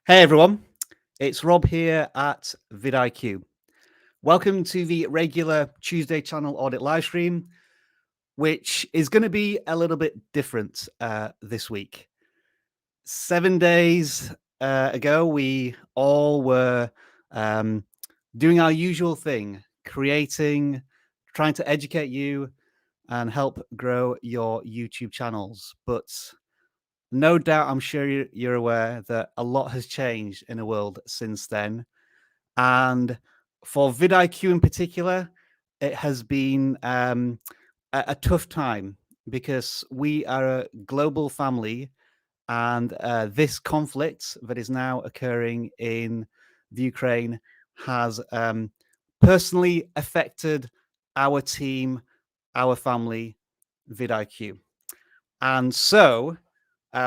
Hey everyone, it's Rob here at vidIQ. Welcome to the regular Tuesday channel audit live stream, which is going to be a little bit different this week. 7 days ago, we all were doing our usual thing, creating, trying to educate you and help grow your YouTube channels. But no doubt, I'm sure you're aware that a lot has changed in the world since then. And for vidIQ in particular, it has been a tough time because we are a global family, and this conflict that is now occurring in the Ukraine has personally affected our team, our family, vidIQ. And so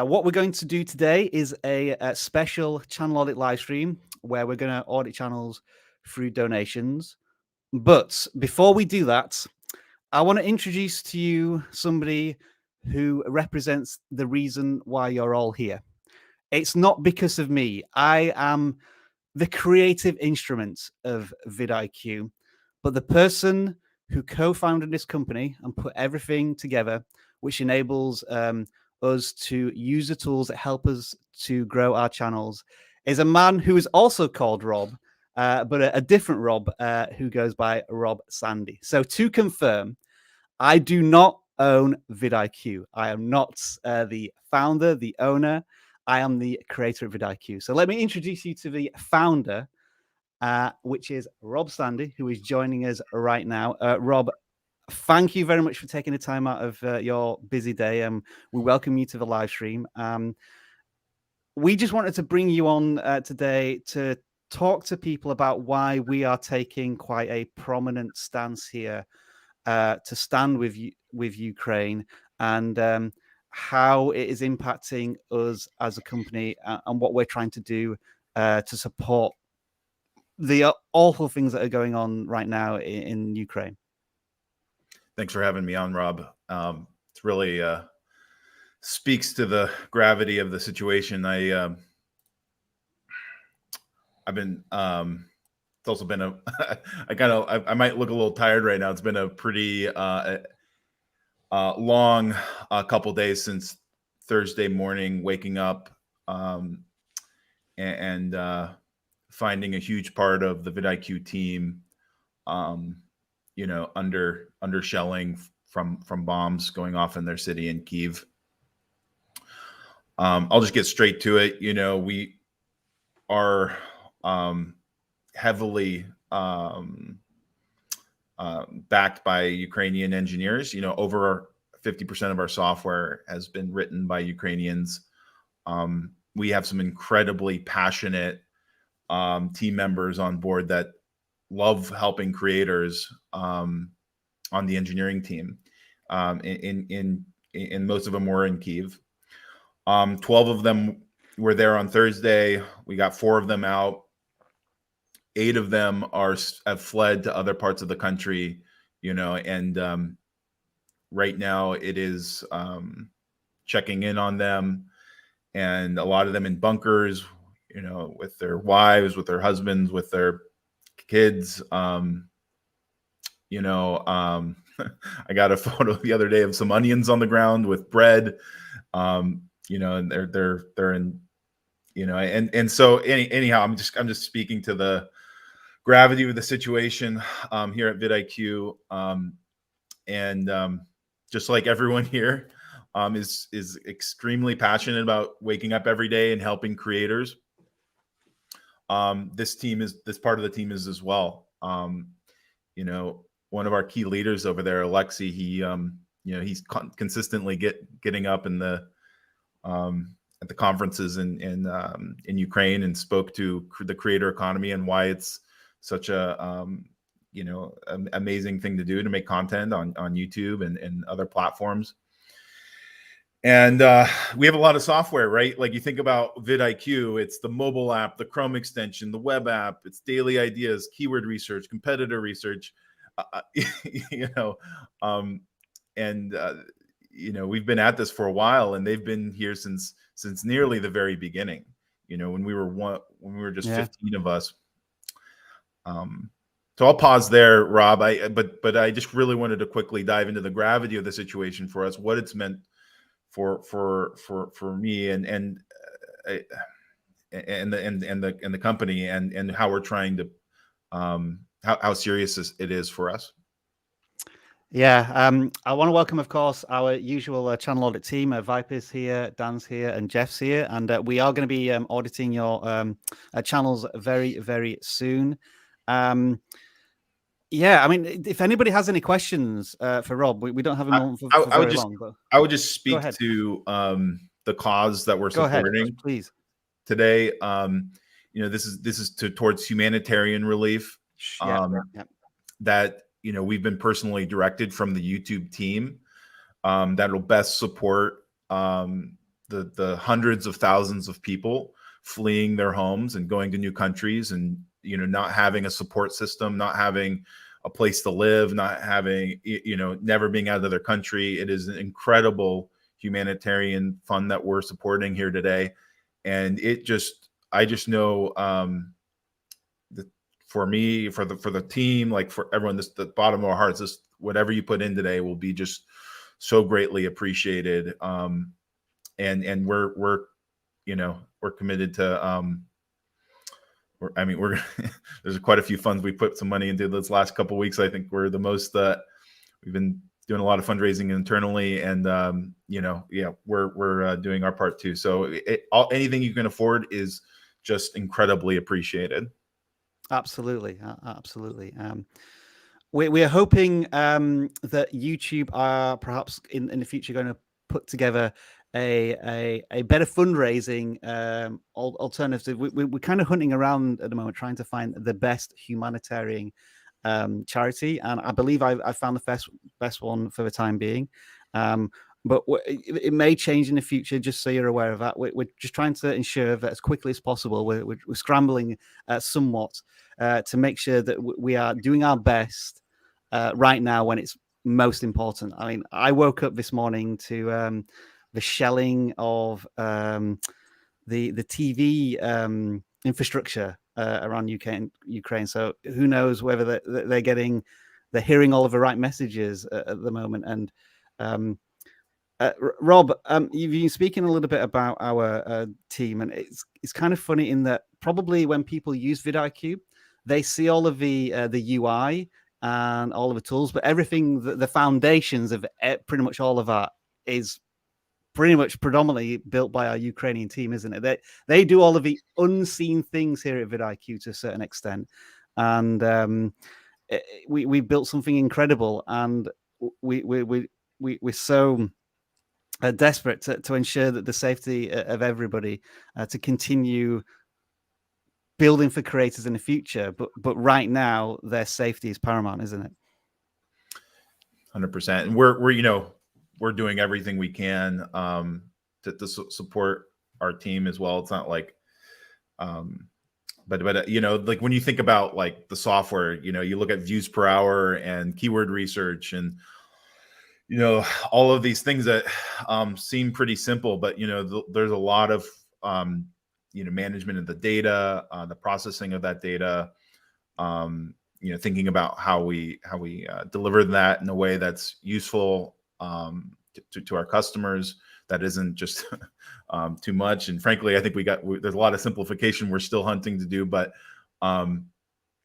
what we're going to do today is a special channel audit live stream where we're going to audit channels through donations. But before we do that, I want to introduce to you somebody who represents the reason why you're all here. It's not because of me. I am the creative instrument of vidIQ, but the person who co-founded this company and put everything together, which enables us to use the tools that help us to grow our channels, is a man who is also called Rob, but a different Rob who goes by Rob Sandy. So to confirm, I do not own vidIQ. I am not the founder, the owner. I am the creator of vidIQ. So let me introduce you to the founder, which is Rob Sandy, who is joining us right now. Rob, thank you very much for taking the time out of your busy day. We welcome you to the live stream. We just wanted to bring you on today to talk to people about why we are taking quite a prominent stance here to stand with Ukraine, and how it is impacting us as a company, and what we're trying to do to support the awful things that are going on right now in Ukraine. Thanks for having me on, Rob. It's really speaks to the gravity of the situation. I've been. It's also been I might look a little tired right now. It's been a pretty long couple days since Thursday morning, waking up and finding a huge part of the vidIQ team, under shelling from bombs going off in their city in Kyiv. I'll just get straight to it. We are heavily backed by Ukrainian engineers. Over 50% of our software has been written by Ukrainians. We have some incredibly passionate team members on board that love helping creators on the engineering team. And most of them were in Kyiv. 12 of them were there on Thursday. We got 4 of them out. 8 of them have fled to other parts of the country, and right now it is checking in on them, and a lot of them in bunkers, with their wives, with their husbands, with their kids. I got a photo the other day of some onions on the ground with bread, and they're in, and so anyhow, I'm just speaking to the gravity of the situation here at vidIQ, and just like everyone here is extremely passionate about waking up every day and helping creators. This part of the team is as well. One of our key leaders over there, Alexei, he's consistently getting up in the at the conferences in Ukraine and spoke to the creator economy and why it's such a amazing thing to do to make content on YouTube and other platforms. And we have a lot of software, right? Like you think about vidIQ, it's the mobile app, the Chrome extension, the web app, it's daily ideas, keyword research, competitor research, we've been at this for a while, and they've been here since nearly the very beginning. when we were just Yeah. 15 of us. So I'll pause there, Rob. But I just really wanted to quickly dive into the gravity of the situation for us, what it's meant for me and the company, and how we're trying to how serious it is for us. Yeah, I want to welcome, of course, our usual channel audit team. Viper's here, Dan's here, and Jeff's here, and we are going to be auditing your channels very, very soon. Yeah, I mean, if anybody has any questions for Rob, we don't have him on for very long. But I would just speak ahead. to the cause that we're supporting please. Today. This is towards humanitarian relief. That we've been personally directed from the YouTube team that'll best support the hundreds of thousands of people fleeing their homes and going to new countries, and not having a support system, not having a place to live, not having never being out of their country. It is an incredible humanitarian fund that we're supporting here today, and I just know for me, for the team, like for everyone, the bottom of our hearts, this whatever you put in today will be just so greatly appreciated. And we're committed to there's quite a few funds we put some money into this last couple of weeks. I think we're the most we've been doing a lot of fundraising internally, and we're doing our part too. So anything you can afford is just incredibly appreciated. Absolutely. We are hoping that YouTube are perhaps in the future going to put together a better fundraising alternative. We're kind of hunting around at the moment, trying to find the best humanitarian charity, and I believe I found the best one for the time being. But it may change in the future, just so you're aware of that. We're just trying to ensure that as quickly as possible, we're scrambling somewhat to make sure that we are doing our best right now when it's most important. I mean, I woke up this morning to the shelling of the TV infrastructure around UK and Ukraine. So who knows whether they're hearing all of the right messages at the moment. And Rob, you've been speaking a little bit about our team, and it's kind of funny in that probably when people use vidIQ, they see all of the UI and all of the tools, but everything, the foundations of pretty much all of that is pretty much predominantly built by our Ukrainian team, isn't it? They do all of the unseen things here at vidIQ to a certain extent, and we built something incredible, and we're so desperate to ensure that the safety of everybody to continue building for creators in the future. But right now, their safety is paramount, isn't it? 100%. And we're doing everything we can to support our team as well. It's not like, but like when you think about like the software, you look at views per hour and keyword research and all of these things that seem pretty simple, but there's a lot of management of the data, the processing of that data, thinking about how we deliver that in a way that's useful to our customers, that isn't just too much. And frankly, I think there's a lot of simplification we're still hunting to do, but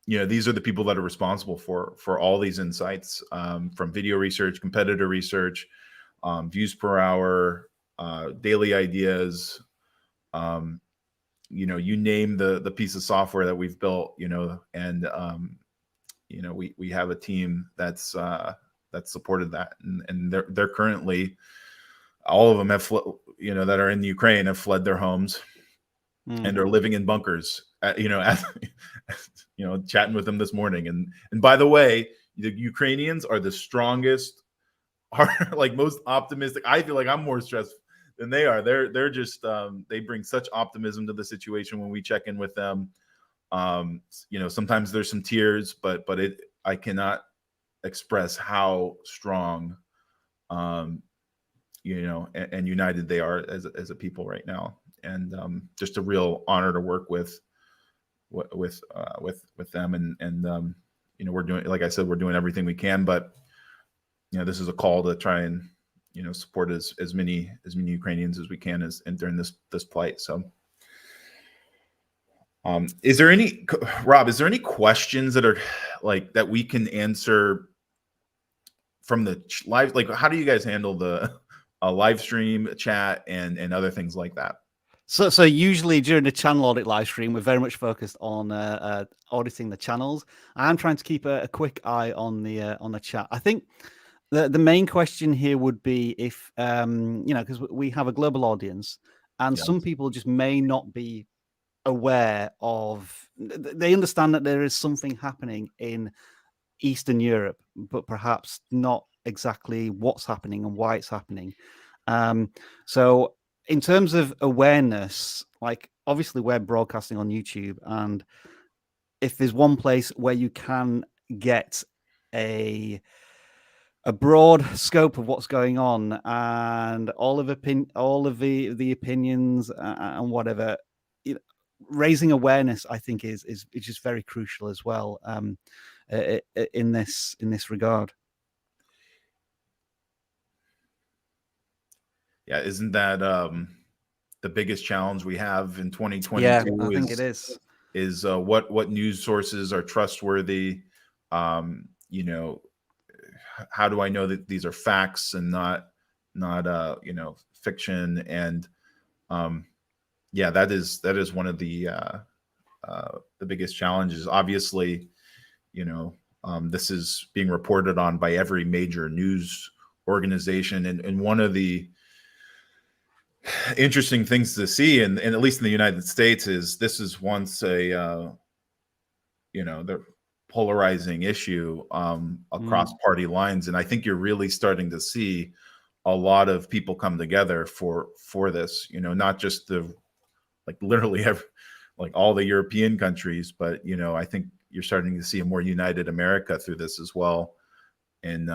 these are the people that are responsible for all these insights, from video research, competitor research, views per hour, daily ideas, you name the piece of software that we've built, and we have a team that's supported that, and they're currently, all of them have that are in Ukraine have fled their homes and are living in bunkers. Chatting with them this morning, and by the way, the Ukrainians are the strongest, are like most optimistic. I feel like I'm more stressed than they are. They're just they bring such optimism to the situation when we check in with them. Sometimes there's some tears, but I cannot express how strong and united they are as a people right now. just a real honor to work with them. And we're doing, like I said, we're doing everything we can, but this is a call to try and support as many Ukrainians as we can and during this plight. So Rob, is there any questions that are like that we can answer from the live? Like, how do you guys handle the live stream chat and other things like that? So usually during the channel audit live stream, we're very much focused on auditing the channels. I'm trying to keep a quick eye on the chat. I think the main question here would be if because we have a global audience, and some people just may not be aware of. They understand that there is something happening in Eastern Europe, but perhaps not exactly what's happening and why it's happening. So in terms of awareness, like obviously we're broadcasting on YouTube, and if there's one place where you can get a broad scope of what's going on and all of the opinions and whatever, raising awareness, I think is just very crucial as well in this regard. Yeah, isn't that the biggest challenge we have in 2022? Yeah, I think it is. Is what news sources are trustworthy? How do I know that these are facts and not fiction? And that is one of the biggest challenges. Obviously, this is being reported on by every major news organization, and one of the interesting things to see, and at least in the United States, is this is once a the polarizing issue across party lines, and I think you're really starting to see a lot of people come together for this. Not just literally all the European countries, but I think you're starting to see a more united America through this as well, and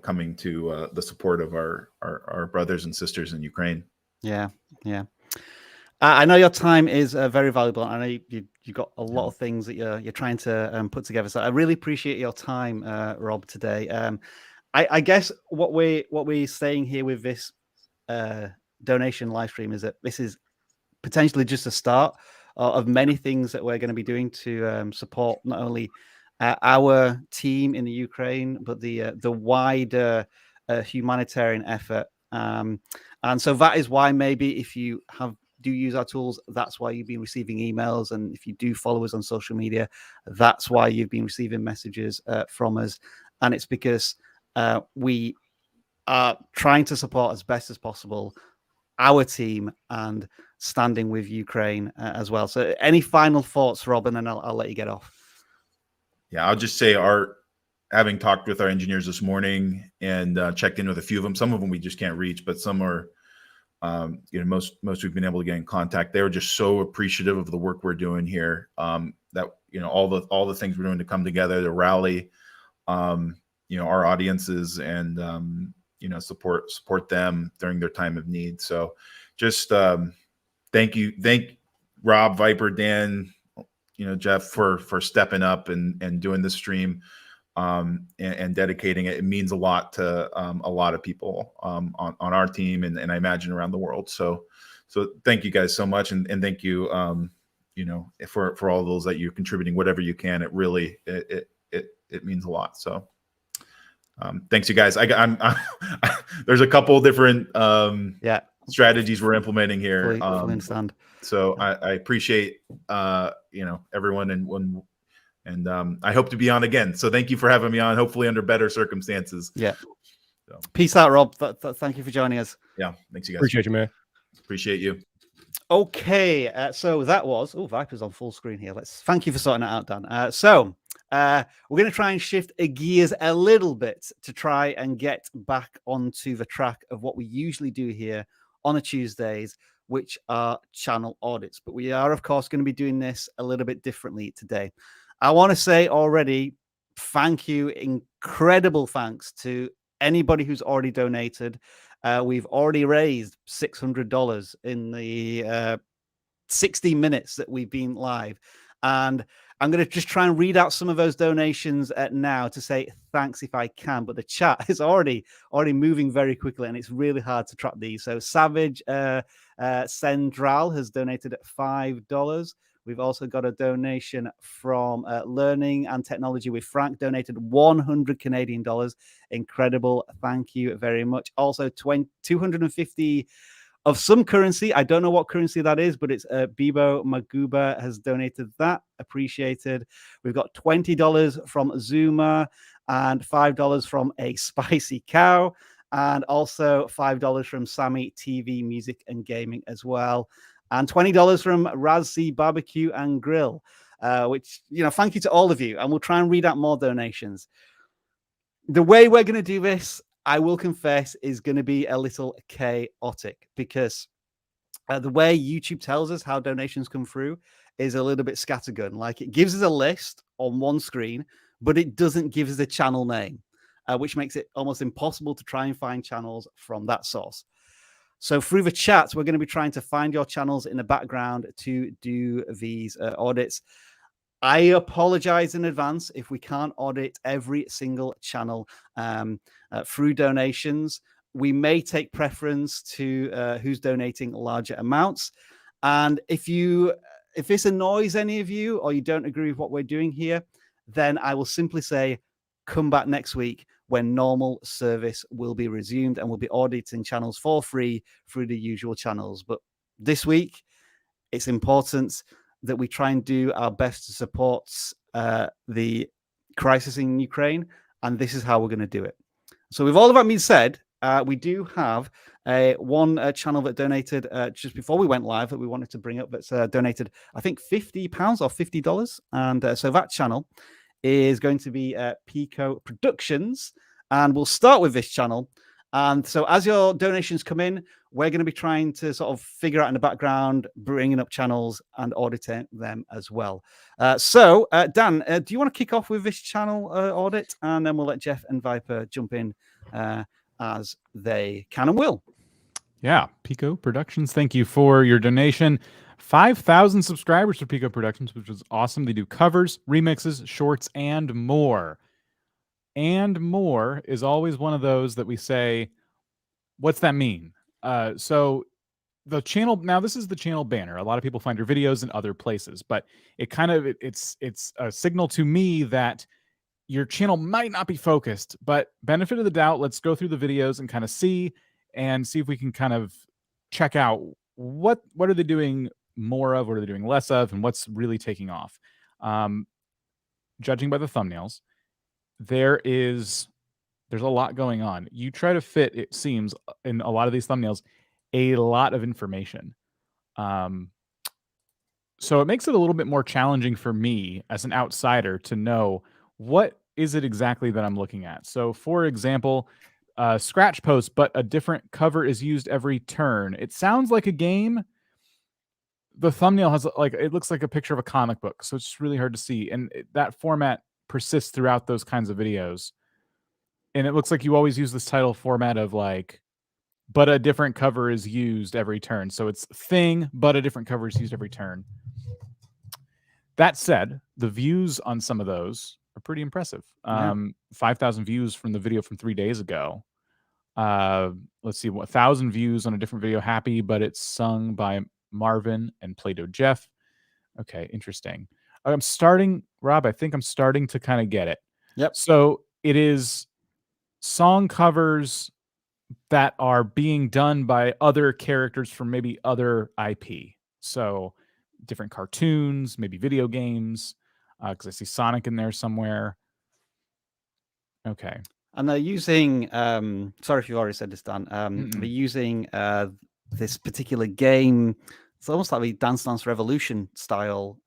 coming to the support of our brothers and sisters in Ukraine. Yeah. I know your time is very valuable. I know you've got a lot of things that you're trying to put together. So I really appreciate your time, Rob, today. I guess what we're saying here with this donation live stream is that this is potentially just a start of many things that we're going to be doing to support not only our team in the Ukraine, but the wider humanitarian effort. And so that is why maybe if you do use our tools, that's why you've been receiving emails. And if you do follow us on social media, that's why you've been receiving messages from us. And it's because we are trying to support as best as possible our team and standing with Ukraine as well. So any final thoughts, Rob, and then I'll let you get off. Yeah, I'll just say having talked with our engineers this morning and checked in with a few of them, some of them we just can't reach, but some are, most we've been able to get in contact. They were just so appreciative of the work we're doing here. That all the things we're doing to come together to rally, our audiences and support them during their time of need. So, just thank Rob, Viper, Dan, Jeff for stepping up and doing this stream and dedicating it. It means a lot to a lot of people on our team and I imagine around the world. So thank you guys so much, and thank you for all those that you're contributing whatever you can. It really it means a lot. So thanks you guys. I'm there's a couple different strategies we're implementing here. Fully understand. So I appreciate everyone and I hope to be on again. So thank you for having me on, hopefully under better circumstances. Yeah. So. Peace out, Rob. Thank you for joining us. Yeah. Thanks, you guys. Appreciate you, man. Appreciate you. Okay. So that was, Viper's on full screen here. Thank you for sorting that out, Dan. We're going to try and shift gears a little bit to try and get back onto the track of what we usually do here on a Tuesdays, which are channel audits. But we are, of course, going to be doing this a little bit differently today. I want to say already, thank you, incredible thanks to anybody who's already donated. We've already raised $600 in the 60 minutes that we've been live. And I'm going to just try and read out some of those donations now to say thanks if I can. But the chat is already moving very quickly, and it's really hard to track these. So Savage Sendral has donated at $5. We've also got a donation from Learning and Technology with Frank, donated 100 Canadian dollars. Incredible. Thank you very much. Also 250 of some currency. I don't know what currency that is, but it's Bibo Maguba has donated that. Appreciated. We've got $20 from Zuma and $5 from a spicy cow, and also $5 from Sammy TV Music and Gaming as well, and $20 from Razzie BBQ and Grill, which, thank you to all of you. And we'll try and read out more donations. The way we're going to do this, I will confess, is going to be a little chaotic, because the way YouTube tells us how donations come through is a little bit scattergun. Like, it gives us a list on one screen, but it doesn't give us the channel name, which makes it almost impossible to try and find channels from that source. So through the chat, we're going to be trying to find your channels in the background to do these audits. I apologize in advance if we can't audit every single channel through donations. We may take preference to who's donating larger amounts. And if this annoys any of you, or you don't agree with what we're doing here, then I will simply say, come back next week when normal service will be resumed, and we'll be auditing channels for free through the usual channels. But this week, it's important that we try and do our best to support the crisis in Ukraine, and this is how we're going to do it. So with all of that being said, we do have one channel that donated just before we went live that we wanted to bring up, that's donated, I think, £50 or $50. And so that channel is going to be Pico Productions, and we'll start with this channel. And so as your donations come in, we're going to be trying to sort of figure out in the background, bringing up channels and auditing them as well. So Dan, do you want to kick off with this channel audit? And then we'll let Jeff and Viper jump in as they can and will. Yeah, Pico Productions, thank you for your donation. 5,000 subscribers for Pico Productions, which is awesome. They do covers, remixes, shorts, and more. And more is always one of those that we say, what's that mean? So the channel, now this is the channel banner. A lot of people find your videos in other places, but it's a signal to me that your channel might not be focused. But benefit of the doubt, let's go through the videos and kind of see if we can kind of check out what are they doing more of, what are they doing less of, and what's really taking off. Judging by the thumbnails, there's a lot going on. You try to fit, it seems, in a lot of these thumbnails, a lot of information. So it makes it a little bit more challenging for me as an outsider to know what is it exactly that I'm looking at. So for example, scratch post, but a different cover is used every turn. It sounds like a game. The thumbnail has it looks like a picture of a comic book, so it's really hard to see. And that format persists throughout those kinds of videos. And it looks like you always use this title format of but a different cover is used every turn. So it's thing, but a different cover is used every turn. That said, the views on some of those are pretty impressive. 5,000 views from the video from 3 days ago. Let's see, 1,000 views on a different video, Happy, but it's sung by Marvin and Play-Doh Jeff. Okay, interesting. Rob, I think I'm starting to kind of get it. Yep. So it is song covers that are being done by other characters from maybe other IP. So different cartoons, maybe video games, because I see Sonic in there somewhere. Okay. And they're using, sorry if you've already said this, Dan, they're using this particular game. It's almost like the Dance Dance Revolution style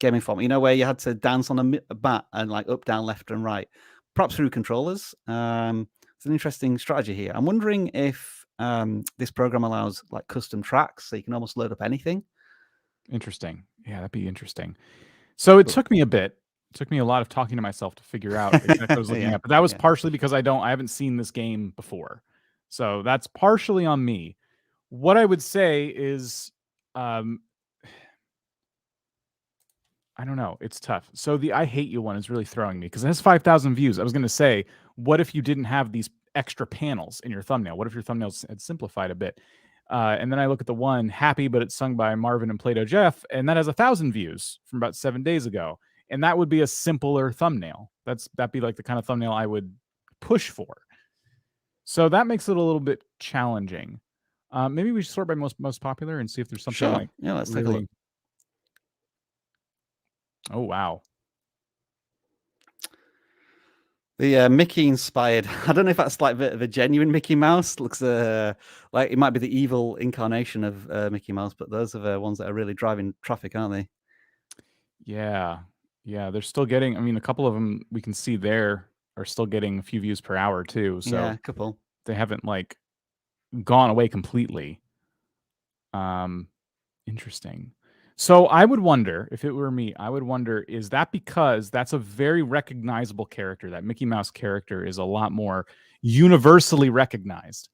gaming form, where you had to dance on a mat and up, down, left, and right, perhaps through controllers. It's an interesting strategy here. I'm wondering if this program allows custom tracks, so you can almost load up anything. Interesting. Yeah, that'd be interesting. So it took me a bit took me a lot of talking to myself to figure out exactly what I was looking at. But that was partially because I haven't seen this game before. So that's partially on me. What I would say is, I don't know. It's tough. So the I hate you one is really throwing me because it has 5,000 views. I was going to say, what if you didn't have these extra panels in your thumbnail? What if your thumbnails had simplified a bit? And then I look at the one happy, but it's sung by Marvin and Plato Jeff, and that has 1,000 views from about 7 days ago. And that would be a simpler thumbnail. That'd be like the kind of thumbnail I would push for. So that makes it a little bit challenging. Maybe we should sort by most popular and see if there's something like let's take a look. Oh wow. The Mickey inspired. I don't know if that's like the genuine Mickey Mouse. Looks like it might be the evil incarnation of Mickey Mouse, but those are the ones that are really driving traffic, aren't they? Yeah. They're still getting. I mean, a couple of them we can see there are still getting a few views per hour too. So yeah, a couple. They haven't like gone away completely. Interesting. So I would wonder, if it were me, is that because that's a very recognizable character? That Mickey Mouse character is a lot more universally recognized.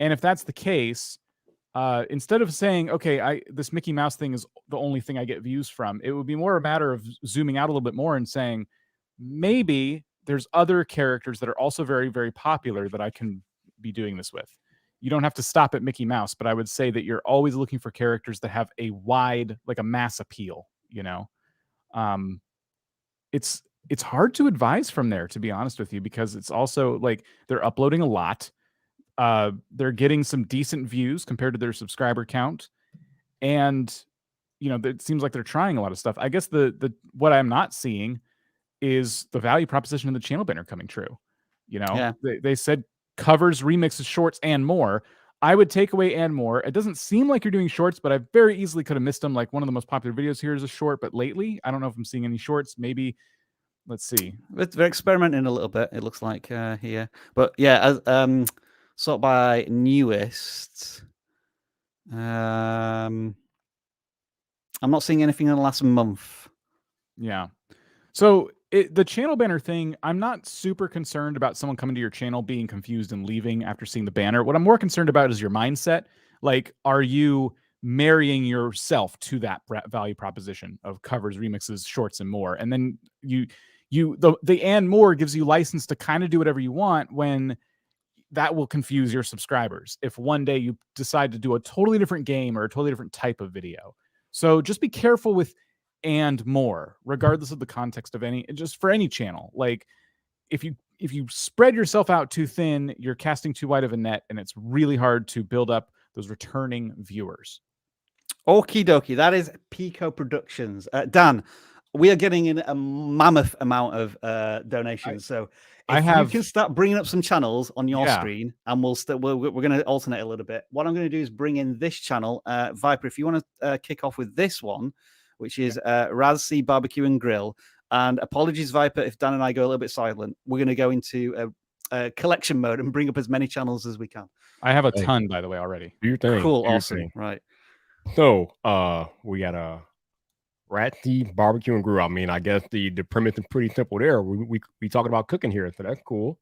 And if that's the case, instead of saying, okay, this Mickey Mouse thing is the only thing I get views from, it would be more a matter of zooming out a little bit more and saying, maybe there's other characters that are also very, very popular that I can be doing this with. You don't have to stop at Mickey Mouse, but I would say that you're always looking for characters that have a wide, like a mass appeal, you know? It's hard to advise from there, to be honest with you, because it's also like they're uploading a lot. They're getting some decent views compared to their subscriber count. And, it seems like they're trying a lot of stuff. I guess the what I'm not seeing is the value proposition in the channel banner coming true. They said covers, remixes, shorts, and more. I would take away and more. It doesn't seem like you're doing shorts, but I very easily could have missed them. Like one of the most popular videos here is a short, but lately, I don't know if I'm seeing any shorts. Maybe, let's see. They're experimenting a little bit, it looks like here. But yeah, as sort by newest, I'm not seeing anything in the last month. Yeah. So the channel banner thing, I'm not super concerned about someone coming to your channel being confused and leaving after seeing the banner. What I'm more concerned about is your mindset. Like, are you marrying yourself to that value proposition of covers, remixes, shorts, and more? And then the and more gives you license to kind of do whatever you want, when that will confuse your subscribers if one day you decide to do a totally different game or a totally different type of video. So just be careful with and more, regardless of the context of just for any channel. Like if you spread yourself out too thin, you're casting too wide of a net, and it's really hard to build up those returning viewers. Okie dokie. That is Pico Productions. Dan, we are getting in a mammoth amount of donations. So if you can start bringing up some channels on your screen, and we're going to alternate a little bit. What I'm going to do is bring in this channel. Viper, if you want to kick off with this one, which is Razzie BBQ Grill. And apologies, Viper, if Dan and I go a little bit silent. We're going to go into a collection mode and bring up as many channels as we can. I have a ton, by the way, already. Do your thing. Cool, awesome. Right. So we got a Razzie BBQ Grill. I mean, I guess the premise is pretty simple there. We talking about cooking here, so that's cool.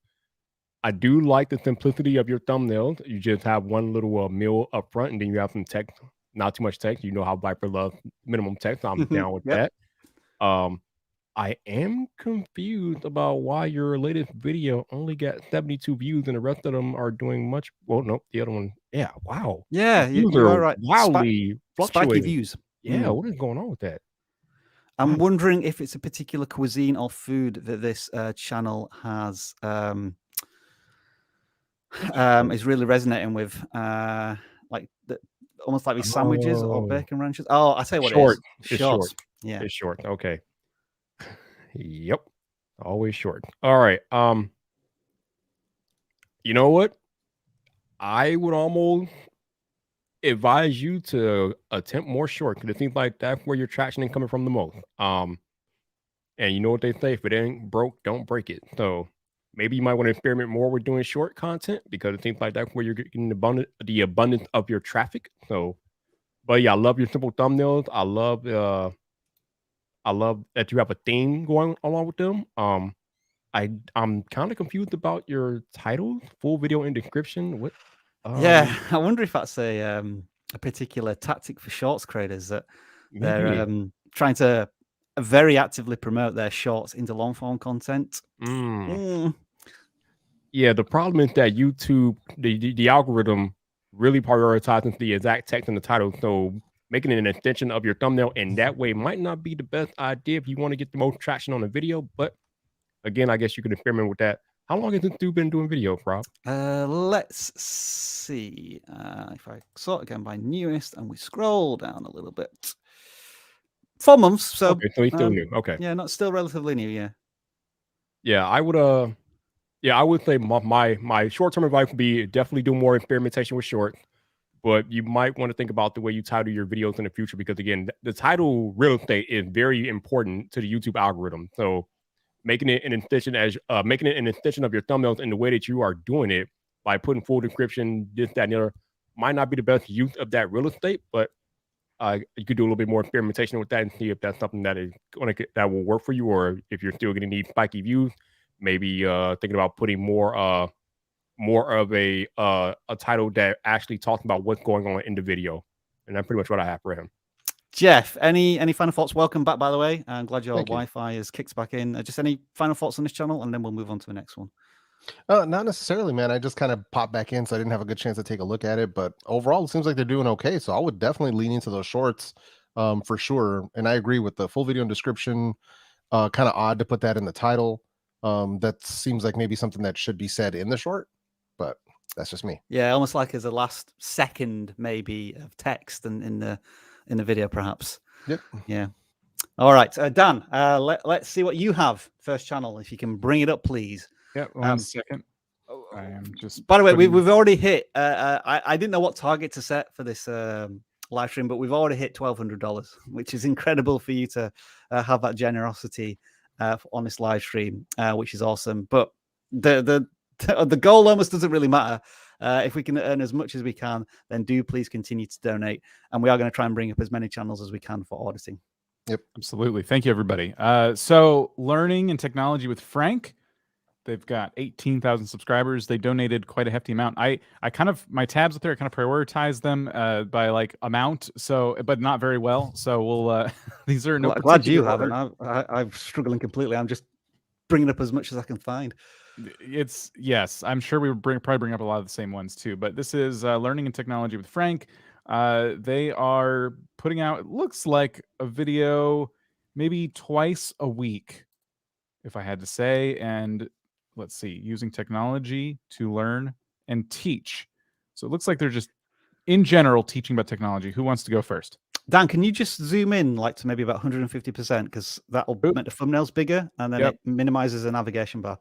I do like the simplicity of your thumbnails. You just have one little meal up front, and then you have some text. Not too much text. You know how Viper loves minimum text. I'm down with that. I am confused about why your latest video only got 72 views and the rest of them are doing much. Well, no, the other one. Yeah. Wow. Yeah. You're right. Wildly fluctuating. Spiky views. Yeah. What is going on with that? I'm wondering if it's a particular cuisine or food that this channel has is really resonating with. Almost like these sandwiches or bacon ranches. Oh, I tell you what, short. It's short. Yeah, it's short. Okay. Yep. Always short. All right. You know what? I would almost advise you to attempt more short, because it seems like that's where your traction is coming from the most. And you know what they say: if it ain't broke, don't break it. So maybe you might want to experiment more with doing short content, because it seems like that's where you're getting the abundance of your traffic. So, but yeah, I love your simple thumbnails. I love I love that you have a theme going along with them. I'm kind of confused about your title, full video and description. What? Yeah, I wonder if that's a particular tactic for shorts creators that they're Maybe. trying to very actively promote their shorts into long form content. Yeah, the problem is that YouTube, the algorithm really prioritizes the exact text in the title. So making it an extension of your thumbnail in that way might not be the best idea if you want to get the most traction on the video. But again, I guess you can experiment with that. How long has this dude been doing video, Rob? Let's see if I sort again by newest and we scroll down a little bit. 4 months. So, Okay, so he's still new. Okay. Yeah, not still relatively new. Yeah. Yeah, I would say my short-term advice would be definitely do more experimentation with shorts, but you might want to think about the way you title your videos in the future because again, the title real estate is very important to the YouTube algorithm. So making it an extension of your thumbnails in the way that you are doing it by putting full description, this, that, and the other might not be the best use of that real estate, but you could do a little bit more experimentation with that and see if that's something that that will work for you, or if you're still getting these spiky views, maybe thinking about putting more of a title that actually talks about what's going on in the video. And that's pretty much what I have for him. Jeff, any final thoughts? Welcome back, by the way. I'm glad your Thank you. Wi-Fi is kicked back in. Just any final thoughts on this channel, and then we'll move on to the next one. Not necessarily, man. I just kind of popped back in, so I didn't have a good chance to take a look at it. But overall, it seems like they're doing okay. So I would definitely lean into those shorts for sure. And I agree with the full video and description. Kind of odd to put that in the title. That seems like maybe something that should be said in the short, but that's just me. Yeah, almost like as a last second, maybe, of text and in the video, perhaps. Yep. Yeah. All right, Dan. Let's see what you have. First channel, if you can bring it up, please. Yeah, 1 second. I am just. By the way, we've already hit. I didn't know what target to set for this live stream, but we've already hit $1,200, which is incredible for you to have that generosity on this live stream, which is awesome. But the goal almost doesn't really matter. If we can earn as much as we can, then do please continue to donate, and we are going to try and bring up as many channels as we can for auditing. Yep, absolutely. Thank you, everybody. So learning and technology with Frank. They've got 18,000 subscribers. They donated quite a hefty amount. I kind of, my tabs up there, I kind of prioritize them by like amount. So, but not very well. So we'll, these are no. Well, glad you haven't. I'm struggling completely. I'm just bringing up as much as I can find. It's yes. I'm sure we would probably bring up a lot of the same ones too. But this is learning and technology with Frank. They are putting out, it looks like a video maybe twice a week, if I had to say, and let's see, using technology to learn and teach. So it looks like they're just, in general, teaching about technology. Who wants to go first? Dan, can you just zoom in like to maybe about 150%? Because that'll make the thumbnails bigger, and then it minimizes the navigation bar.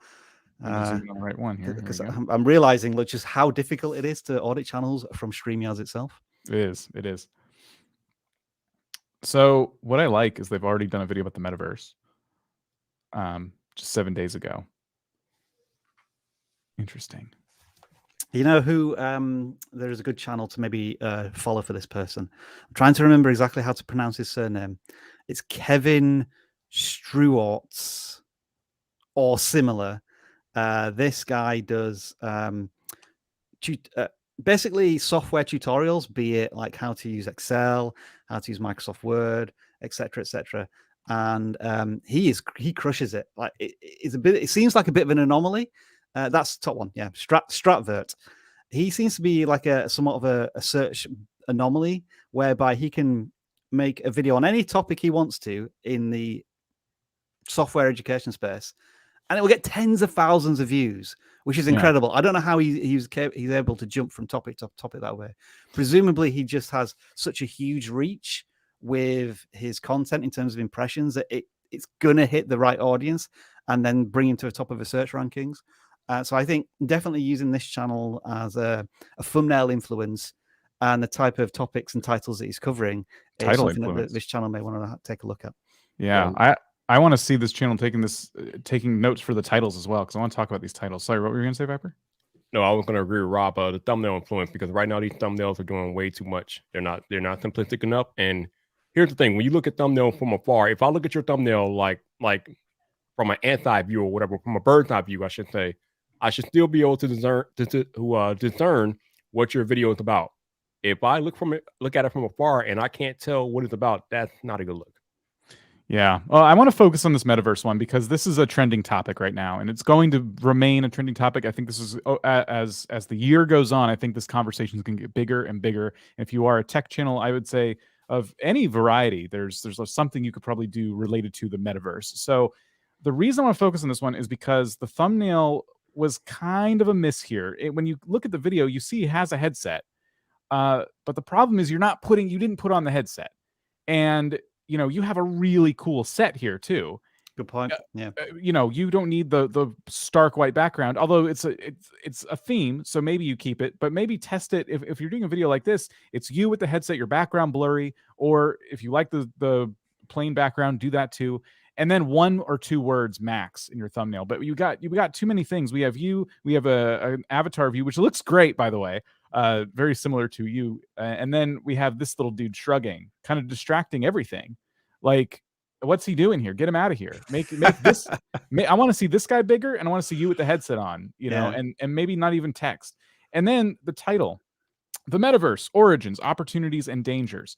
On the right one here. Because I'm realizing, look, just how difficult it is to audit channels from StreamYard itself. It is. It is. So what I like is they've already done a video about the metaverse just 7 days ago. Interesting. You know who there is a good channel to maybe follow for this person. I'm trying to remember exactly how to pronounce his surname. It's Kevin Struarts or similar. This guy does basically software tutorials, be it like how to use Excel, how to use Microsoft Word, etc., etc. And he crushes it. Like it seems like a bit of an anomaly. That's top one, yeah. Stratvert. He seems to be like somewhat of a search anomaly, whereby he can make a video on any topic he wants to in the software education space, and it will get tens of thousands of views, which is incredible. I don't know how he's able to jump from topic to topic that way. Presumably, he just has such a huge reach with his content in terms of impressions that it's gonna hit the right audience and then bring him to the top of the search rankings. So I think definitely using this channel as a thumbnail influence and the type of topics and titles that he's covering is something that this channel may want to take a look at. Yeah, I want to see this channel taking notes for the titles as well, because I want to talk about these titles. Sorry, what were you going to say, Viper? No, I was going to agree with Rob. The thumbnail influence, because right now these thumbnails are doing way too much. They're not simplistic enough, and here's the thing: when you look at thumbnail from afar, if I look at your thumbnail like from an anti view or whatever, from a bird's eye view, I should say, I should still be able to discern what your video is about. If I look at it from afar and I can't tell what it's about, that's not a good look. Yeah. Well, I want to focus on this metaverse one because this is a trending topic right now, and it's going to remain a trending topic. I think this is as the year goes on, I think this conversation is going to get bigger and bigger. And if you are a tech channel, I would say of any variety, there's something you could probably do related to the metaverse. So the reason I want to focus on this one is because the thumbnail was kind of a miss here. When you look at the video, you see he has a headset, but the problem is you didn't put on the headset, and you have a really cool set here too. Good point. Yeah. You don't need the stark white background, although it's a theme, so maybe you keep it, but maybe test it. If you're doing a video like this, it's you with the headset, your background blurry, or if you like the plain background, do that too. And then 1 or 2 words max in your thumbnail. But you got too many things. We have an avatar view, which looks great, by the way. Very similar to you. And then we have this little dude shrugging, kind of distracting everything. Like, what's he doing here? Get him out of here. Make this. I want to see this guy bigger, and I want to see you with the headset on, and maybe not even text. And then the title, The Metaverse, Origins, Opportunities, and Dangers.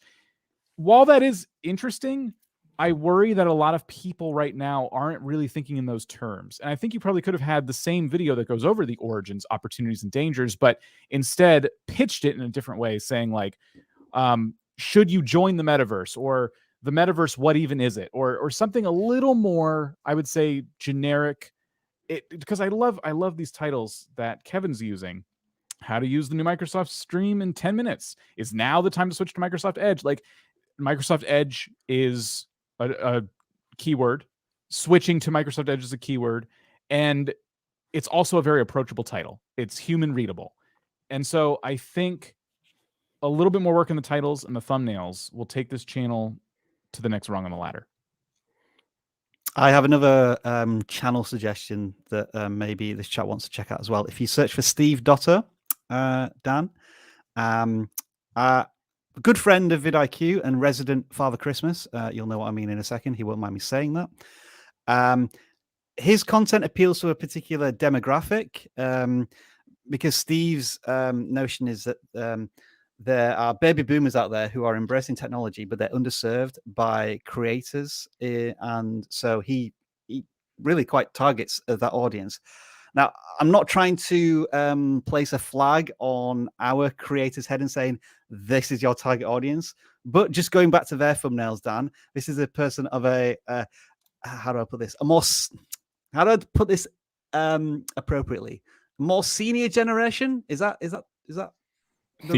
While that is interesting, I worry that a lot of people right now aren't really thinking in those terms. And I think you probably could have had the same video that goes over the origins, opportunities, and dangers, but instead pitched it in a different way, saying like, should you join the metaverse, or the metaverse, what even is it? Or something a little more, I would say, generic. Because I love these titles that Kevin's using. How to use the new Microsoft Stream in 10 minutes. Is now the time to switch to Microsoft Edge? Like, Microsoft Edge is a keyword. Switching to Microsoft Edge is a keyword. And it's also a very approachable title. It's human readable. And so I think a little bit more work in the titles and the thumbnails will take this channel to the next rung on the ladder. I have another channel suggestion that maybe this chat wants to check out as well. If you search for Steve Dotter, Dan, a good friend of vidIQ and resident Father Christmas. You'll know what I mean in a second. He won't mind me saying that. His content appeals to a particular demographic because Steve's notion is that there are baby boomers out there who are embracing technology, but they're underserved by creators. And so he really quite targets that audience. Now, I'm not trying to place a flag on our creators' head and saying, this is your target audience, but just going back to their thumbnails, Dan, this is a person of how do I put this? How do I put this appropriately? More senior generation? Is that the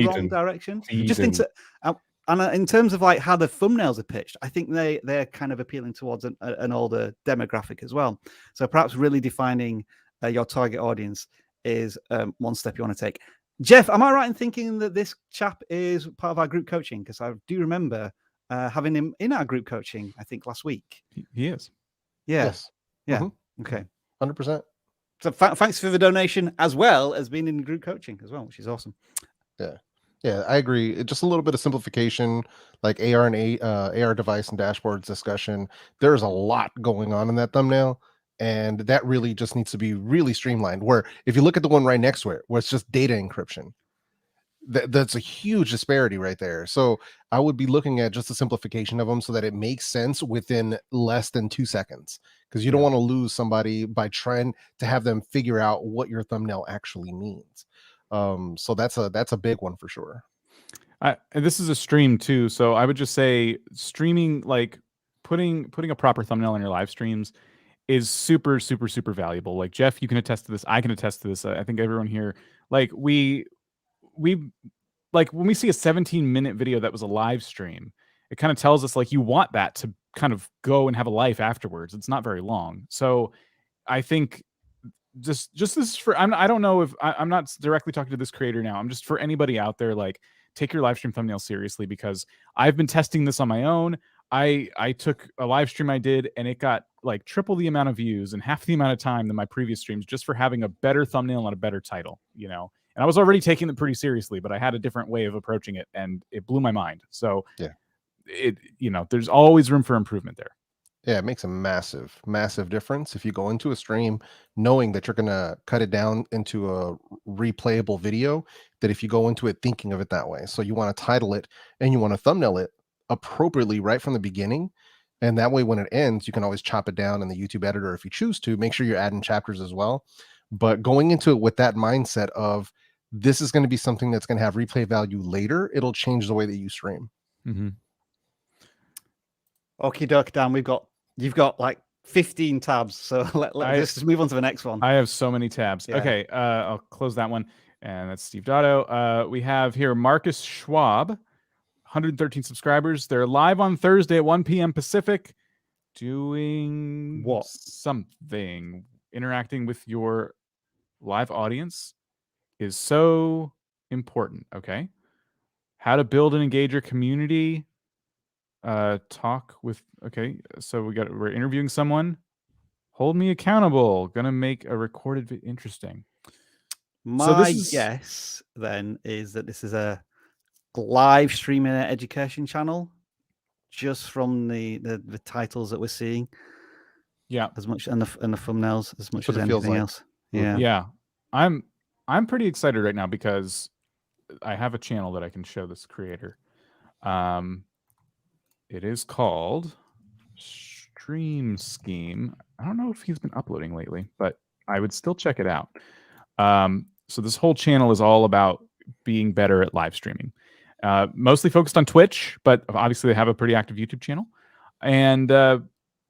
wrong direction? Just in terms of like how the thumbnails are pitched, I think they're kind of appealing towards an older demographic as well. So perhaps really defining your target audience is one step you want to take. Jeff, am I right in thinking that this chap is part of our group coaching? Because I do remember having him in our group coaching, I think last week. He is. Yeah. Yes. Yeah. Mm-hmm. Okay. 100%. So thanks for the donation as well as being in group coaching as well, which is awesome. Yeah, I agree. Just a little bit of simplification, like AR and AR device and dashboards discussion. There's a lot going on in that thumbnail, and that really just needs to be really streamlined. Where if you look at the one right next to it, where it's just data encryption, that's a huge disparity right there. So I would be looking at just a simplification of them so that it makes sense within less than 2 seconds, because you don't want to lose somebody by trying to have them figure out what your thumbnail actually means. So that's a big one for sure. And this is a stream too, so I would just say streaming, like putting a proper thumbnail on your live streams is super, super, super valuable. Like Jeff, you can attest to this. I can attest to this. I think everyone here, like we like when we see a 17-minute video that was a live stream, it kind of tells us like you want that to kind of go and have a life afterwards. It's not very long. So I think just this for, I don't know if I'm not directly talking to this creator now. I'm just for anybody out there, like take your live stream thumbnail seriously, because I've been testing this on my own. I took a live stream I did and it got like triple the amount of views and half the amount of time than my previous streams, just for having a better thumbnail and a better title, you know? And I was already taking it pretty seriously, but I had a different way of approaching it and it blew my mind. So yeah, there's always room for improvement there. Yeah, it makes a massive, massive difference if you go into a stream knowing that you're going to cut it down into a replayable video, that if you go into it thinking of it that way. So you want to title it and you want to thumbnail it appropriately right from the beginning. And that way, when it ends, you can always chop it down in the YouTube editor if you choose to. Make sure you're adding chapters as well. But going into it with that mindset of this is going to be something that's going to have replay value later, it'll change the way that you stream. Mm-hmm. Okie doke, Dan. You've got like 15 tabs, so let's just move on to the next one. I have so many tabs. Yeah. Okay, I'll close that one, and that's Steve Dotto. We have here Marcus Schwab, 113 subscribers. They're live on Thursday at 1 p.m. Pacific, doing what? Something. Interacting with your live audience is so important. Okay, how to build and engage your community. Talk with. Okay, so we're interviewing someone. Hold me accountable. Gonna make a recorded interesting. My guess then is that this is a live streaming education channel, just from the titles that we're seeing. Yeah, as much and the thumbnails as much That's as what it feels anything like. else. Yeah, yeah. I'm pretty excited right now because I have a channel that I can show this creator. It is called Stream Scheme. I don't know if he's been uploading lately, but I would still check it out. So this whole channel is all about being better at live streaming. Mostly focused on Twitch, but obviously they have a pretty active YouTube channel. And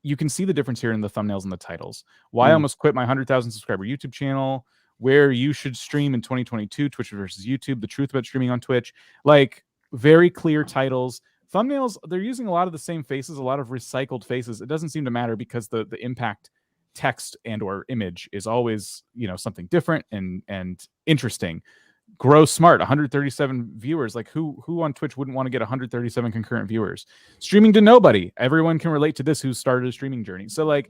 you can see the difference here in the thumbnails and the titles. Why I almost quit my 100,000 subscriber YouTube channel, where you should stream in 2022, Twitch versus YouTube, the truth about streaming on Twitch. Like, very clear titles. Thumbnails, they're using a lot of the same faces, a lot of recycled faces. It doesn't seem to matter because the impact text and or image is always, something different and interesting. Grow Smart, 137 viewers. Like who on Twitch wouldn't want to get 137 concurrent viewers? Streaming to nobody. Everyone can relate to this who started a streaming journey. So like,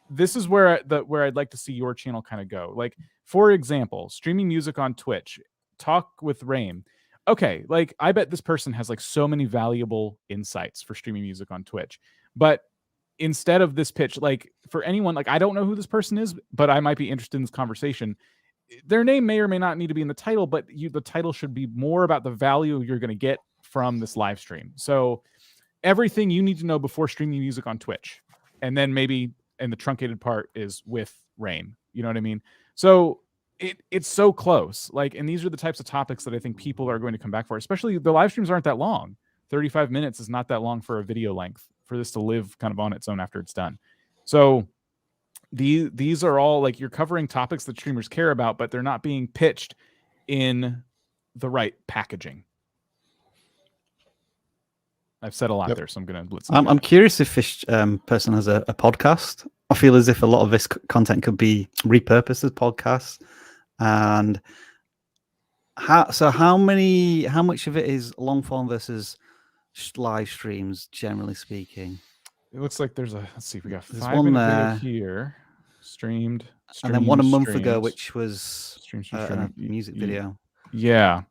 this is where I'd like to see your channel kind of go. Like, for example, streaming music on Twitch. Talk with Rain. Okay, like I bet this person has like so many valuable insights for streaming music on Twitch. But instead of this pitch, like for anyone, like I don't know who this person is, but I might be interested in this conversation. Their name may or may not need to be in the title, but the title should be more about the value you're going to get from this live stream. So everything you need to know before streaming music on Twitch. And then maybe, and the truncated part is with Rain. You know what I mean? So it's so close. Like, and these are the types of topics that I think people are going to come back for, especially the live streams aren't that long. 35 minutes is not that long for a video length for this to live kind of on its own after it's done. So these are all like, you're covering topics that streamers care about, but they're not being pitched in the right packaging. I've said a lot there, so I'm going to blitz. I'm curious if this person has a podcast. I feel as if a lot of this content could be repurposed as podcasts. And how much of it is long form versus live streams, generally speaking? It looks like there's let's see, we got There's 5 one minute video here, streamed, and then one a month ago, which was a streamed. music video. Yeah.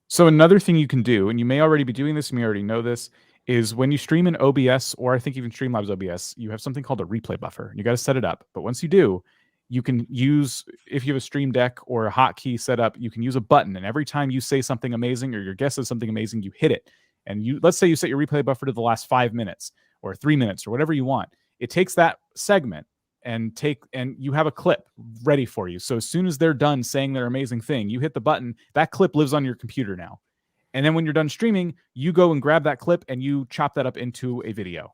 So another thing you can do, and you may already be doing this, you may already know this, is when you stream in OBS, or I think even Streamlabs OBS, you have something called a replay buffer. And you got to set it up. But once you do, you can use, if you have a Stream Deck or a hotkey set up, you can use a button. And every time you say something amazing or your guest says something amazing, you hit it. And let's say you set your replay buffer to the last 5 minutes or 3 minutes or whatever you want. It takes that segment and you have a clip ready for you. So as soon as they're done saying their amazing thing, you hit the button, that clip lives on your computer now. And then when you're done streaming, you go and grab that clip and you chop that up into a video.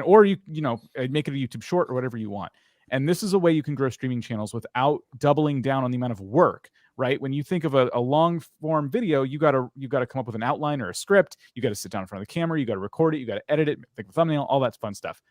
Or you make it a YouTube short or whatever you want. And this is a way you can grow streaming channels without doubling down on the amount of work, right? When you think of a long form video, you gotta come up with an outline or a script. You got to sit down in front of the camera. You got to record it. You got to edit it, make a thumbnail, all that fun stuff.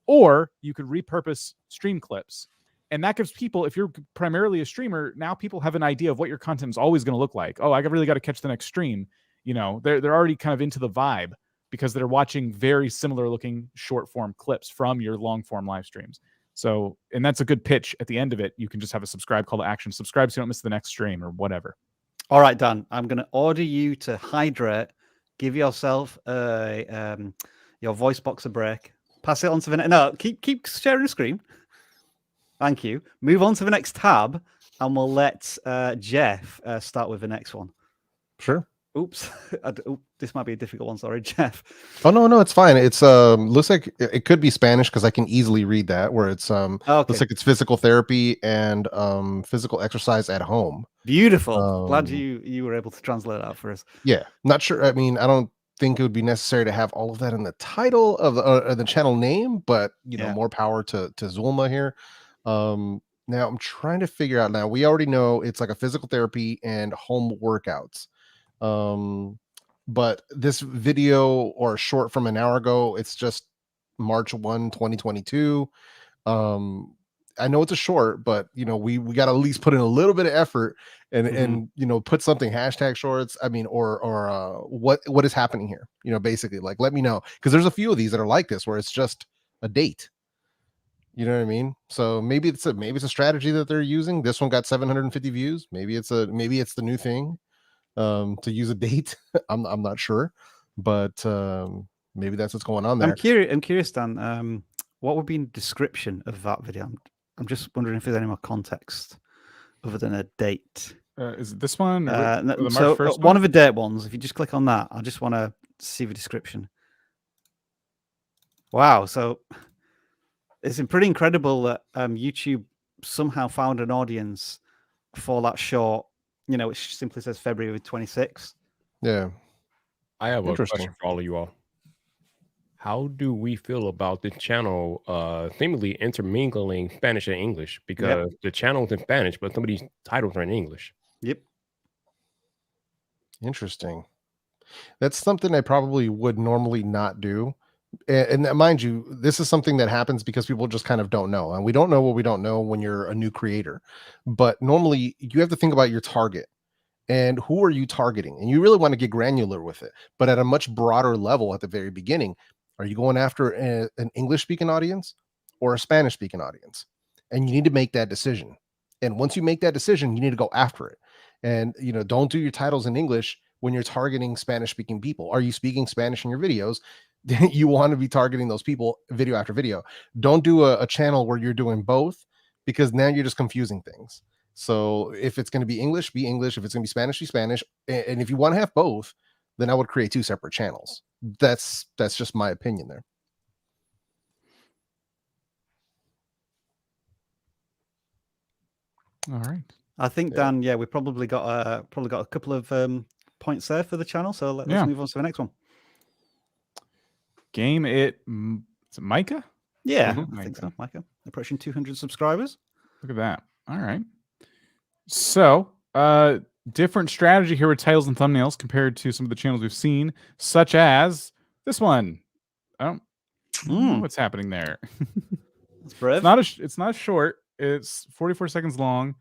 Or you could repurpose stream clips. And that gives people, if you're primarily a streamer, now people have an idea of what your content is always going to look like. Oh, I really got to catch the next stream. They're already kind of into the vibe because they're watching very similar looking short form clips from your long form live streams. So, and that's a good pitch at the end of it. You can just have a subscribe call to action, subscribe so you don't miss the next stream or whatever. All right, Dan, I'm going to order you to hydrate give yourself your voice box a break. Pass it on to the next. No, keep sharing the screen. Thank you. Move on to the next tab, and we'll let Jeff start with the next one. Sure. Oops, this might be a difficult one. Sorry, Jeff. Oh no, it's fine. It's looks like it could be Spanish because I can easily read that. Where it's Okay. looks like it's physical therapy and physical exercise at home. Beautiful. Glad you were able to translate that for us. Yeah, not sure. I mean, I don't think it would be necessary to have all of that in the title of the channel name, but you know, more power to Zulma here. Now I'm trying to figure out. Now we already know it's like a physical therapy and home workouts. But this video or short from an hour ago, it's just March 1, 2022. I know it's a short, but you know, we got to at least put in a little bit of effort and you know, put something hashtag shorts. I mean, or what is happening here? You know, basically, like, let me know, because there's a few of these that are like this where it's just a date. You know what I mean? So maybe it's a strategy that they're using. This one got 750 views. Maybe it's the new thing to use a date. I'm not sure, but maybe that's what's going on there. I'm curious, Dan. What would be in the description of that video? I'm just wondering if there's any more context other than a date. Is it this one? So one of the date ones, if you just click on that, I just want to see the description. Wow. So it's pretty incredible that YouTube somehow found an audience for that short, you know, which simply says February 26th. Yeah. I have a question for all of you all. How do we feel about this channel seemingly intermingling Spanish and English? Because the channel's in Spanish, but some of these titles are in English. Yep. Interesting. That's something I probably would normally not do. And mind you, this is something that happens because people just kind of don't know. And we don't know what we don't know when you're a new creator. But normally you have to think about your target and who are you targeting? And you really want to get granular with it, but at a much broader level at the very beginning. Are you going after an English-speaking audience or a Spanish-speaking audience? And you need to make that decision. And once you make that decision, you need to go after it. And, you know, don't do your titles in English when you're targeting Spanish-speaking people. Are you speaking Spanish in your videos? You want to be targeting those people video after video. Don't do a channel where you're doing both, because now you're just confusing things. So if it's going to be English, be English. If it's going to be Spanish, be Spanish. And if you want to have both, then I would create two separate channels. That's just my opinion there. All right. I think, Dan, we probably got a couple of points there for the channel. So let's move on to the next one. Is it Micah? Yeah, I think so. Micah, approaching 200 subscribers. Look at that. All right. So, different strategy here with titles and thumbnails compared to some of the channels we've seen, such as this one. I don't know what's happening there. It's brave. It's not short. It's 44 seconds long.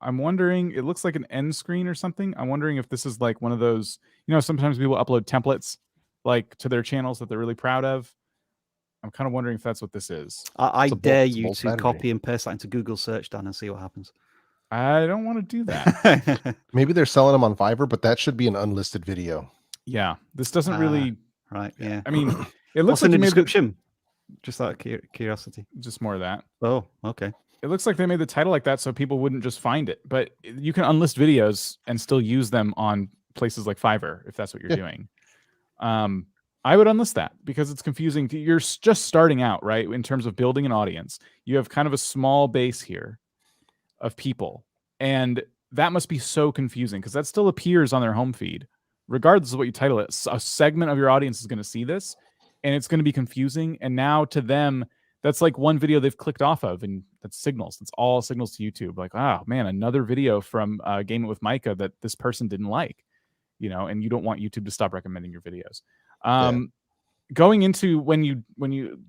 I'm wondering, it looks like an end screen or something. I'm wondering if this is like one of those, you know, sometimes people upload templates like to their channels that they're really proud of. I'm kind of wondering if that's what this is. I dare you to copy and paste that into Google search, Dan, and see what happens. I don't want to do that. Maybe they're selling them on Fiverr, but that should be an unlisted video. Yeah, this doesn't really. Right. Yeah. I mean, it looks like in the description. Just out of curiosity. Just more of that. Oh, okay. It looks like they made the title like that so people wouldn't just find it. But you can unlist videos and still use them on places like Fiverr if that's what you're doing. I would unlist that because it's confusing. You're just starting out, right? In terms of building an audience, you have kind of a small base here of people, and that must be so confusing because that still appears on their home feed, regardless of what you title it. A segment of your audience is going to see this, and it's going to be confusing. And now to them, that's like one video they've clicked off of, and that's signals. It's all signals to YouTube. Like, oh man, another video from Game It with Micah that this person didn't like, you know, and you don't want YouTube to stop recommending your videos. Going into when you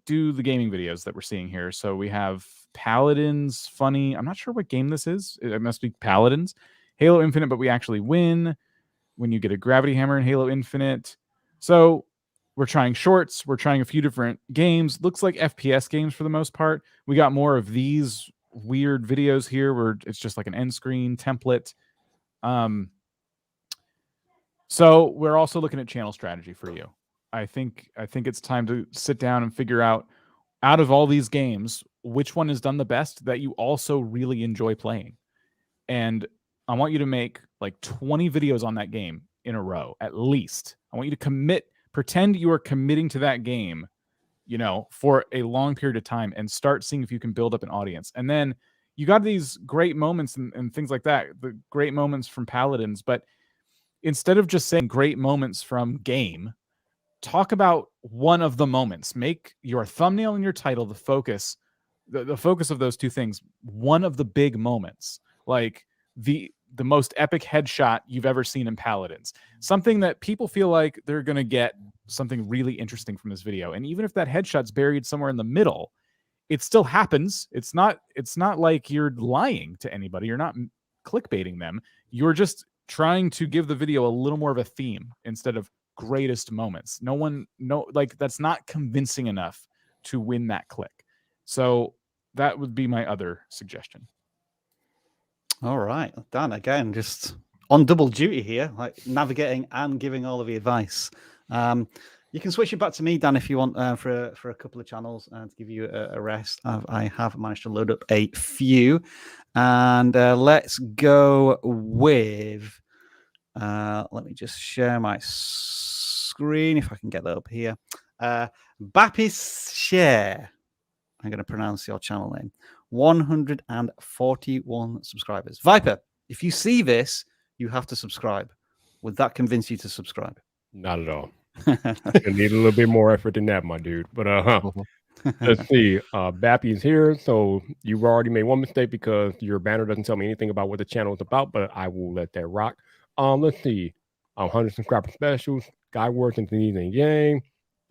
do the gaming videos that we're seeing here, so we have Paladins, funny. I'm not sure what game this is. It must be Paladins. Halo Infinite, but we actually win when you get a gravity hammer in Halo Infinite. So we're trying shorts. We're trying a few different games. Looks like FPS games for the most part. We got more of these weird videos here where it's just like an end screen template. So we're also looking at channel strategy for you. I think it's time to sit down and figure out of all these games, which one has done the best that you also really enjoy playing. And I want you to make like 20 videos on that game in a row, at least. I want you to pretend you are committing to that game, for a long period of time, and start seeing if you can build up an audience. And then you got these great moments and things like that, the great moments from Paladins. But instead of just saying great moments from game, talk about one of the moments. Make your thumbnail and your title the focus of those two things. One of the big moments, like the most epic headshot you've ever seen in Paladins. Something that people feel like they're going to get something really interesting from this video. And even if that headshot's buried somewhere in the middle, it still happens. It's not like you're lying to anybody. You're not clickbaiting them. You're just trying to give the video a little more of a theme instead of greatest moments. That's not convincing enough to win that click. So that would be my other suggestion. All right, Dan, again, just on double duty here, like navigating and giving all of the advice. You can switch it back to me, Dan, if you want, for a couple of channels and to give you a rest. I have managed to load up a few, and let's go with. Let me just share my screen if I can get that up here. Bapis Share. I'm going to pronounce your channel name. 141 subscribers. Viper, if you see this, you have to subscribe. Would that convince you to subscribe? Not at all. You need a little bit more effort than that, my dude. But let's see. Bappy's here. So you've already made one mistake because your banner doesn't tell me anything about what the channel is about, but I will let that rock. Let's see. 100 subscriber specials. Guy works into the evening game.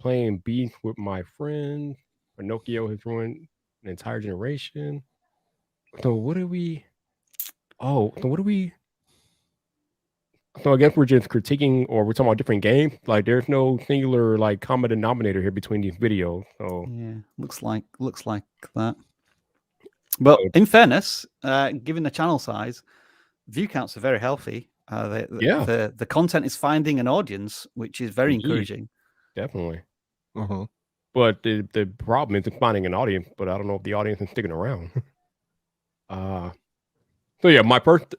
Playing beats with my friends. Pinocchio has ruined an entire generation. So what do we? So I guess we're just critiquing, or we're talking about different games. Like there's no singular like common denominator here between these videos. So yeah, looks like that. But in fairness, given the channel size, view counts are very healthy. The content is finding an audience, which is very encouraging. Definitely. But the problem is finding an audience, but I don't know if the audience is sticking around. So yeah, my first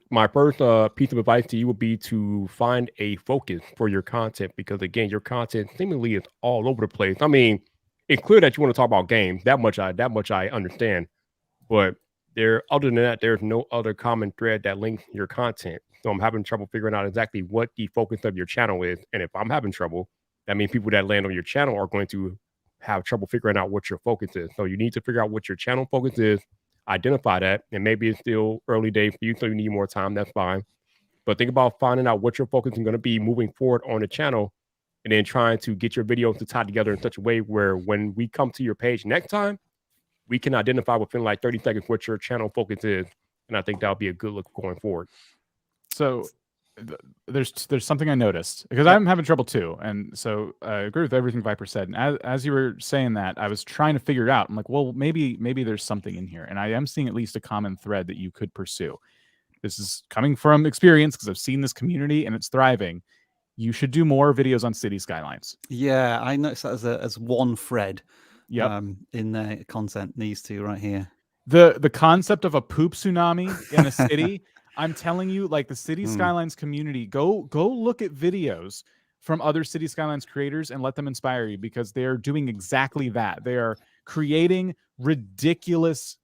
piece of advice to you would be to find a focus for your content, because again, your content seemingly is all over the place. I mean, it's clear that you want to talk about games. That much I understand. But other than that, there's no other common thread that links your content. So I'm having trouble figuring out exactly what the focus of your channel is. And if I'm having trouble, that means people that land on your channel are going to have trouble figuring out what your focus is. So you need to figure out what your channel focus is, identify that, and maybe it's still early days for you, so you need more time. That's fine. But think about finding out what your focus is going to be moving forward on the channel, and then trying to get your videos to tie together in such a way where when we come to your page next time, we can identify within like 30 seconds what your channel focus is. And I think that'll be a good look going forward. So there's something I noticed, because I'm having trouble too. And so I agree with everything Viper said. And as you were saying that, I was trying to figure it out. I'm like, well, maybe there's something in here. And I am seeing at least a common thread that you could pursue. This is coming from experience, because I've seen this community and it's thriving. You should do more videos on city skylines. Yeah, I noticed that as one thread. Yep. In the content, these two right here. The concept of a poop tsunami in a city. I'm telling you, like the City Skylines community, go look at videos from other City Skylines creators and let them inspire you, because they are doing exactly that. They are creating ridiculous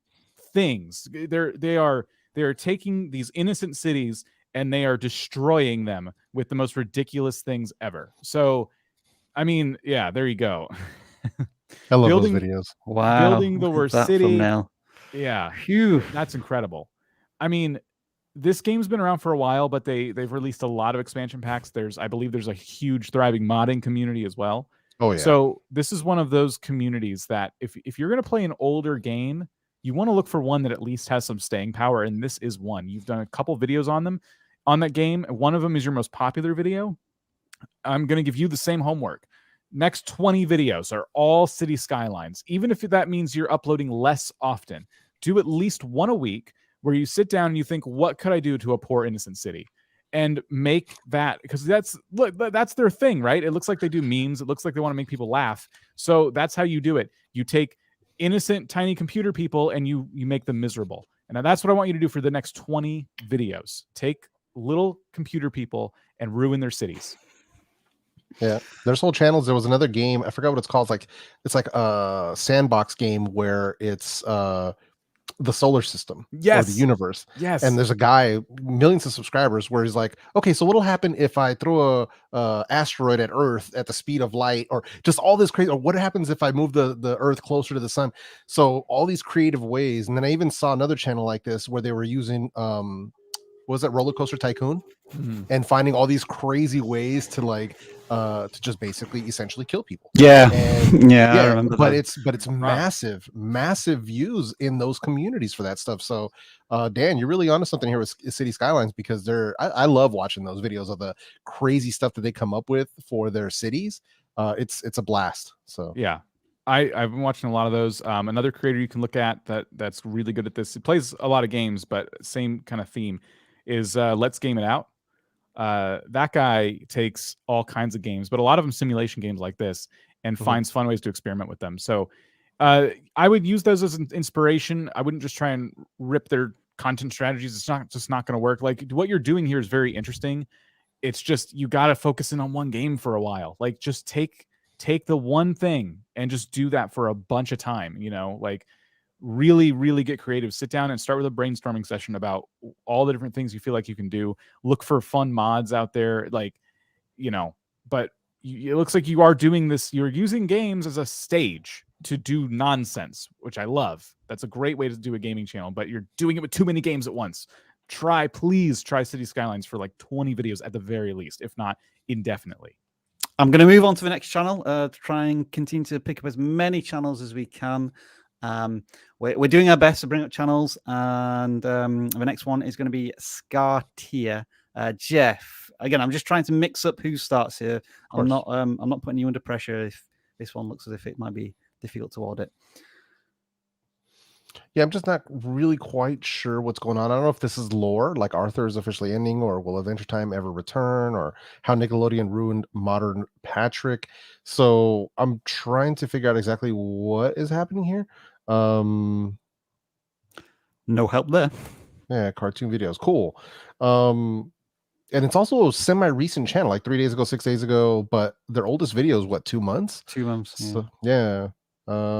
things. They are taking these innocent cities and they are destroying them with the most ridiculous things ever. So, I mean, yeah, there you go. I love those videos. Wow. Building the worst city. Thumbnail. Yeah. Phew. That's incredible. I mean, this game's been around for a while, but they've released a lot of expansion packs. I believe there's a huge thriving modding community as well. Oh yeah. So this is one of those communities that if you're going to play an older game, you want to look for one that at least has some staying power. And this is one. You've done a couple videos on that game. One of them is your most popular video. I'm going to give you the same homework. Next 20 videos are all City Skylines. Even if that means you're uploading less often, do at least one a week, where you sit down and you think, what could I do to a poor innocent city? and make that, because that's their thing, right? It looks like they do memes. It looks like they want to make people laugh. So that's how you do it. You take innocent tiny computer people and you make them miserable. And that's what I want you to do for the next 20 videos. Take little computer people and ruin their cities. Yeah, there's whole channels. There was another game, I forgot what it's called. It's like a sandbox game where it's the solar system or the universe. Yes. And there's a guy, millions of subscribers, where he's like, okay, so what'll happen if I throw a asteroid at Earth at the speed of light, or just all this crazy, or what happens if I move the Earth closer to the sun? So all these creative ways. And then I even saw another channel like this where they were using what was that, Roller Coaster Tycoon, and finding all these crazy ways to just basically essentially kill people. Yeah. And, yeah, I remember but that. it's massive views in those communities for that stuff. So Dan, you're really onto something here with City Skylines, because I love watching those videos of the crazy stuff that they come up with for their cities. It's a blast. So yeah, I've been watching a lot of those. Another creator you can look at that's really good at this, it plays a lot of games, but same kind of theme, is Let's Game It Out. That guy takes all kinds of games, but a lot of them simulation games like this, and finds fun ways to experiment with them. So I would use those as an inspiration. I wouldn't just try and rip their content strategies. It's not going to work. Like, what you're doing here is very interesting. It's just, you got to focus in on one game for a while. Like, just take the one thing and just do that for a bunch of time, like really, really get creative. Sit down and start with a brainstorming session about all the different things you feel like you can do. Look for fun mods out there, but it looks like you are doing this. You're using games as a stage to do nonsense, which I love. That's a great way to do a gaming channel, but you're doing it with too many games at once. Please try City Skylines for like 20 videos at the very least, if not indefinitely. I'm going to move on to the next channel to try and continue to pick up as many channels as we can. We're doing our best to bring up channels, and the next one is going to be Scar Tier. Jeff, again, I'm just trying to mix up who starts here. I'm not putting you under pressure if this one looks as if it might be difficult to audit. Yeah, I'm just not really quite sure what's going on. I don't know if this is lore, like Arthur is officially ending, or will Adventure Time ever return, or how Nickelodeon ruined modern Patrick. So I'm trying to figure out exactly what is happening here. No help there. Yeah, cartoon videos. Cool. And it's also a semi-recent channel, like 3 days ago, 6 days ago, but their oldest video is what, 2 months? 2 months. Yeah. So, yeah.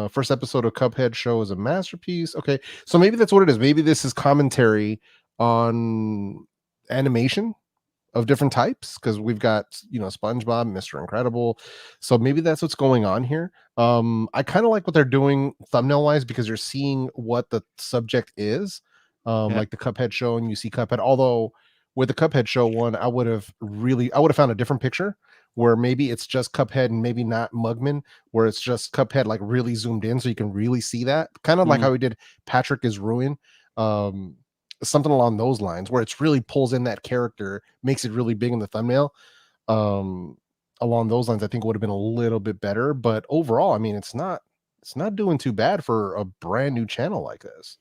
First episode of Cuphead show is a masterpiece. Okay, so maybe that's what it is. Maybe this is commentary on animation of different types, because we've got SpongeBob, Mr. Incredible. So maybe that's what's going on here. I kind of like what they're doing thumbnail wise, because you're seeing what the subject is. Like the Cuphead show, and you see Cuphead. Although with the Cuphead show one, I would have found a different picture, where maybe it's just Cuphead and maybe not Mugman, where it's just Cuphead like really zoomed in so you can really see that. Kind of like how we did Patrick is Ruined. Something along those lines, where it's really pulls in that character, makes it really big in the thumbnail. Along those lines, I think it would have been a little bit better. But overall, I mean, it's not doing too bad for a brand new channel like this.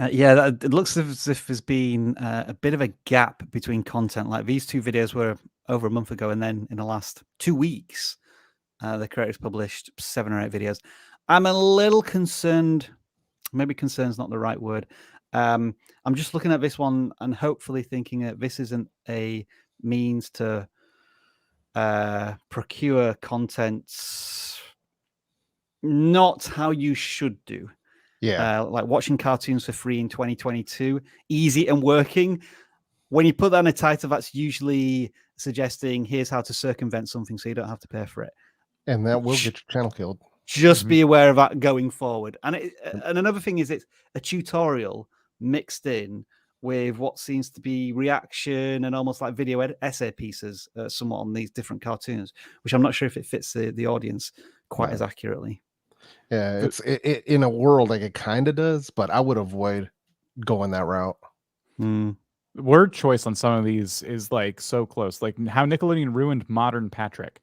Yeah, it looks as if there's been a bit of a gap between content. Like, these 2 videos were over a month ago, and then in the last 2 weeks, the creators published 7 or 8 videos. I'm a little concerned. Maybe concerned's not the right word. I'm just looking at this one and hopefully thinking that this isn't a means to procure content, not how you should do. Yeah, like watching cartoons for free in 2022, easy and working. When you put that in a title, that's usually suggesting here's how to circumvent something so you don't have to pay for it. and that will get your channel killed. Just be aware of that going forward. And another thing is, it's a tutorial mixed in with what seems to be reaction and almost like video essay pieces somewhat on these different cartoons, which I'm not sure if it fits the audience quite as accurately. Yeah, it's in a world like it kind of does, but I would avoid going that route. Word choice on some of these is like so close, like how Nickelodeon ruined modern Patrick.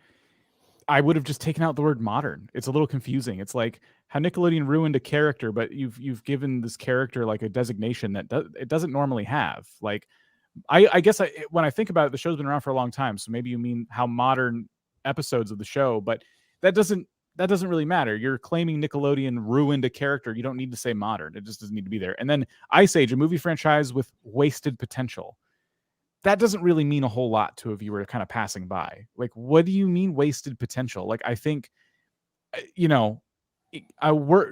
I would have just taken out the word modern. It's a little confusing. It's like how Nickelodeon ruined a character, but you've given this character like a designation that it doesn't normally have. Like, I guess when I think about it, the show's been around for a long time, so maybe you mean how modern episodes of the show, but that doesn't really matter. You're claiming Nickelodeon ruined a character. You don't need to say modern. It just doesn't need to be there. And then Ice Age, a movie franchise with wasted potential. That doesn't really mean a whole lot to a viewer kind of passing by. Like, what do you mean wasted potential? Like, I think,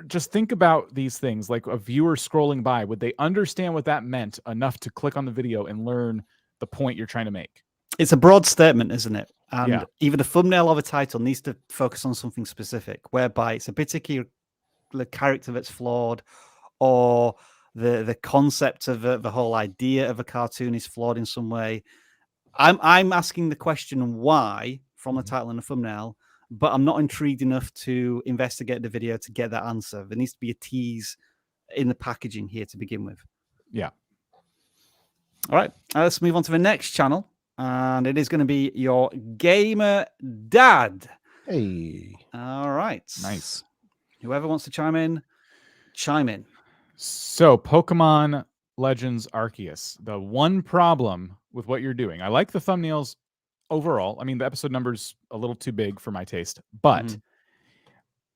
just think about these things. Like a viewer scrolling by, would they understand what that meant enough to click on the video and learn the point you're trying to make? It's a broad statement, isn't it? And Yeah. even the thumbnail of a title needs to focus on something specific, whereby it's a particular character that's flawed, or the concept of the whole idea of a cartoon is flawed in some way. I'm asking the question why from the title and the thumbnail, but I'm not intrigued enough to investigate the video to get that answer. There needs to be a tease in the packaging here to begin with. Yeah. All right, let's move on to the next channel, and it is going to be your gamer dad. Hey. All right. Nice. Whoever wants to chime in, chime in. So, Pokemon Legends Arceus. The one problem with what you're doing, I like the thumbnails overall. I mean, the episode number's a little too big for my taste, but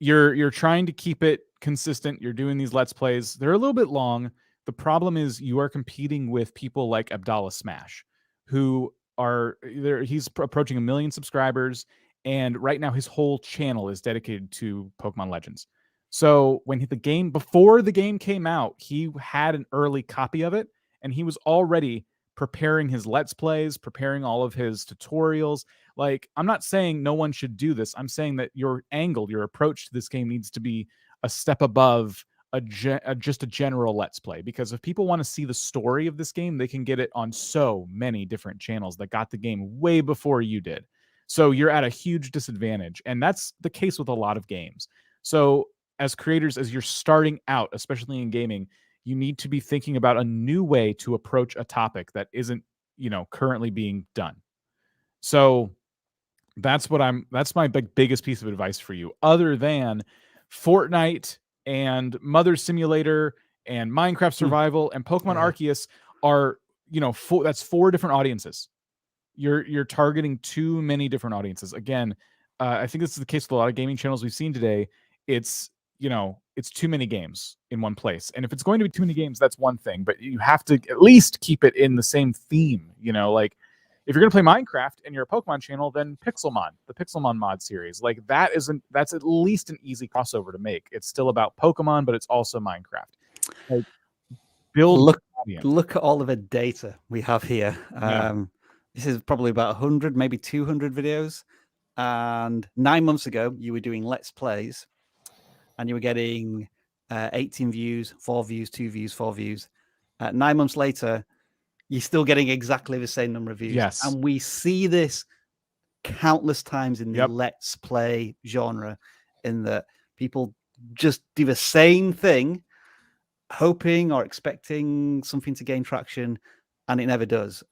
you're trying to keep it consistent. You're doing these Let's Plays. They're a little bit long. The problem is you are competing with people like Abdallah Smash, who are there. He's approaching 1 million subscribers, and right now his whole channel is dedicated to Pokemon Legends. So before the game came out, he had an early copy of it, and he was already preparing his Let's Plays, preparing all of his tutorials. Like, I'm not saying no one should do this. I'm saying that your approach to this game needs to be a step above just a general Let's Play, because if people want to see the story of this game, they can get it on so many different channels that got the game way before you did. So you're at a huge disadvantage, and that's the case with a lot of games. So as creators, as you're starting out, especially in gaming, you need to be thinking about a new way to approach a topic that isn't, currently being done. So that's my biggest piece of advice for you, other than Fortnite and Mother Simulator and Minecraft Survival and Pokemon Arceus are, that's 4 different audiences. You're targeting too many different audiences. Again, I think this is the case with a lot of gaming channels we've seen today. It's too many games in one place. And if it's going to be too many games, that's one thing, but you have to at least keep it in the same theme. Like if you're going to play Minecraft and you're a Pokemon channel, then Pixelmon, the Pixelmon mod series, like that's at least an easy crossover to make. It's still about Pokemon, but it's also Minecraft. Like, look at all of the data we have here. This is probably about 100, maybe 200 videos. And 9 months ago, you were doing Let's Plays, and you were getting 18 views, 4 views, 2 views, 4 views. 9 months later, you're still getting exactly the same number of views. Yes. And we see this countless times in the Let's Play genre, in that people just do the same thing, hoping or expecting something to gain traction, and it never does.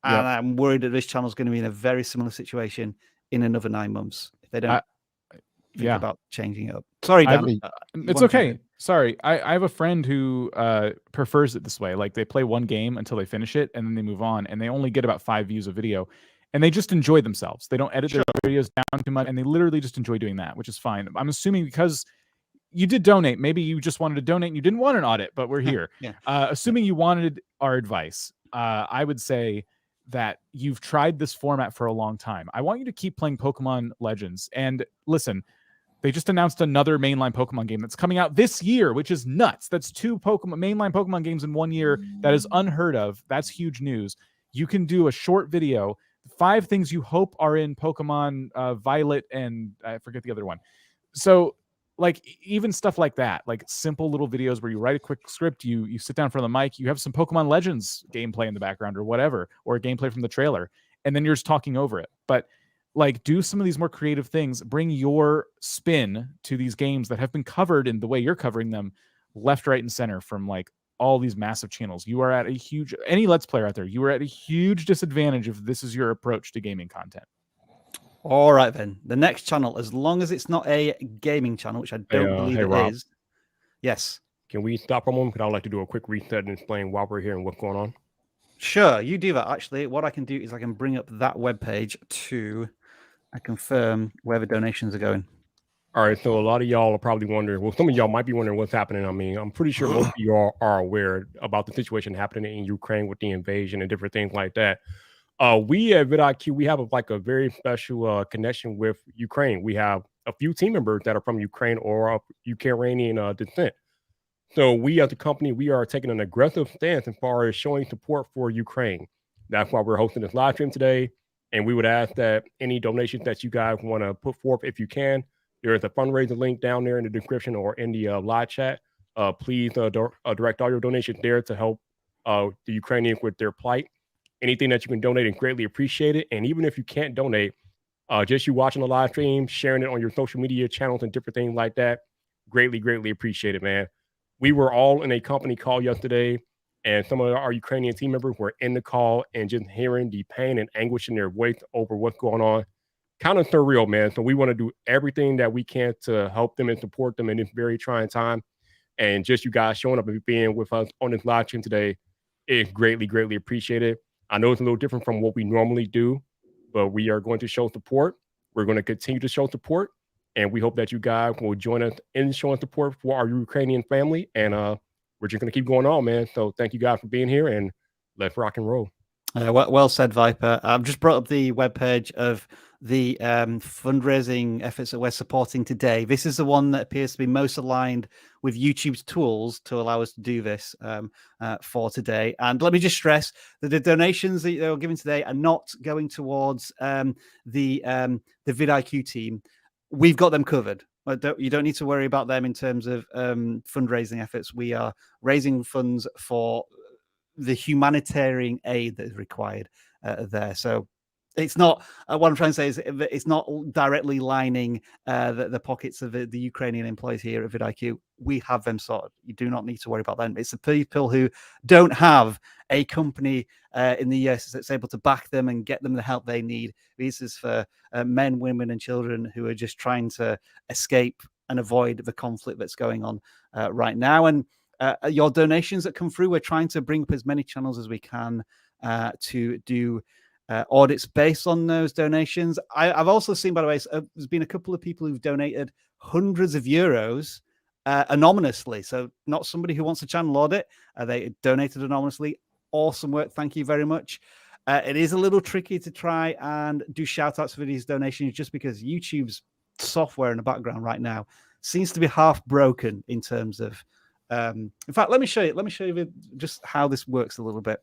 And I'm worried that this channel is going to be in a very similar situation in another 9 months if they don't think about changing it up. Sorry, Dan. It's okay. Sorry. I have a friend who prefers it this way. Like, they play one game until they finish it, and then they move on, and they only get about 5 views a video, and they just enjoy themselves. They don't edit their videos down too much, and they literally just enjoy doing that, which is fine. I'm assuming because you did donate, maybe you just wanted to donate and you didn't want an audit, but we're here. Assuming you wanted our advice, I would say that you've tried this format for a long time. I want you to keep playing Pokemon Legends. And listen, they just announced another mainline Pokemon game that's coming out this year, which is nuts. That's 2 mainline Pokemon games in 1 year. That is unheard of. That's huge news. You can do a short video, 5 things you hope are in Pokemon Violet, and I forget the other one. So, like, even stuff like that, like simple little videos where you write a quick script, you sit down in front of the mic, you have some Pokemon Legends gameplay in the background or whatever, or a gameplay from the trailer, and then you're just talking over it. But like, do some of these more creative things, bring your spin to these games that have been covered in the way you're covering them, left, right, and center from like all these massive channels. You are at any Let's Player out there, you are at a huge disadvantage if this is your approach to gaming content. All right, then. The next channel, as long as it's not a gaming channel, which I don't believe it Rob. is. Yes. Can we stop for a moment? Because I'd like to do a quick reset and explain why we're here and what's going on. Sure, you do that. Actually, what I can do is I can bring up that webpage to confirm where the donations are going. All right, so a lot of y'all are probably wondering. Well, some of y'all might be wondering what's happening. I mean, I'm pretty sure most of you all are aware about the situation happening in Ukraine with the invasion and different things like that. We at vidIQ, we have a very special connection with Ukraine. We have a few team members that are from Ukraine or of Ukrainian descent. So we as a company, we are taking an aggressive stance as far as showing support for Ukraine. That's why we're hosting this live stream today. And we would ask that any donations that you guys want to put forth, if you can, there is a fundraiser link down there in the description or in the live chat. Please direct all your donations there to help the Ukrainians with their plight. Anything that you can donate is greatly appreciated. And even if you can't donate, just you watching the live stream, sharing it on your social media channels and different things like that, greatly, greatly appreciated, man. We were all in a company call yesterday, and some of our Ukrainian team members were in the call, and just hearing the pain and anguish in their voice over what's going on, kind of surreal, man. So we want to do everything that we can to help them and support them in this very trying time. And just you guys showing up and being with us on this live stream today is greatly, greatly appreciated. I know it's a little different from what we normally do, but we are going to show support. We're going to continue to show support. And we hope that you guys will join us in showing support for our Ukrainian family. And we're just going to keep going on, man. So thank you guys for being here, and let's rock and roll. Well said, Viper. I've just brought up the webpage of the fundraising efforts that we're supporting today. This is the one that appears to be most aligned with YouTube's tools to allow us to do this for today. And let me just stress that the donations that they're giving today are not going towards the vidIQ team. We've got them covered. You don't need to worry about them in terms of fundraising efforts. We are raising funds for the humanitarian aid that is required there. So it's not what I'm trying to say is it's not directly lining the pockets of the Ukrainian employees here at vidIQ. We have them sorted. You do not need to worry about them. It's the people who don't have a company in the US that's able to back them and get them the help they need. This is for men, women, and children who are just trying to escape and avoid the conflict that's going on right now. And your donations that come through, we're trying to bring up as many channels as we can to do audits based on those donations. I've also seen, by the way, there's been a couple of people who've donated hundreds of euros anonymously. So not somebody who wants a channel audit. They donated anonymously. Awesome work. Thank you very much. It is a little tricky to try and do shout outs for these donations just because YouTube's software in the background right now seems to be half broken in terms of in fact, let me show you just how this works a little bit.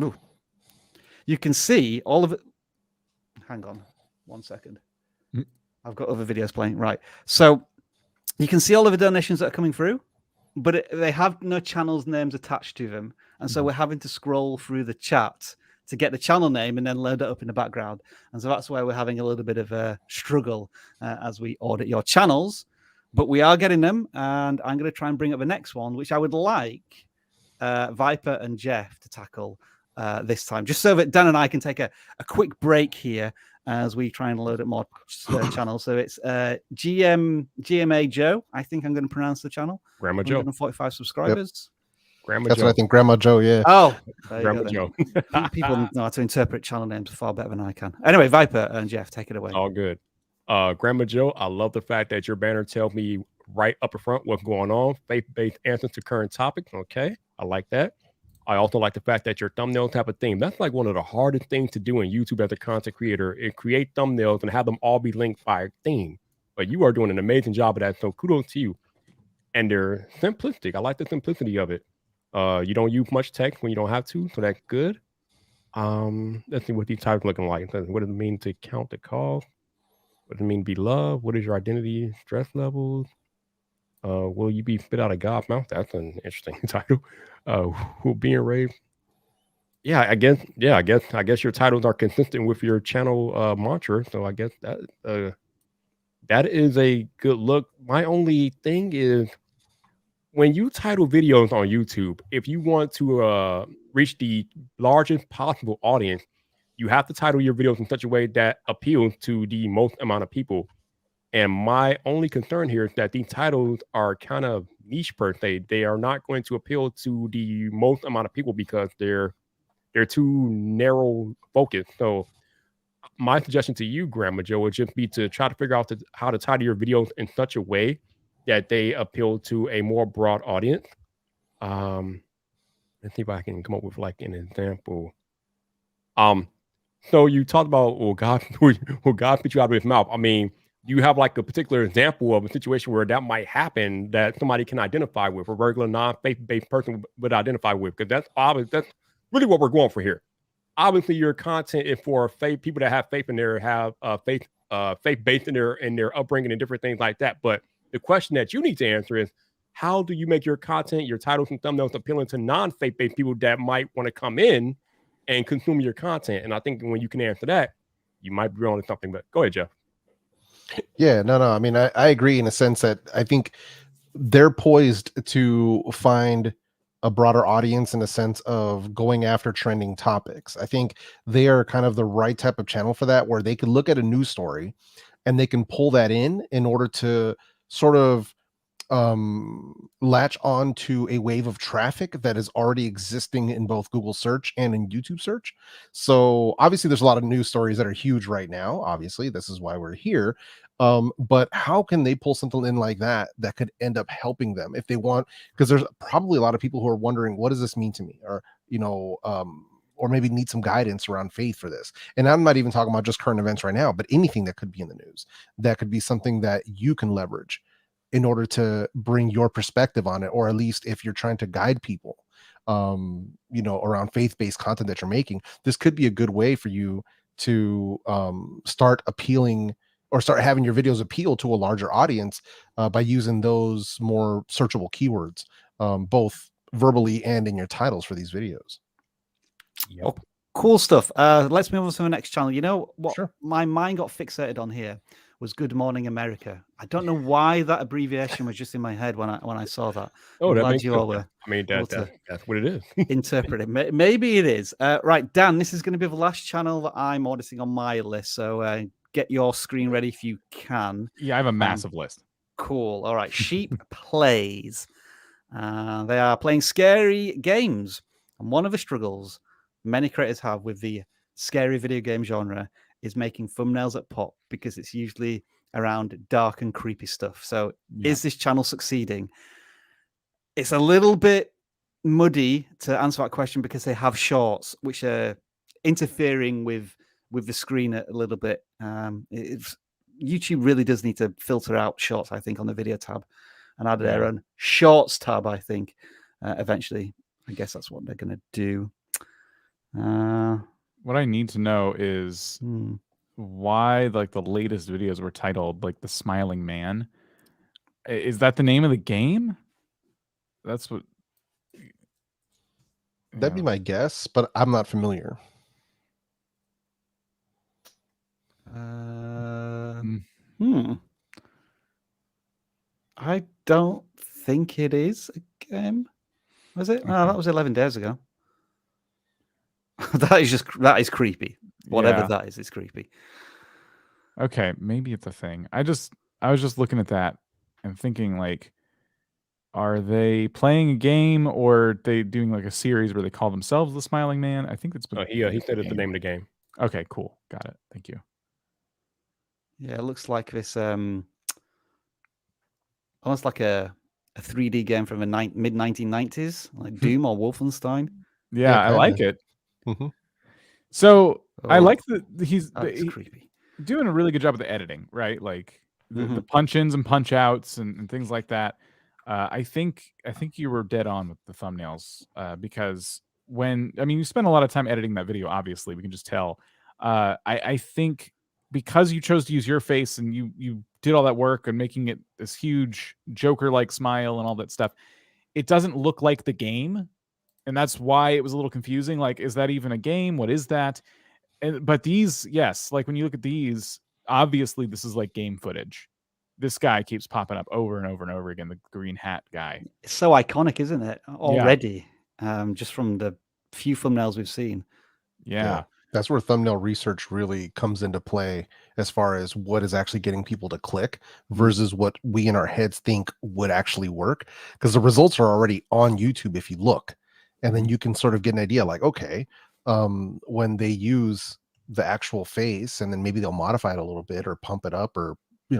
Ooh. You can see all of it. Hang on 1 second. I've got other videos playing. Right. So you can see all of the donations that are coming through, but they have no channels names attached to them. And so we're having to scroll through the chat to get the channel name and then load it up in the background. And so that's why we're having a little bit of a struggle as we audit your channels. But we are getting them, and I'm going to try and bring up the next one, which I would like Viper and Jeff to tackle this time, just so that Dan and I can take a quick break here as we try and load up more channels. So it's GMA Joe. I think I'm going to pronounce the channel. Grandma Joe. 145 subscribers. Yep. Grandma That's Joe. what I think. Grandma Joe, yeah. Oh, Grandma Joe. People know how to interpret channel names far better than I can. Anyway, Viper and Jeff, take it away. All good. Grandma Joe, I love the fact that your banner tells me right up front what's going on. Faith-based answers to current topics. Okay, I like that. I also like the fact that your thumbnails have a theme. That's like one of the hardest things to do in YouTube as a content creator, is create thumbnails and have them all be linked by a theme. But you are doing an amazing job of that, so kudos to you. And they're simplistic. I like the simplicity of it. You don't use much text when you don't have to, so that's good. Let's see what these types looking like. What does it mean to count the cost? What does it mean to be loved? What is your identity? Stress levels? Will you be spit out of God's mouth? That's an interesting title. Who being raped? Yeah, I guess your titles are consistent with your channel mantra. So I guess that is a good look. My only thing is, when you title videos on YouTube, if you want to reach the largest possible audience, you have to title your videos in such a way that appeals to the most amount of people. And my only concern here is that these titles are kind of niche per se. They are not going to appeal to the most amount of people because they're too narrow focused. So my suggestion to you, Grandma Joe, would just be to try to figure out how to title your videos in such a way that they appeal to a more broad audience. Let's see if I can come up with like an example. So you talked about will God spit you out of his mouth. I mean, do you have like a particular example of a situation where that might happen that somebody can identify with, a regular non-faith-based person would identify with? Because that's really what we're going for here. Obviously, your content is for people that have faith in faith based in their upbringing and different things like that. But the question that you need to answer is, how do you make your content, your titles and thumbnails appealing to non-faith based people that might want to come in and consume your content? And I think when you can answer that, you might be on to something. But go ahead, Jeff. Yeah, no. I mean, I agree in a sense that I think they're poised to find a broader audience in the sense of going after trending topics. I think they are kind of the right type of channel for that, where they can look at a news story and they can pull that in order to sort of latch on to a wave of traffic that is already existing in both Google search and in YouTube search. So obviously there's a lot of news stories that are huge right now. Obviously, this is why we're here. But how can they pull something in like that could end up helping them if they want? Because there's probably a lot of people who are wondering, what does this mean to me? Or, or maybe need some guidance around faith for this. And I'm not even talking about just current events right now, but anything that could be in the news, that could be something that you can leverage in order to bring your perspective on it, or at least if you're trying to guide people, around faith-based content that you're making, this could be a good way for you to start appealing or start having your videos appeal to a larger audience by using those more searchable keywords, both verbally and in your titles for these videos. Yep. Oh, cool stuff. Let's move on to the next channel. You know what? Sure. My mind got fixated on here was Good Morning America. I don't know why that abbreviation was just in my head when I saw that. Oh, I'm that glad makes you sense. all were I mean, able to that's what it is. interpret it. Maybe it is. Right, Dan, this is going to be the last channel that I'm auditing on my list. So get your screen ready if you can. Yeah, I have a massive list. Cool. All right. Sheep Plays. They are playing scary games. And one of the struggles many creators have with the scary video game genre is making thumbnails that pop, because it's usually around dark and creepy stuff. So is this channel succeeding? It's a little bit muddy to answer that question because they have shorts which are interfering with the screen a little bit. YouTube really does need to filter out shorts, I think, on the video tab and add their own shorts tab, I think, eventually. I guess that's what they're going to do. What I need to know is why like the latest videos were titled like The Smiling Man. Is that the name of the game? That's what... That'd be my guess, but I'm not familiar. I don't think it is a game. Was it? No, that was 11 days ago. that is creepy. Whatever that is creepy. Okay, maybe it's a thing. I was just looking at that and thinking, like, are they playing a game or are they doing like a series where they call themselves The Smiling Man? I think it's... he said it's the name of the game. Okay, cool. Got it. Thank you. Yeah, it looks like this almost like a 3D game from the mid-1990s, like Doom or Wolfenstein. Yeah, I like it. Mm-hmm. So I like that he's creepy. Doing a really good job of the editing, right? Like the punch-ins and punch-outs and things like that. I think you were dead on with the thumbnails because you spent a lot of time editing that video. Obviously, we can just tell. I think because you chose to use your face and you did all that work and making it this huge Joker-like smile and all that stuff, it doesn't look like the game, and that's why it was a little confusing. Like, is that even a game? What is that? But these, yes, like when you look at these, obviously this is like game footage. This guy keeps popping up over and over and over again, the green hat guy. It's so iconic, isn't it? Already, just from the few thumbnails we've seen. Yeah. That's where thumbnail research really comes into play as far as what is actually getting people to click versus what we in our heads think would actually work. Because the results are already on YouTube if you look, and then you can sort of get an idea like, okay, when they use the actual face and then maybe they'll modify it a little bit or pump it up or,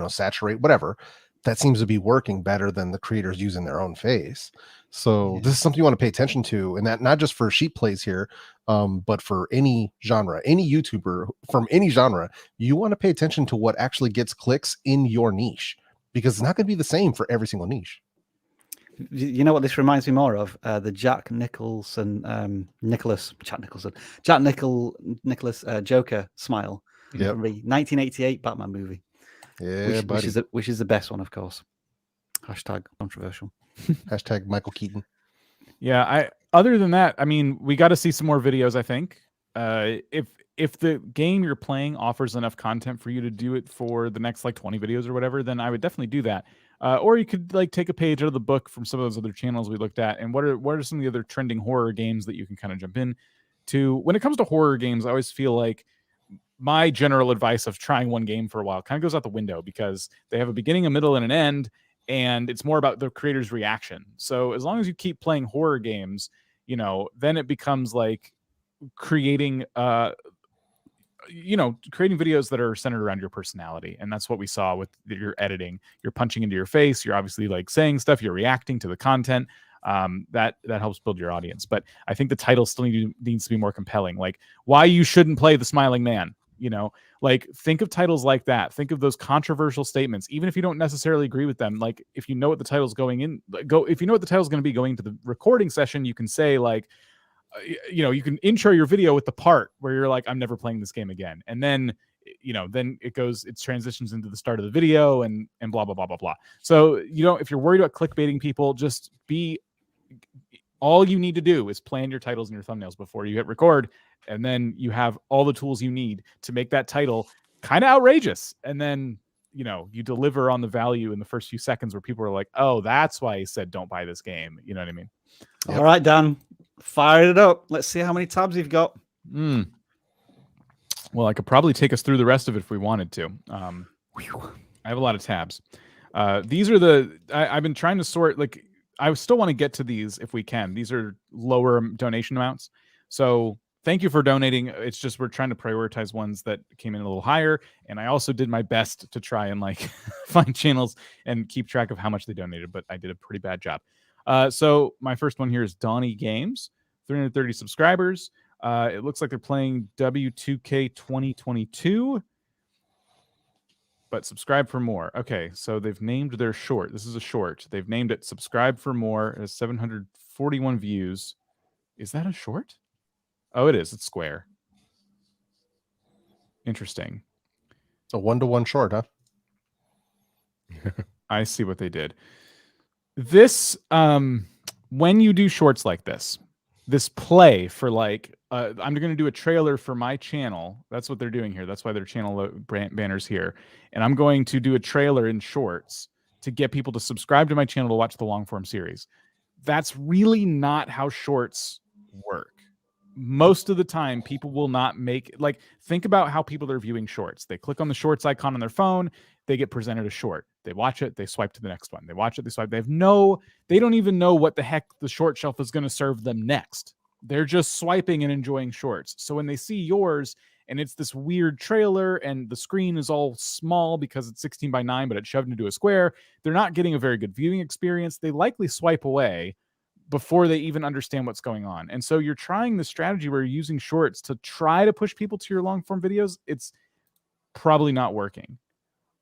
saturate, whatever, that seems to be working better than the creators using their own face. So this is something you want to pay attention to, and that not just for sheep plays here, but for any genre, any YouTuber from any genre, you want to pay attention to what actually gets clicks in your niche, because it's not going to be the same for every single niche. You know what this reminds me more of? The Jack Nicholas Joker smile from the 1988 Batman movie. Yeah, which is the best one, of course. Hashtag controversial. Hashtag Michael Keaton. Yeah, other than that, I mean, we got to see some more videos, I think. If the game you're playing offers enough content for you to do it for the next like 20 videos or whatever, then I would definitely do that. Or you could like take a page out of the book from some of those other channels we looked at, and what are some of the other trending horror games that you can kind of jump in to. When it comes to horror games, I always feel like my general advice of trying one game for a while kind of goes out the window, because they have a beginning, a middle, and an end, and it's more about the creator's reaction. So as long as you keep playing horror games, then it becomes like creating creating videos that are centered around your personality. And that's what we saw with your editing. You're punching into your face, you're obviously like saying stuff, you're reacting to the content. That helps build your audience. But I think the title still needs to be more compelling, like why you shouldn't play the Smiling Man. Like think of titles like that. Think of those controversial statements, even if you don't necessarily agree with them. Like if you know what the title's going to be going to the recording session, you can say like, you can intro your video with the part where you're like, I'm never playing this game again. And then, then it transitions into the start of the video and blah, blah, blah, blah, blah. So, if you're worried about clickbaiting people, all you need to do is plan your titles and your thumbnails before you hit record. And then you have all the tools you need to make that title kind of outrageous. And then, you deliver on the value in the first few seconds where people are like, oh, that's why he said don't buy this game. You know what I mean? All right, Dan, fire it up. Let's see how many tabs you've got. Well, I could probably take us through the rest of it if we wanted to. I have a lot of tabs. These are I've been trying to sort, like, I still want to get to these if we can. These are lower donation amounts. So thank you for donating. It's just we're trying to prioritize ones that came in a little higher. And I also did my best to try and like find channels and keep track of how much they donated, but I did a pretty bad job. So my first one here is Donnie Games, 330 subscribers. It looks like they're playing W2K 2022. But subscribe for more. Okay, so they've named their short. This is a short. They've named it Subscribe for More. It has 741 views. Is that a short? Oh, it is. It's square. Interesting. A 1-to-1 short, huh? I see what they did. This, when you do shorts like this play for like, I'm going to do a trailer for my channel. That's what they're doing here. That's why their channel banner's here. And I'm going to do a trailer in shorts to get people to subscribe to my channel to watch the long form series. That's really not how shorts work. Most of the time, people will not think about how people are viewing shorts. They click on the shorts icon on their phone. They get presented a short. They watch it. They swipe to the next one. They watch it. They swipe. They don't even know what the heck the short shelf is going to serve them next. They're just swiping and enjoying shorts. So when they see yours and it's this weird trailer and the screen is all small because it's 16:9, but it's shoved into a square, they're not getting a very good viewing experience. They likely swipe away before they even understand what's going on. And so you're trying the strategy where you're using shorts to try to push people to your long form videos. It's probably not working.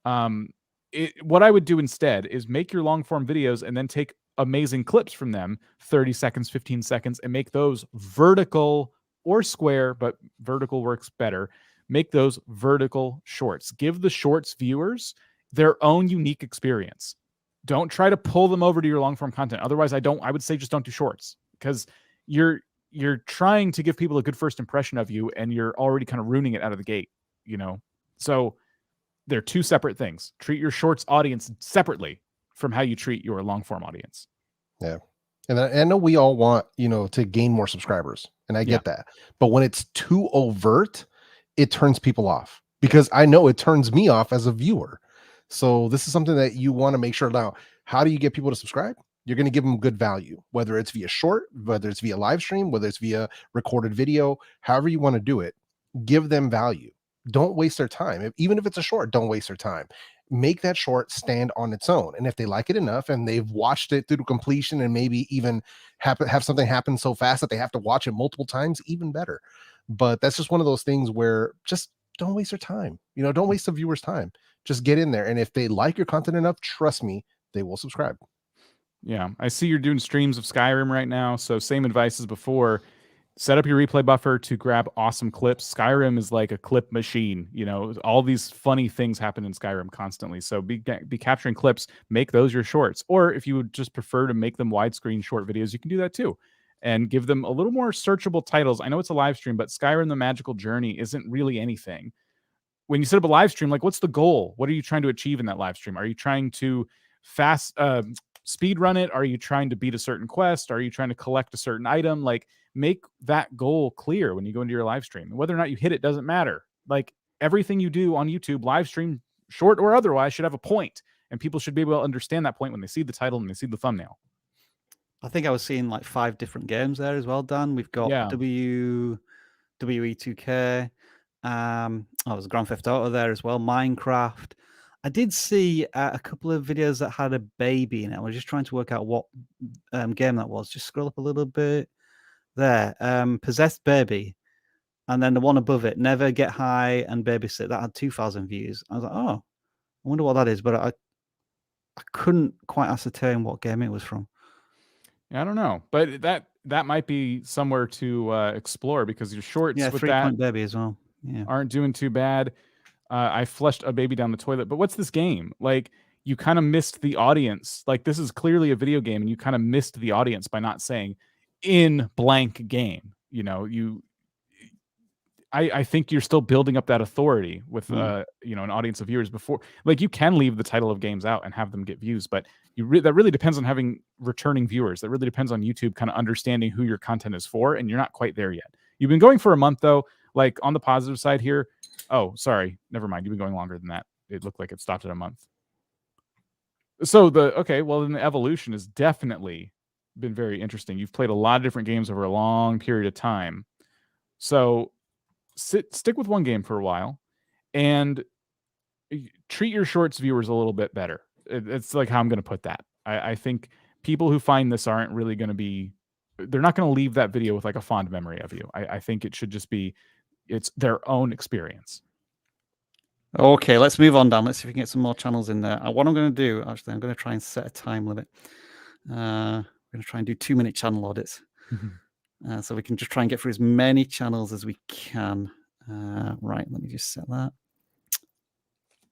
What I would do instead is make your long form videos and then take amazing clips from them, 30 seconds, 15 seconds, and make those vertical or square, but vertical works better. Make those vertical shorts. Give the shorts viewers their own unique experience. Don't try to pull them over to your long form content. Otherwise, I would say just don't do shorts, because you're trying to give people a good first impression of you and you're already kind of ruining it out of the gate, So they're two separate things. Treat your shorts audience separately from how you treat your long form audience. Yeah. And I know we all want, to gain more subscribers. and I get that. But when it's too overt, it turns people off, because I know it turns me off as a viewer. So this is something that you want to make sure. Now, how do you get people to subscribe? You're going to give them good value, whether it's via short, whether it's via live stream, whether it's via recorded video, however you want to do it. Give them value. Don't waste their time. Even if it's a short, don't waste their time. Make that short stand on its own. And if they like it enough and they've watched it through completion, and maybe even have something happen so fast that they have to watch it multiple times, even better. But that's just one of those things where just don't waste their time. Don't waste the viewer's time. Just get in there. And if they like your content enough, trust me, they will subscribe. Yeah, I see you're doing streams of Skyrim right now. So same advice as before. Set up your replay buffer to grab awesome clips. Skyrim is like a clip machine. All these funny things happen in Skyrim constantly. So be capturing clips, make those your shorts. Or if you would just prefer to make them widescreen short videos, you can do that too. And give them a little more searchable titles. I know it's a live stream, but Skyrim The Magical Journey isn't really anything. When you set up a live stream, like, what's the goal? What are you trying to achieve in that live stream? Are you trying to speed run it? Are you trying to beat a certain quest? Are you trying to collect a certain item? Like, make that goal clear when you go into your live stream. And whether or not you hit it doesn't matter. Like, everything you do on YouTube, live stream, short or otherwise, should have a point, and people should be able to understand that point when they see the title and they see the thumbnail. I think I was seeing like 5 different games there as well, Dan. We've got WE2K. There's Grand Theft Auto there as well. Minecraft. I did see a couple of videos that had a baby in it. I was just trying to work out what game that was. Just scroll up a little bit there. Possessed Baby. And then the one above it, Never Get High and Babysit. That had 2,000 views. I was like, oh, I wonder what that is. But I couldn't quite ascertain what game it was from. I don't know, but that might be somewhere to explore, because your shorts with 3 that Point Baby as well. Yeah, aren't doing too bad. I flushed a baby down the toilet, but what's this game? Like, you kind of missed the audience. Like, this is clearly a video game, and you kind of missed the audience by not saying in blank game. I think you're still building up that authority with an audience of viewers before. Like, you can leave the title of games out and have them get views, but that really depends on having returning viewers. That really depends on YouTube kind of understanding who your content is for, and you're not quite there yet. You've been going for a month though. Like, on the positive side here. Oh, sorry, never mind. You've been going longer than that. It looked like it stopped at a month. So then the evolution has definitely been very interesting. You've played a lot of different games over a long period of time. So stick with one game for a while and treat your shorts viewers a little bit better. It's like how I'm going to put that. I think people who find this aren't really going to be, they're not going to leave that video with like a fond memory of you. I think it should just be, it's their own experience. Okay, let's move on, Dan. Let's see if we can get some more channels in there. What I'm going to do, actually, I'm going to try and set a time limit. We're going to try and do 2-minute channel audits. So we can just try and get through as many channels as we can. Right, let me just set that.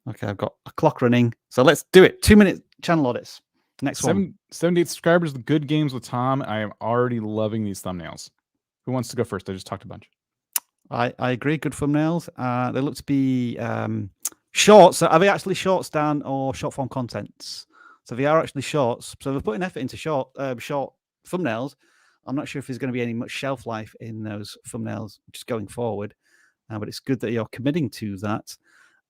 Okay, I've got a clock running. So let's do it. 2-minute channel audits. Next one. 78 subscribers, Good Games with Tom. I am already loving these thumbnails. Who wants to go first? I just talked a bunch. I agree. Good thumbnails. They look to be shorts. So are they actually shorts, Dan, or short form contents? So they are actually shorts. So they're putting effort into short thumbnails. I'm not sure if there's going to be any much shelf life in those thumbnails just going forward. But it's good that you're committing to that.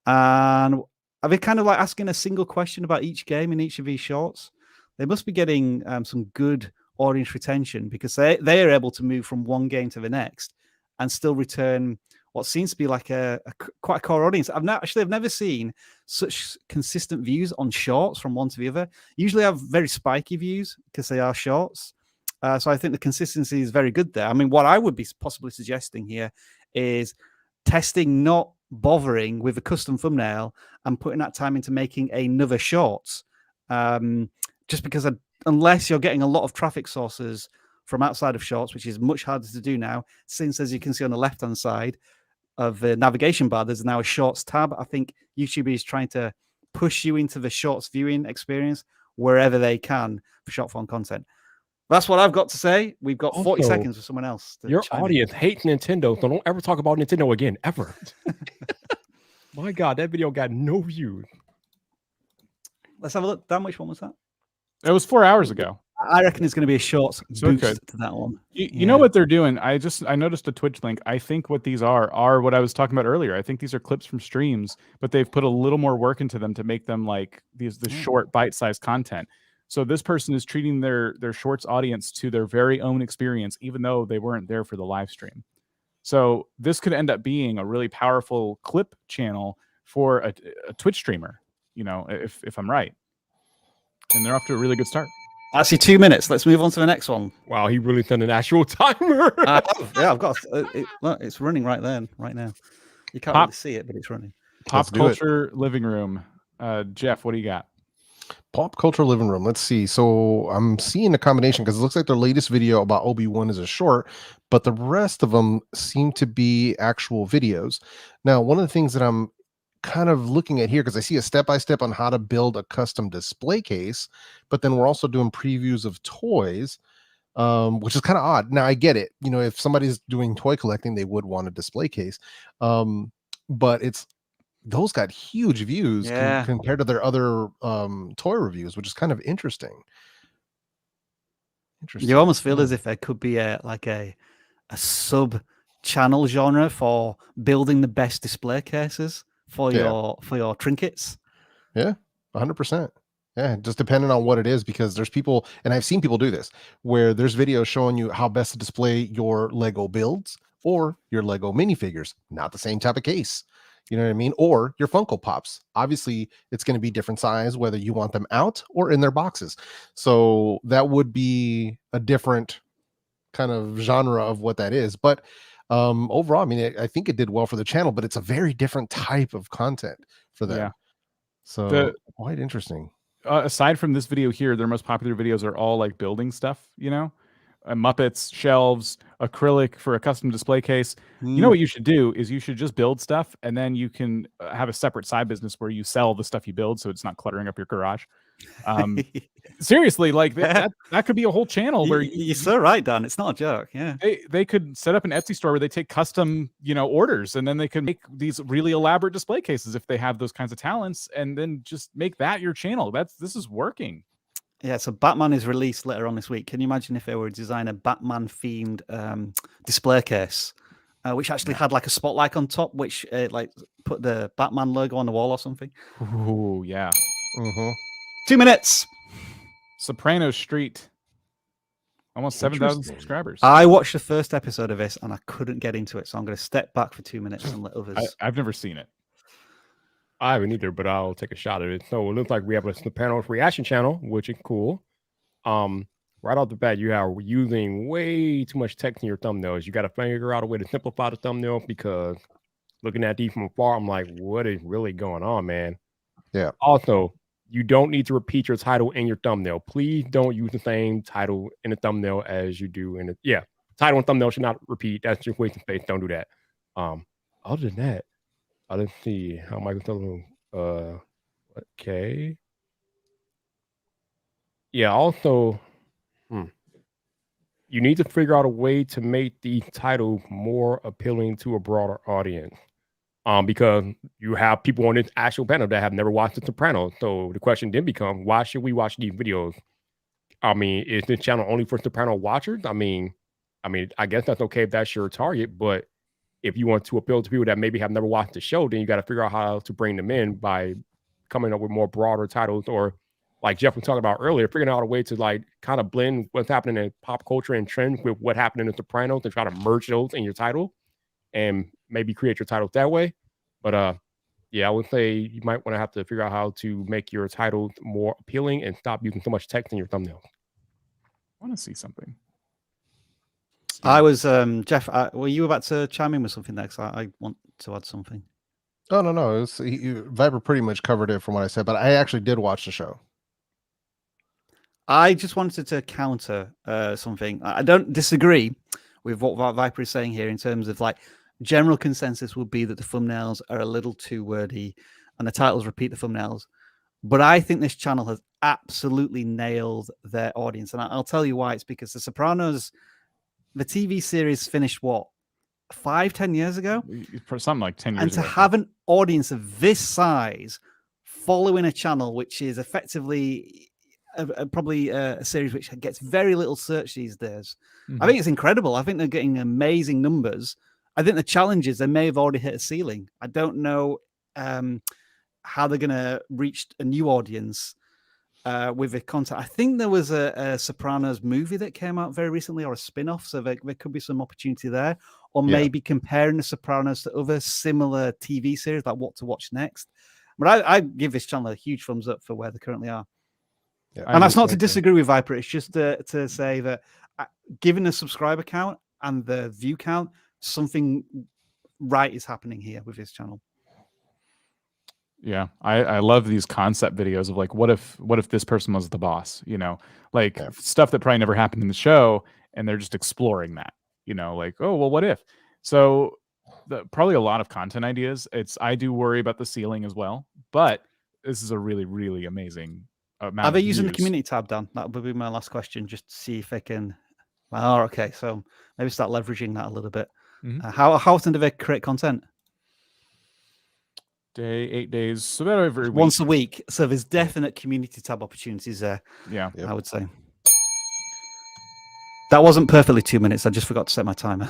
And are they kind of like asking a single question about each game in each of these shorts? They must be getting some good audience retention, because they are able to move from one game to the next and still return what seems to be like quite a core audience. I've never seen such consistent views on shorts from one to the other. Usually I have very spiky views because they are shorts. So I think the consistency is very good there. I mean, what I would be possibly suggesting here is testing not bothering with a custom thumbnail and putting that time into making another shorts. Just because unless you're getting a lot of traffic sources from outside of shorts, which is much harder to do now, since, as you can see on the left-hand side of the navigation bar, there's now a shorts tab. I think YouTube is trying to push you into the shorts viewing experience wherever they can for short form content. That's what I've got to say. We've got 40 seconds for someone else. Your audience hates Nintendo, so don't ever talk about Nintendo again, ever. My God, that video got no views. Let's have a look. Dan, which one was that? It was 4 hours ago. I reckon there's going to be a short So boost good. to that one. You know what they're doing? I noticed a Twitch link. I think what these are what I was talking about earlier. I think these are clips from streams, but they've put a little more work into them to make them like this short bite-sized content. So this person is treating their shorts audience to their very own experience, even though they weren't there for the live stream. So this could end up being a really powerful clip channel for a Twitch streamer, you know, if I'm right. And they're off to a really good start. Actually, 2 minutes. Let's move on to the next one. Wow, he really done an actual timer. Yeah, I've got. Look, it's running right there, right now. You can't really see it, but it's running. Pop culture living room. Jeff, what do you got? Pop culture living room. Let's see. So I'm seeing a combination because it looks like their latest video about Obi-Wan is a short, but the rest of them seem to be actual videos. Now, one of the things that I'm kind of looking at here, because I see a step-by-step on how to build a custom display case, but then we're also doing previews of toys, which is kind of odd. Now I get it, you know, if somebody's doing toy collecting, they would want a display case, but those got huge views compared to their other toy reviews, which is kind of interesting. You almost feel as if there could be a sub channel genre for building the best display cases for your trinkets. Yeah, 100%. Yeah, just depending on what it is, because there's people, and I've seen people do this, where there's videos showing you how best to display your Lego builds or your Lego minifigures, not the same type of case. You know what I mean? Or your Funko Pops. Obviously, it's going to be different size, whether you want them out or in their boxes. So that would be a different kind of genre of what that is. But overall, I mean, I think it did well for the channel, but it's a very different type of content for them. Yeah. So quite interesting. Aside from this video here, their most popular videos are all like building stuff, you know, Muppets, shelves, acrylic for a custom display case. You know what you should do is you should just build stuff, and then you can have a separate side business where you sell the stuff you build, so it's not cluttering up your garage. Seriously, like that could be a whole channel where you're so right, Dan. It's not a joke. Yeah, they could set up an Etsy store where they take custom, you know, orders, and then they can make these really elaborate display cases if they have those kinds of talents, and then just make that your channel. This is working. Yeah, so Batman is released later on this week. Can you imagine if they were to design a Batman themed display case, which actually had like a spotlight on top, which like put the Batman logo on the wall or something? Ooh, yeah. 2 minutes. Soprano Street. Almost 7,000 subscribers. I watched the first episode of this and I couldn't get into it, so I'm going to step back for 2 minutes and let others. I've never seen it. I haven't either, but I'll take a shot at it. So it looks like we have a Sopranos reaction channel, which is cool. Right off the bat, you are using way too much text in your thumbnails. You got to figure out a way to simplify the thumbnail, because looking at these from afar, I'm like, what is really going on, man? Yeah. Also, you don't need to repeat your title in your thumbnail. Please don't use the same title in the thumbnail as you do in the title and thumbnail should not repeat. That's just wasting space. Don't do that. Other than that, let's see how Michael telling okay. Yeah, also you need to figure out a way to make the title more appealing to a broader audience. Because you have people on this actual panel that have never watched The Sopranos. So the question then becomes, why should we watch these videos? I mean, is this channel only for Soprano watchers? I mean, I guess that's okay if that's your target, but if you want to appeal to people that maybe have never watched the show, then you got to figure out how to bring them in by coming up with more broader titles, or like Jeff was talking about earlier, figuring out a way to like kind of blend what's happening in pop culture and trends with what happened in The Sopranos and try to merge those in your title and maybe create your titles that way. But yeah, I would say you might want to have to figure out how to make your titles more appealing and stop using so much text in your thumbnails. I want to see something. I was Jeff. Were you about to chime in with something next? I want to add something. Oh no, Viper pretty much covered it from what I said, but I actually did watch the show. I just wanted to counter something. I don't disagree with what Viper is saying here in terms of like general consensus would be that the thumbnails are a little too wordy and the titles repeat the thumbnails. But I think this channel has absolutely nailed their audience. And I'll tell you why. It's because The Sopranos, the TV series, finished what, 5-10 years ago? Something like 10 years ago. And to have an audience of this size following a channel which is effectively probably a series which gets very little search these days. I Mhm. think it's incredible. I think they're getting amazing numbers. I think the challenge is they may have already hit a ceiling. I don't know how they're going to reach a new audience with the content. I think there was a Sopranos movie that came out very recently, or a spin-off, so there could be some opportunity there, or Yeah. maybe comparing the Sopranos to other similar TV series, like what to watch next. But I give this channel a huge thumbs up for where they currently are. Yeah. And that's not to Thank you. disagree with Viper. It's just to say that given the subscriber count and the view count, something right is happening here with this channel. Yeah, I love these concept videos of like, what if this person was the boss? You know, like Yeah. stuff that probably never happened in the show, and they're just exploring that. You know, like, oh well, what if? So probably a lot of content ideas. I do worry about the ceiling as well, but this is a really, really amazing amount. Are they of using the views. community tab, Dan? That would be my last question, just to see if they can. Oh, okay. So maybe start leveraging that a little bit. Mhm. How often do they create content? 8 days, so about every week. Once a week. So there's definite community tab opportunities there. Yeah, Yep. I would say. That wasn't perfectly 2 minutes. I just forgot to set my timer.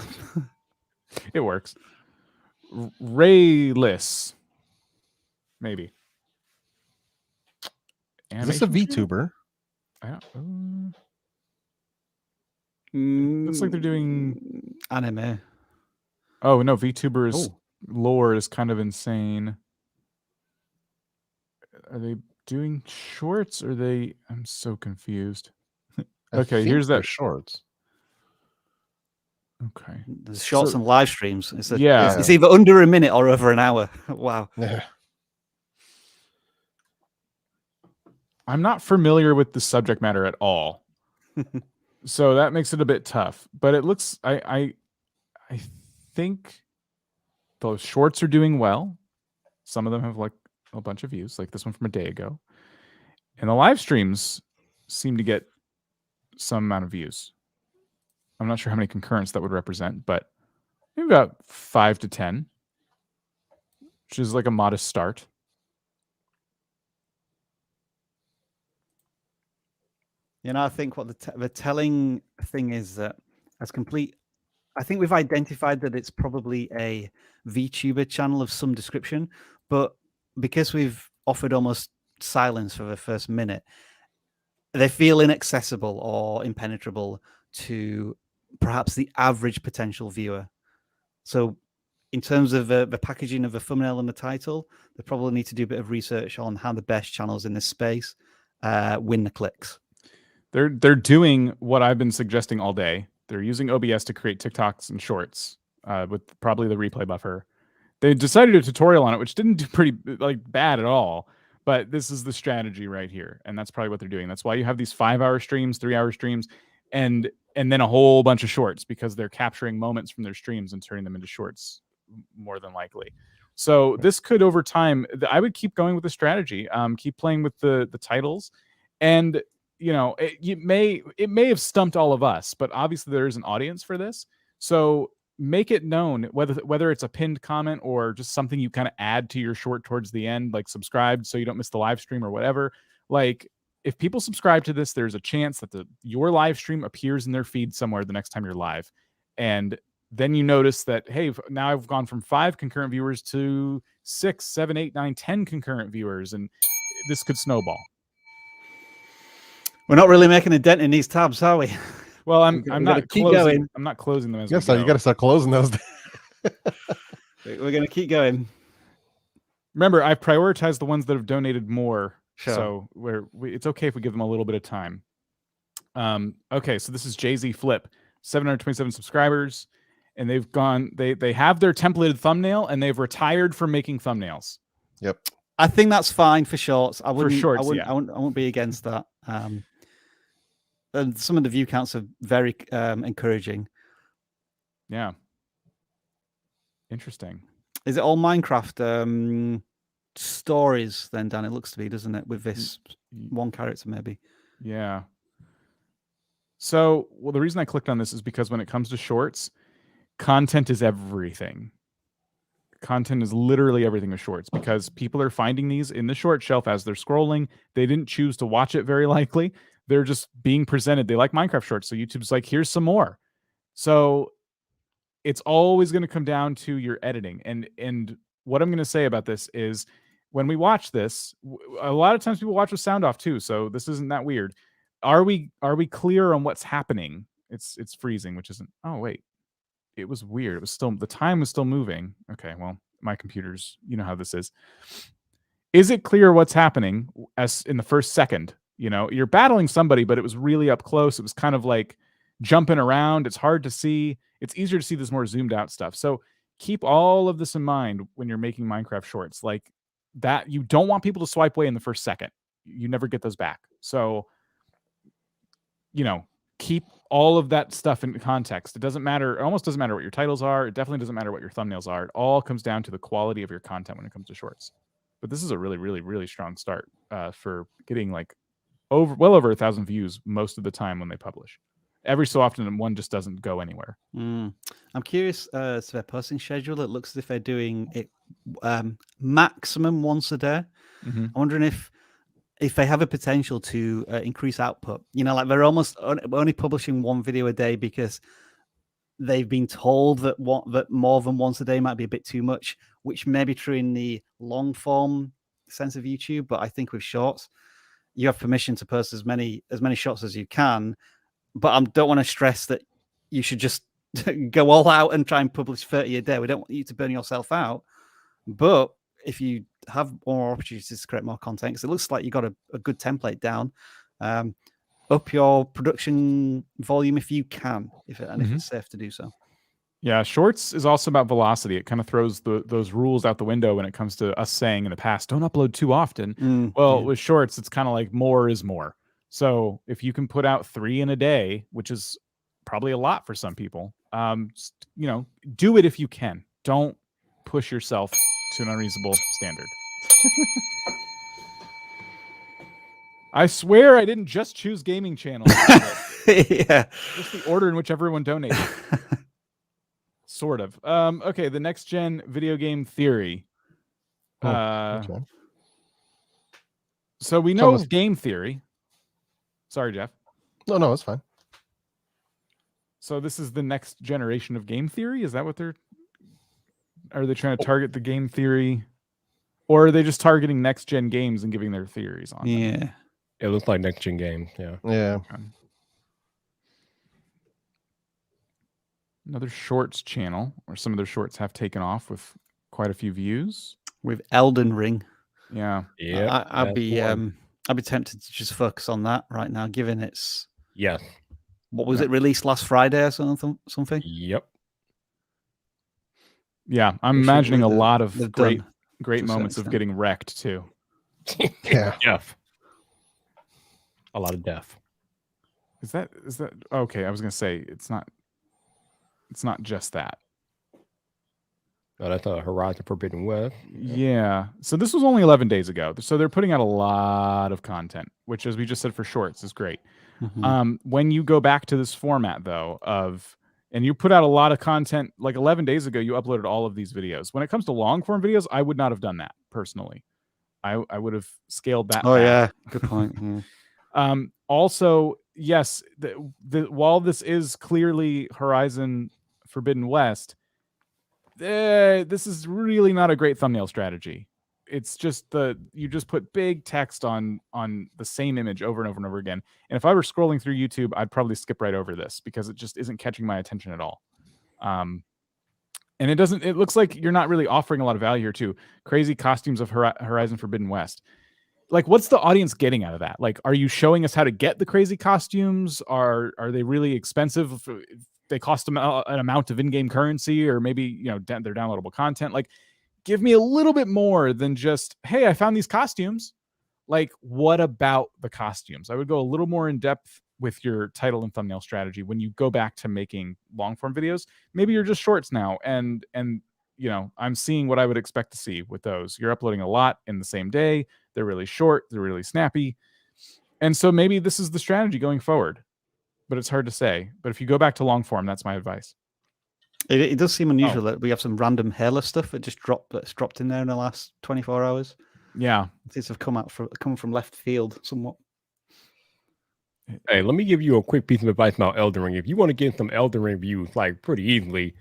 it works. Rayless, maybe. Is this a Animation show? VTuber? Looks like they're doing anime. Oh no, VTubers Oh. lore is kind of insane. Are they doing shorts? Or I'm so confused. I Okay, think here's they're that. shorts. Okay. There's shorts So- and live streams. It's Yeah. it's either under a minute or over an hour. Wow. Yeah. I'm not familiar with the subject matter at all. So that makes it a bit tough. But it looks I think those shorts are doing well. Some of them have like a bunch of views, like this one from a day ago. And the live streams seem to get some amount of views. I'm not sure how many concurrents that would represent, but maybe about 5 to 10, which is like a modest start. You know, I think what the telling thing is that I think we've identified that it's probably a VTuber channel of some description, but because we've offered almost silence for the first minute, they feel inaccessible or impenetrable to perhaps the average potential viewer. So in terms of the packaging of the thumbnail and the title, they probably need to do a bit of research on how the best channels in this space win the clicks. They're doing what I've been suggesting all day. They're using OBS to create TikToks and shorts with probably the replay buffer. They decided a tutorial on it, which didn't do pretty bad at all. But this is the strategy right here, and that's probably what they're doing. That's why you have these 5-hour streams, 3-hour streams, and then a whole bunch of shorts, because they're capturing moments from their streams and turning them into shorts more than likely. So this could, over time, I would keep going with the strategy. Keep playing with the titles, and you know, it may have stumped all of us, but obviously there is an audience for this. So make it known, whether it's a pinned comment or just something you kind of add to your short towards the end, like subscribe so you don't miss the live stream or whatever. Like, if people subscribe to this, there's a chance that your live stream appears in their feed somewhere the next time you're live. And then you notice that, hey, now I've gone from 5 concurrent viewers to 6, 7, 8, 9, 10 concurrent viewers, and this could snowball. We're not really making a dent in these tabs, are we? Well, I'm We're not gonna keep closing. going. I'm not closing them as Yes, we so go. you got to start closing those. We're going to keep going. Remember, I've prioritized the ones that have donated more. Sure. So it's okay if we give them a little bit of time. Okay, so this is Jay-Z Flip, 727 subscribers, and they've gone. They have their templated thumbnail, and they've retired from making thumbnails. Yep. I think that's fine for shorts. I wouldn't. shorts, I wouldn't be against that. And some of the view counts are very encouraging. Yeah. Interesting. Is it all Minecraft stories then, Dan? It looks to be, doesn't it? With this one character, maybe. Yeah. So, well, the reason I clicked on this is because when it comes to shorts, content is everything. content is literally everything with shorts, because people are finding these in the short shelf as they're scrolling. They didn't choose to watch it very likely. They're just being presented. They like Minecraft shorts, so YouTube's like, here's some more. So it's always going to come down to your editing. And what I'm going to say about this is, when we watch this, a lot of times people watch with sound off too, so this isn't that weird. Are we clear on what's happening? It's freezing, which isn't. Oh wait, it was weird. It was still, the time was still moving. Okay, well, my computer's, you know how this is. Is it clear what's happening as in the first second? You know, you're battling somebody, but it was really up close. It was kind of like jumping around. It's hard to see. It's easier to see this more zoomed out stuff. So keep all of this in mind when you're making Minecraft shorts. Like that, you don't want people to swipe away in the first second. You never get those back. So, you know, keep all of that stuff in context. It doesn't matter. It almost doesn't matter what your titles are. It definitely doesn't matter what your thumbnails are. It all comes down to the quality of your content when it comes to shorts. But this is a really, really, really strong start for getting like well over 1,000 views most of the time when they publish. Every so often, one just doesn't go anywhere. I'm curious to their posting schedule. It looks as if they're doing it maximum once a day. I'm wondering if they have a potential to increase output. You know, like they're almost only publishing one video a day because they've been told that that more than once a day might be a bit too much, which may be true in the long form sense of YouTube. But I think with shorts, you have permission to post as many shots as you can. But I don't want to stress that you should just go all out and try and publish 30 a day. We don't want you to burn yourself out. But if you have more opportunities to create more content, because it looks like you got a good template down, up your production volume if you can, if it's safe to do so. Yeah, shorts is also about velocity. It kind of throws those rules out the window when it comes to us saying in the past, don't upload too often. With shorts, it's kind of like more is more. So if you can put out 3 in a day, which is probably a lot for some people, you know, do it if you can. Don't push yourself to an unreasonable standard. I swear I didn't just choose gaming channel. Yeah. Just the order in which everyone donated. Sort of. Okay, the next gen video game theory. Okay. So we know game theory. Sorry, Jeff. No, it's fine. So this is the next generation of game theory? Is that what are they trying to target the game theory? Or are they just targeting next gen games and giving their theories on them? It looks like next gen games, yeah. Okay. Another shorts channel, where some of their shorts have taken off with quite a few views. With Elden Ring. Yeah. I'd be tempted to just focus on that right now, given it's what was it, released last Friday or something? Yep. Yeah, I'm imagining a lot of great moments of getting wrecked too. Yeah. Death. A lot of death. Is that okay? I was gonna say it's not just that. Oh, that's a Horizon Forbidden West. Yeah. So this was only 11 days ago. So they're putting out a lot of content, which, as we just said, for shorts is great. When you go back to this format, though, and you put out a lot of content, like 11 days ago, you uploaded all of these videos. When it comes to long form videos, I would not have done that personally. I would have scaled that back. Yeah. Good point. Also, yes, while this is clearly Horizon Forbidden West, this is really not a great thumbnail strategy. It's just you just put big text on the same image over and over and over again. And if I were scrolling through YouTube, I'd probably skip right over this because it just isn't catching my attention at all. And it looks like you're not really offering a lot of value here too. Crazy costumes of Horizon Forbidden West. Like, what's the audience getting out of that? Like, are you showing us how to get the crazy costumes? Are they really expensive? They cost an amount of in-game currency, or maybe, you know, they're downloadable content. Like, give me a little bit more than just, hey, I found these costumes. Like, what about the costumes? I would go a little more in depth with your title and thumbnail strategy when you go back to making long form videos. Maybe you're just shorts now, and you know, I'm seeing what I would expect to see with those. You're uploading a lot in the same day. They're really short. They're really snappy. And so maybe this is the strategy going forward, but it's hard to say. But if you go back to long form, that's my advice. It does seem unusual that we have some random hairless stuff that that's dropped in there in the last 24 hours. Yeah. These have come from left field somewhat. Hey, let me give you a quick piece of advice about Elden Ring. If you want to get some Elden Ring views, like pretty easily,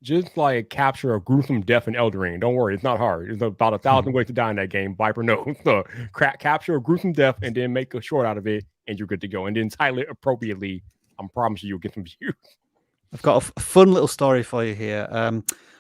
just like capture a gruesome death in Elden Ring. Don't worry, it's not hard. There's about 1,000 ways to die in that game. Viper knows. So capture a gruesome death and then make a short out of it, and you're good to go. And then title it appropriately. I promise you'll get some views. I've got a fun little story for you here.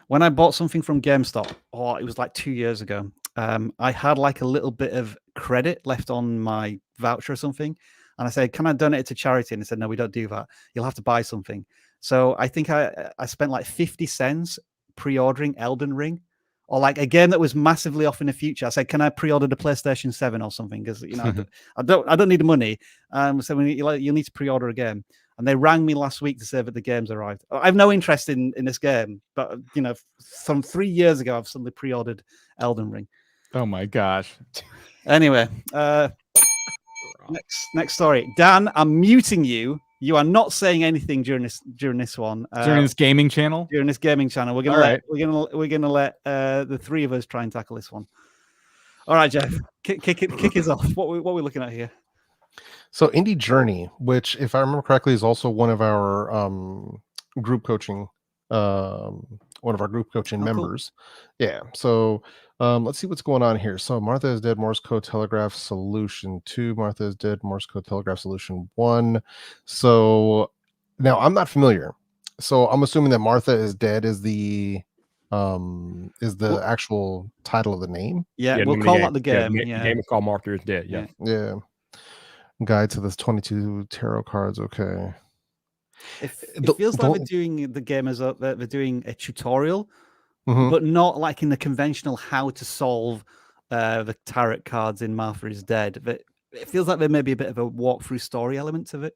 When I bought something from GameStop, it was like 2 years ago. I had like a little bit of credit left on my voucher or something. And I said, can I donate it to charity? And they said, no, we don't do that. You'll have to buy something. So I think I spent like 50 cents pre-ordering Elden Ring, or like a game that was massively off in the future. I said, can I pre-order the PlayStation 7 or something? Because I don't need the money. So you'll need to pre-order a game. And they rang me last week to say that the game's arrived. I have no interest in this game, but from 3 years ago, I've suddenly pre-ordered Elden Ring. Oh my gosh. Anyway, next story. Dan, I'm muting you. You are not saying anything during this one. During this gaming channel? During this gaming channel. We're gonna let the three of us try and tackle this one. All right, Jeff. Kick us off. What are we looking at here? So Indie Journey, which if I remember correctly is also one of our group coaching members. Cool. Yeah. So let's see what's going on here. So Martha is Dead Morse Code Telegraph Solution 2, Martha is Dead Morse Code Telegraph Solution 1. So now I'm not familiar. So I'm assuming that Martha is Dead is the actual title of the name. Yeah, we'll call that the game. The game is called Martha is Dead. Yeah. Guide to the 22 tarot cards. Okay. It feels like they're doing the game as they're doing a tutorial, but not like in the conventional how to solve the tarot cards in Martha is Dead. But it feels like there may be a bit of a walkthrough story element to it.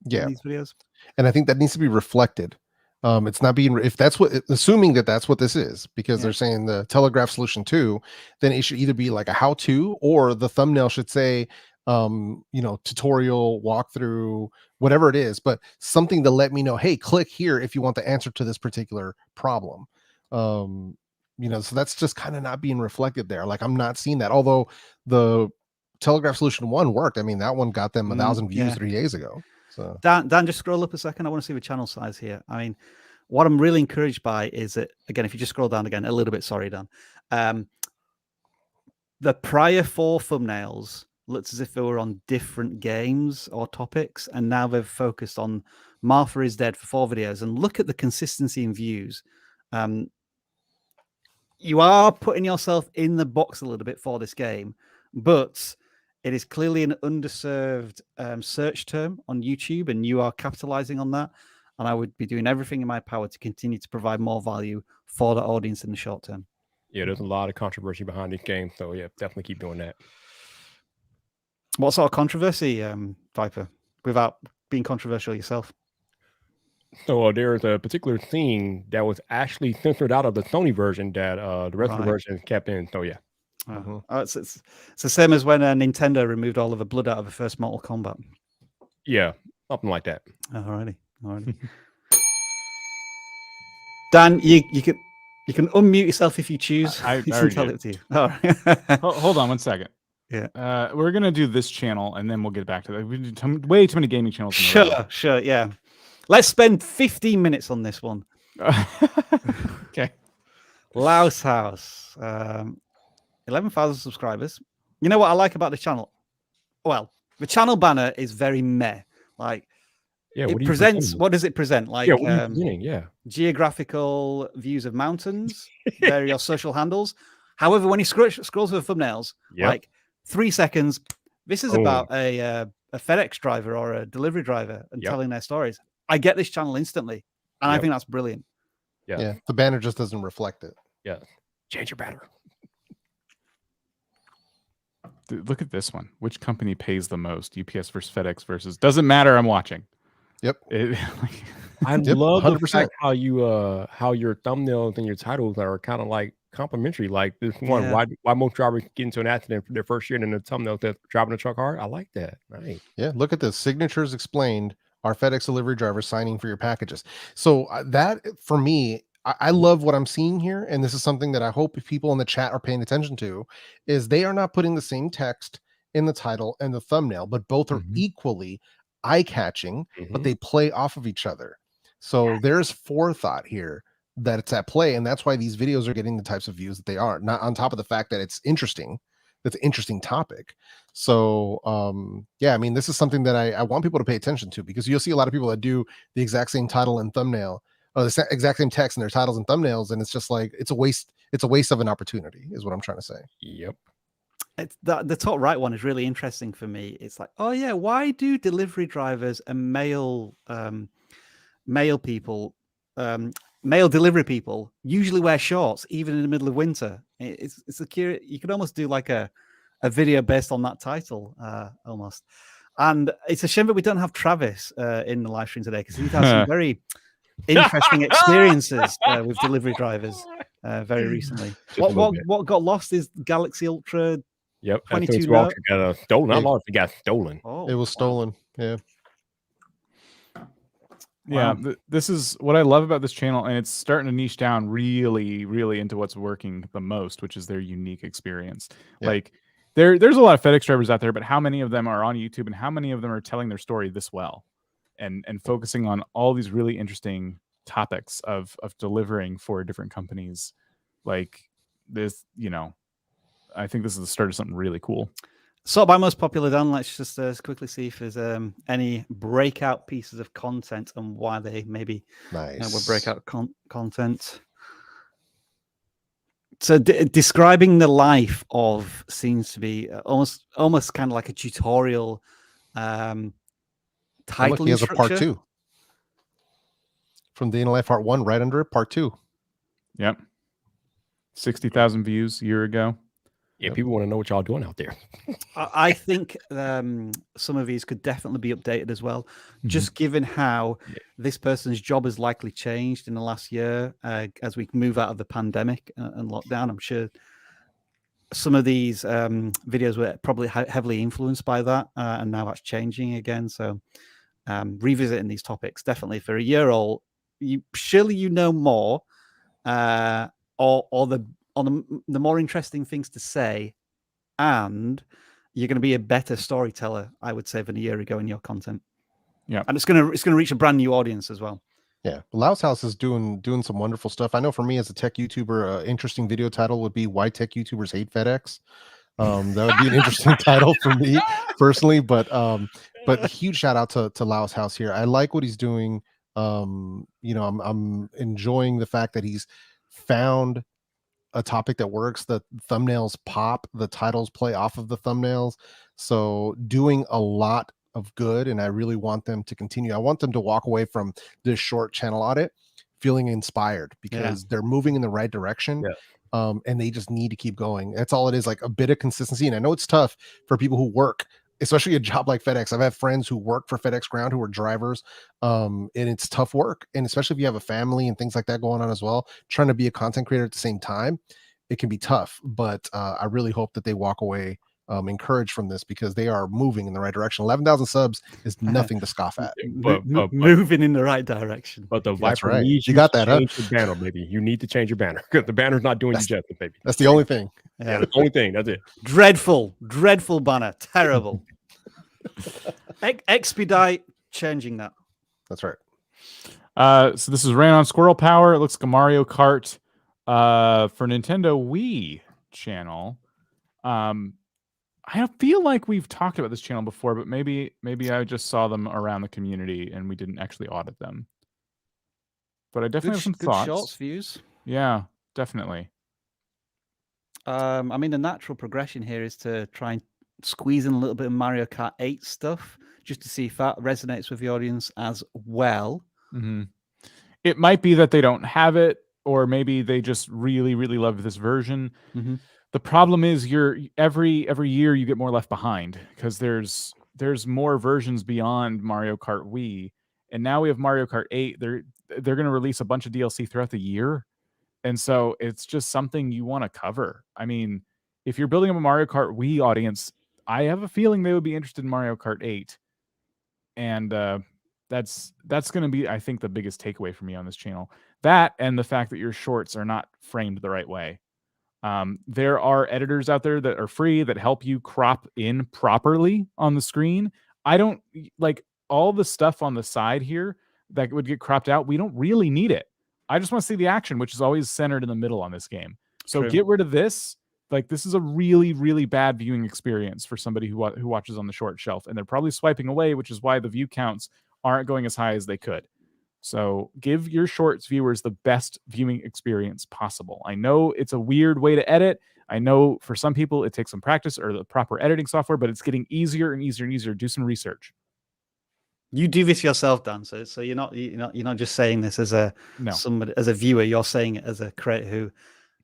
Yeah. In these videos. And I think that needs to be reflected. It's not being, if that's what, assuming that that's what this is, because they're saying the Telegraph Solution 2, then it should either be like a how-to, or the thumbnail should say, tutorial, walkthrough, whatever it is, but something to let me know, hey, click here if you want the answer to this particular problem. So that's just kind of not being reflected there. Like I'm not seeing that, although the Telegraph Solution 1 worked. I mean, that one got them 1,000 views 3 days ago. So Dan, just scroll up a second. I want to see the channel size here. I mean, what I'm really encouraged by is that, again, if you just scroll down again a little bit, sorry, Dan, the prior 4 thumbnails looked as if they were on different games or topics, and now they've focused on Martha is Dead for 4 videos. And look at the consistency in views. You are putting yourself in the box a little bit for this game, but it is clearly an underserved search term on YouTube, and you are capitalizing on that. And I would be doing everything in my power to continue to provide more value for the audience in the short term. Yeah, there's a lot of controversy behind this game, so yeah, definitely keep doing that. What sort of controversy, Viper, without being controversial yourself? So there's a particular scene that was actually censored out of the Sony version that the rest of the version kept in. So yeah. It's the same as when Nintendo removed all of the blood out of the first Mortal Kombat. Yeah, something like that. Alrighty. Dan, you can unmute yourself if you choose. I tell it to you. All right. Hold on 1 second. Yeah. We're gonna do this channel and then we'll get back to that. We do way too many gaming channels. Sure. Yeah. Let's spend 15 minutes on this one. Okay. Louse House. 11,000 subscribers. You know what I like about the channel? Well, the channel banner is very meh. Like, it presents. What does it present? Like, geographical views of mountains, various social handles. However, when you scroll through the thumbnails, like 3 seconds, this is about a FedEx driver or a delivery driver and telling their stories. I get this channel instantly, and I think that's brilliant. Yeah, the banner just doesn't reflect it. Yeah, change your banner. Dude, look at this one. Which company pays the most? UPS versus FedEx versus... Doesn't matter. I'm watching. Yep. I love 100%. The fact how you how your thumbnails and your titles are kind of like complimentary. Like this one, why most drivers get into an accident for their first year, and the thumbnail says driving a truck hard. I like that. Right. Yeah. Look at this. Signatures explained. are FedEx delivery drivers signing for your packages. So that for me, I love what I'm seeing here, and this is something that I hope people in the chat are paying attention to, is they are not putting the same text in the title and the thumbnail, but both are equally eye-catching, but they play off of each other. So there's forethought here that it's at play, and that's why these videos are getting the types of views that they are, not on top of the fact that it's interesting. That's an interesting topic. So yeah, I mean, this is something that I want people to pay attention to, because you'll see a lot of people that do the exact same title and thumbnail, or the exact same text in their titles and thumbnails, and it's just like it's a waste of an opportunity, is what I'm trying to say. Yep. It's the top right one is really interesting for me. It's like, oh yeah, why do delivery drivers and male people, male delivery people usually wear shorts even in the middle of winter? It's a curious. You could almost do like a video based on that title, almost. And it's a shame that we don't have Travis in the live stream today, because he's had some very interesting experiences with delivery drivers very recently. What got lost is Galaxy Ultra. Yep, 22 got stolen. Not lost, it got stolen. Oh, It was stolen. Yeah. Yeah, this is what I love about this channel, and it's starting to niche down really, really into what's working the most, which is their unique experience. Yeah. Like there's a lot of FedEx drivers out there, but how many of them are on YouTube, and how many of them are telling their story this well, and focusing on all these really interesting topics of delivering for different companies? Like this, I think this is the start of something really cool. So by most popular, Dan, let's just quickly see if there's any breakout pieces of content and why they maybe were breakout content. So describing the life of seems to be almost kind of like a tutorial title. He has a part 2 from Day in the Life Part 1 right under it, part 2. Yep. 60,000 views a year ago. Yeah, people want to know what y'all doing out there. I think some of these could definitely be updated as well, just given how this person's job has likely changed in the last year as we move out of the pandemic and lockdown. I'm sure some of these videos were probably heavily influenced by that, and now that's changing again. So revisiting these topics, definitely for a year old, surely you know more, or the more interesting things to say, and you're going to be a better storyteller, I would say, than a year ago in your content. Yeah, and it's going to reach a brand new audience as well. Yeah, Lau's House is doing some wonderful stuff. I know for me as a tech YouTuber, interesting video title would be "Why Tech YouTubers Hate FedEx." That would be an interesting title for me personally. But a huge shout out to Lau's House here. I like what he's doing. I'm enjoying the fact that he's found a topic that works. The thumbnails pop, the titles play off of the thumbnails, so doing a lot of good, and I really want them to continue. I want them to walk away from this short channel audit feeling inspired, because they're moving in the right direction. And they just need to keep going. That's all it is, like a bit of consistency. And I know it's tough for people who work, especially a job like FedEx. I've had friends who work for FedEx Ground who are drivers, and it's tough work. And especially if you have a family and things like that going on as well, trying to be a content creator at the same time, it can be tough. But I really hope that they walk away encouraged from this, because they are moving in the right direction. 11,000 subs is nothing to scoff at. But moving in the right direction. But the That's Viper right. needs You got that, huh? change your banner, baby. You need to change your banner, because the banner's not doing you justice, baby. That's the only thing. Yeah, that's the only thing. That's it. Dreadful banner. Terrible. Expedite changing that. That's right. So this is ran on Squirrel Power. It looks like a Mario Kart for Nintendo Wii channel. I feel like we've talked about this channel before, but maybe I just saw them around the community and we didn't actually audit them. But I definitely have some thoughts. Shorts views. Yeah, definitely. I mean, the natural progression here is to try and squeeze in a little bit of Mario Kart 8 stuff, just to see if that resonates with the audience as well. It might be that they don't have it, or maybe they just really, really love this version. The problem is every year you get more left behind, because there's more versions beyond Mario Kart Wii, and now we have Mario Kart 8. They're going to release a bunch of DLC throughout the year, and so it's just something you want to cover. I mean, if you're building up a Mario Kart Wii audience, I have a feeling they would be interested in Mario Kart 8, and That's going to be, I think, the biggest takeaway for me on this channel. That and the fact that your shorts are not framed the right way. There are editors out there that are free that help you crop in properly on the screen. I don't like all the stuff on the side here that would get cropped out. We don't really need it. I just want to see the action, which is always centered in the middle on this game. So True. get rid of this. Like, this is a really, really bad viewing experience for somebody who watches on the short shelf, and they're probably swiping away, which is why the view counts aren't going as high as they could. So give your shorts viewers the best viewing experience possible. I know it's a weird way to edit. I know for some people it takes some practice or the proper editing software, but it's getting easier and easier and easier. Do some research. You do this yourself, Dan. So you're not just saying this as a somebody, as a viewer. You're saying it as a creator who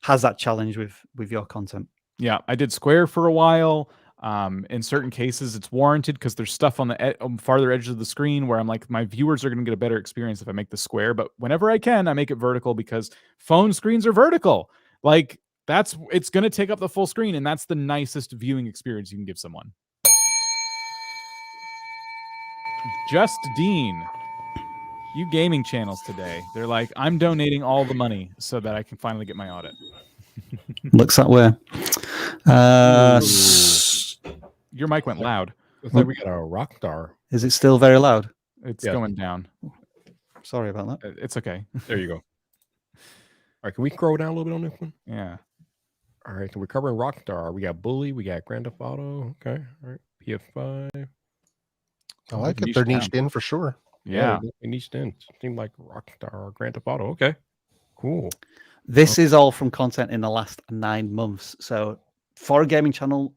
has that challenge with your content. Yeah, I did square for a while. In certain cases, it's warranted because there's stuff on the farther edges of the screen where I'm like, my viewers are going to get a better experience if I make the square. But whenever I can, I make it vertical because phone screens are vertical. Like, it's going to take up the full screen, and that's the nicest viewing experience you can give someone. Just Dean. You gaming channels today. They're like, I'm donating all the money so that I can finally get my audit. Looks that way. Your mic went loud. Looks like we got a rock star. Is it still very loud? It's going down. Sorry about that. It's okay. There you go. All right, can we scroll down a little bit on this one? Yeah. All right, so we're covering Rockstar. We got Bully, we got Grand Theft Auto. Okay, all right, PS5. I like it. They're niched in for sure. Yeah. They niched in. Seemed like Rockstar or Grand Theft Auto. Okay, cool. This is all from content in the last 9 months. So for a gaming channel,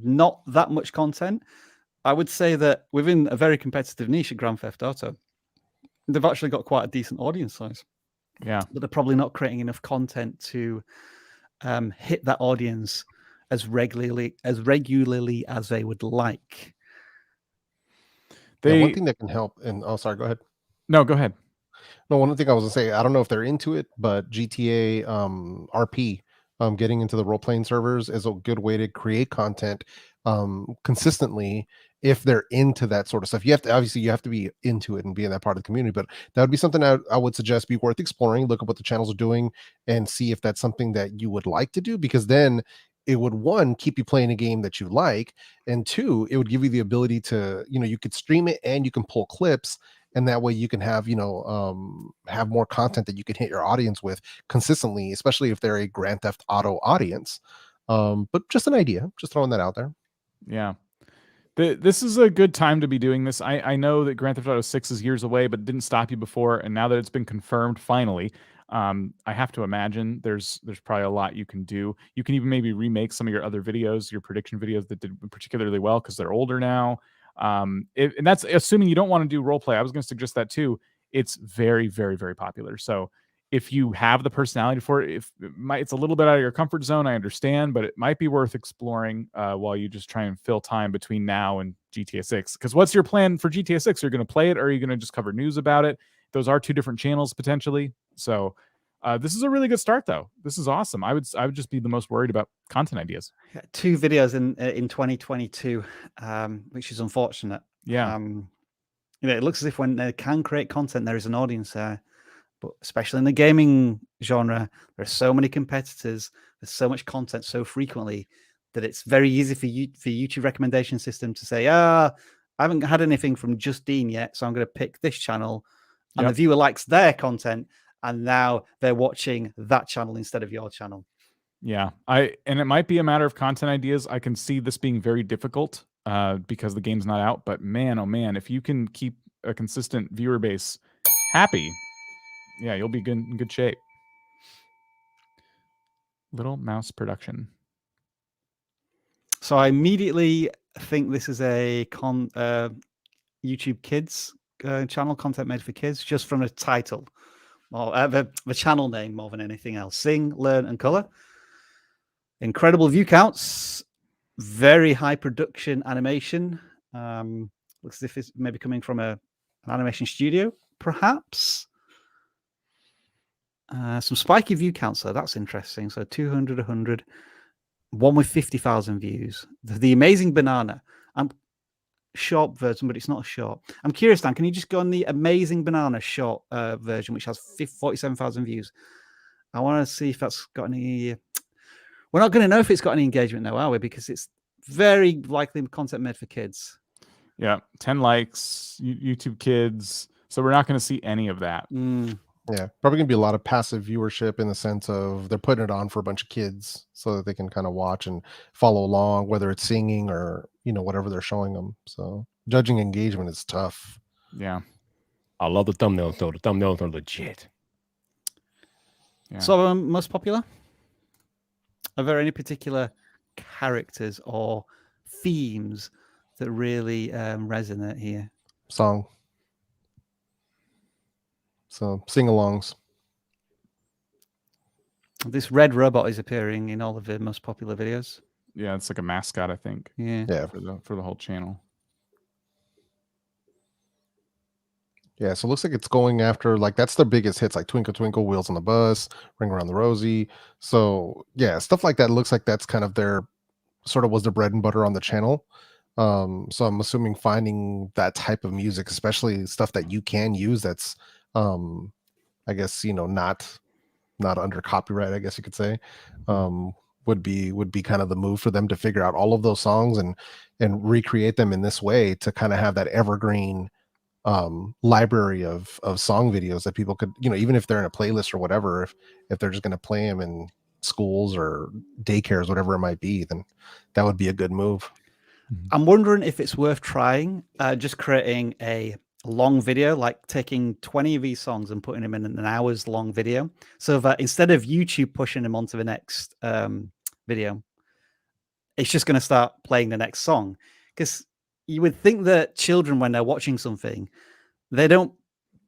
not that much content. I would say that within a very competitive niche at Grand Theft Auto, they've actually got quite a decent audience size. Yeah. But they're probably not creating enough content to hit that audience as regularly as they would like. One thing that can help, and sorry, go ahead. No, go ahead. No, one thing I was gonna say, I don't know if they're into it, but GTA RP, getting into the role-playing servers is a good way to create content consistently if they're into that sort of stuff. You have to be into it and be in that part of the community, but that would be something I would suggest be worth exploring. Look at what the channels are doing and see if that's something that you would like to do, because then it would, one, keep you playing a game that you like, and two, it would give you the ability to, you could stream it and you can pull clips, and that way you can have, have more content that you can hit your audience with consistently, especially if they're a Grand Theft Auto audience. But just an idea, just throwing that out there. Yeah. This is a good time to be doing this. I know that Grand Theft Auto 6 is years away, but it didn't stop you before. And now that it's been confirmed, finally, I have to imagine there's probably a lot you can do. You can even maybe remake some of your other videos, your prediction videos that did particularly well because they're older now. And that's assuming you don't want to do role play. I was going to suggest that too. It's very, very, very popular. So if you have the personality for it, it's a little bit out of your comfort zone, I understand, but it might be worth exploring while you just try and fill time between now and GTA 6. Because what's your plan for GTA 6? Are you going to play it, or are you going to just cover news about it? Those are two different channels potentially. So this is a really good start, though. This is awesome. I would just be the most worried about content ideas. 2 videos in 2022, which is unfortunate. Yeah. It looks as if when they can create content, there is an audience there. But especially in the gaming genre, there are so many competitors. There's so much content so frequently that it's very easy for YouTube recommendation system to say, I haven't had anything from Just Dean yet, so I'm going to pick this channel. And the viewer likes their content, and now they're watching that channel instead of your channel. Yeah, and it might be a matter of content ideas. I can see this being very difficult because the game's not out. But man, oh man, if you can keep a consistent viewer base happy, yeah, you'll be in good shape. Little Mouse Production. So I immediately think this is a YouTube Kids channel, content made for kids, just from the title, or the channel name more than anything else. Sing, learn, and color. Incredible view counts. Very high production animation. Looks as if it's maybe coming from an animation studio, perhaps. Some spiky view counts, though. That's interesting. So 200, 100. One with 50,000 views. The Amazing Banana. I'm short version, but it's not a short. I'm curious, Dan, can you just go on the Amazing Banana short version, which has 47,000 views? I want to see if that's got any. We're not going to know if it's got any engagement now, are we? Because it's very likely content made for kids. Yeah, 10 likes, YouTube Kids. So we're not going to see any of that. Yeah, probably gonna be a lot of passive viewership in the sense of they're putting it on for a bunch of kids so that they can kind of watch and follow along, whether it's singing or whatever they're showing them. So judging engagement is tough. Yeah. I love the thumbnails though. The thumbnails are legit. Yeah. So most popular? Are there any particular characters or themes that really resonate here? Song. So sing-alongs. This red robot is appearing in all of the most popular videos. Yeah, it's like a mascot, I think. Yeah. For the whole channel. Yeah, so it looks like it's going after, like, that's the biggest hits, like Twinkle Twinkle, Wheels on the Bus, Ring Around the Rosie. So yeah, stuff like that looks like that's kind of their sort of was the bread and butter on the channel. So I'm assuming finding that type of music, especially stuff that you can use that's I guess not under copyright, I guess you could say, would be kind of the move for them to figure out all of those songs and recreate them in this way to kind of have that evergreen library of song videos that people could, even if they're in a playlist or whatever, if they're just going to play them in schools or daycares, whatever it might be, then that would be a good move. I'm wondering if it's worth trying just creating a long video, like taking 20 of these songs and putting them in an hour's long video, so that instead of YouTube pushing them onto the next video, it's just going to start playing the next song. Because you would think that children, when they're watching something, they don't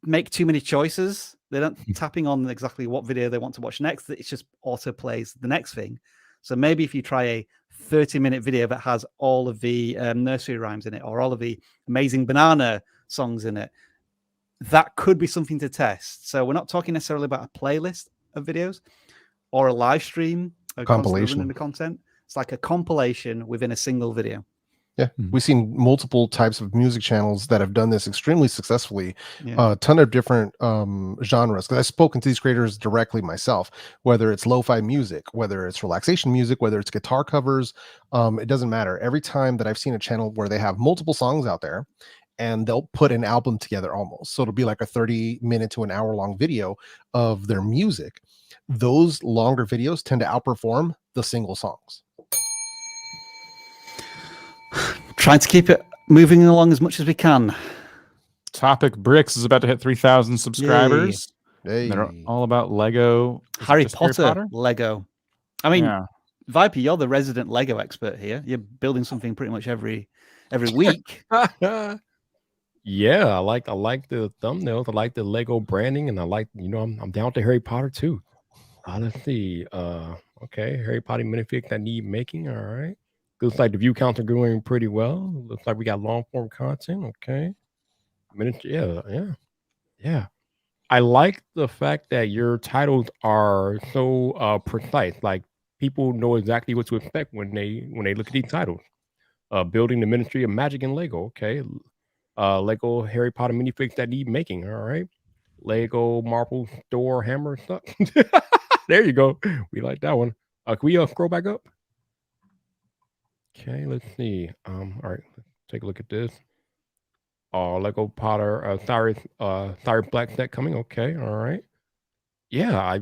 make too many choices. They're not tapping on exactly what video they want to watch next. It's just auto plays the next thing. So maybe if you try a 30-minute video that has all of the nursery rhymes in it, or all of the Amazing Banana songs in it, that could be something to test. So we're not talking necessarily about a playlist of videos or a live stream, a compilation in the content. It's like a compilation within a single video. Yeah, we've seen multiple types of music channels that have done this extremely successfully. Yeah. A ton of different genres, because I've spoken to these creators directly myself, whether it's lo-fi music, whether it's relaxation music, whether it's guitar covers, it doesn't matter. Every time that I've seen a channel where they have multiple songs out there and they'll put an album together almost, so it'll be like a 30-minute to an hour long video of their music. Those longer videos tend to outperform the single songs. Trying to keep it moving along as much as we can. Topic Bricks is about to hit 3,000 subscribers. Hey. They're all about Lego. Harry Potter Lego. I mean, Yeah. Viper, you're the resident Lego expert here. You're building something pretty much every week. Yeah, I like the thumbnails. I like the Lego branding, and I like, I'm down to Harry Potter too. Let's see. Okay, Harry Potter minifig that need making. All right. Looks like the view counts are going pretty well. Looks like we got long form content. Okay. Yeah. I like the fact that your titles are so precise. Like, people know exactly what to expect when they look at these titles. Building the Ministry of Magic and Lego. Okay. Lego Harry Potter minifigs that need making. All right. Lego Marble Store Hammer stuff. There you go. We like that one. Can we scroll back up? Okay, let's see. All right, let's take a look at this. Lego Potter Cyrus Black set coming. Okay, all right. Yeah,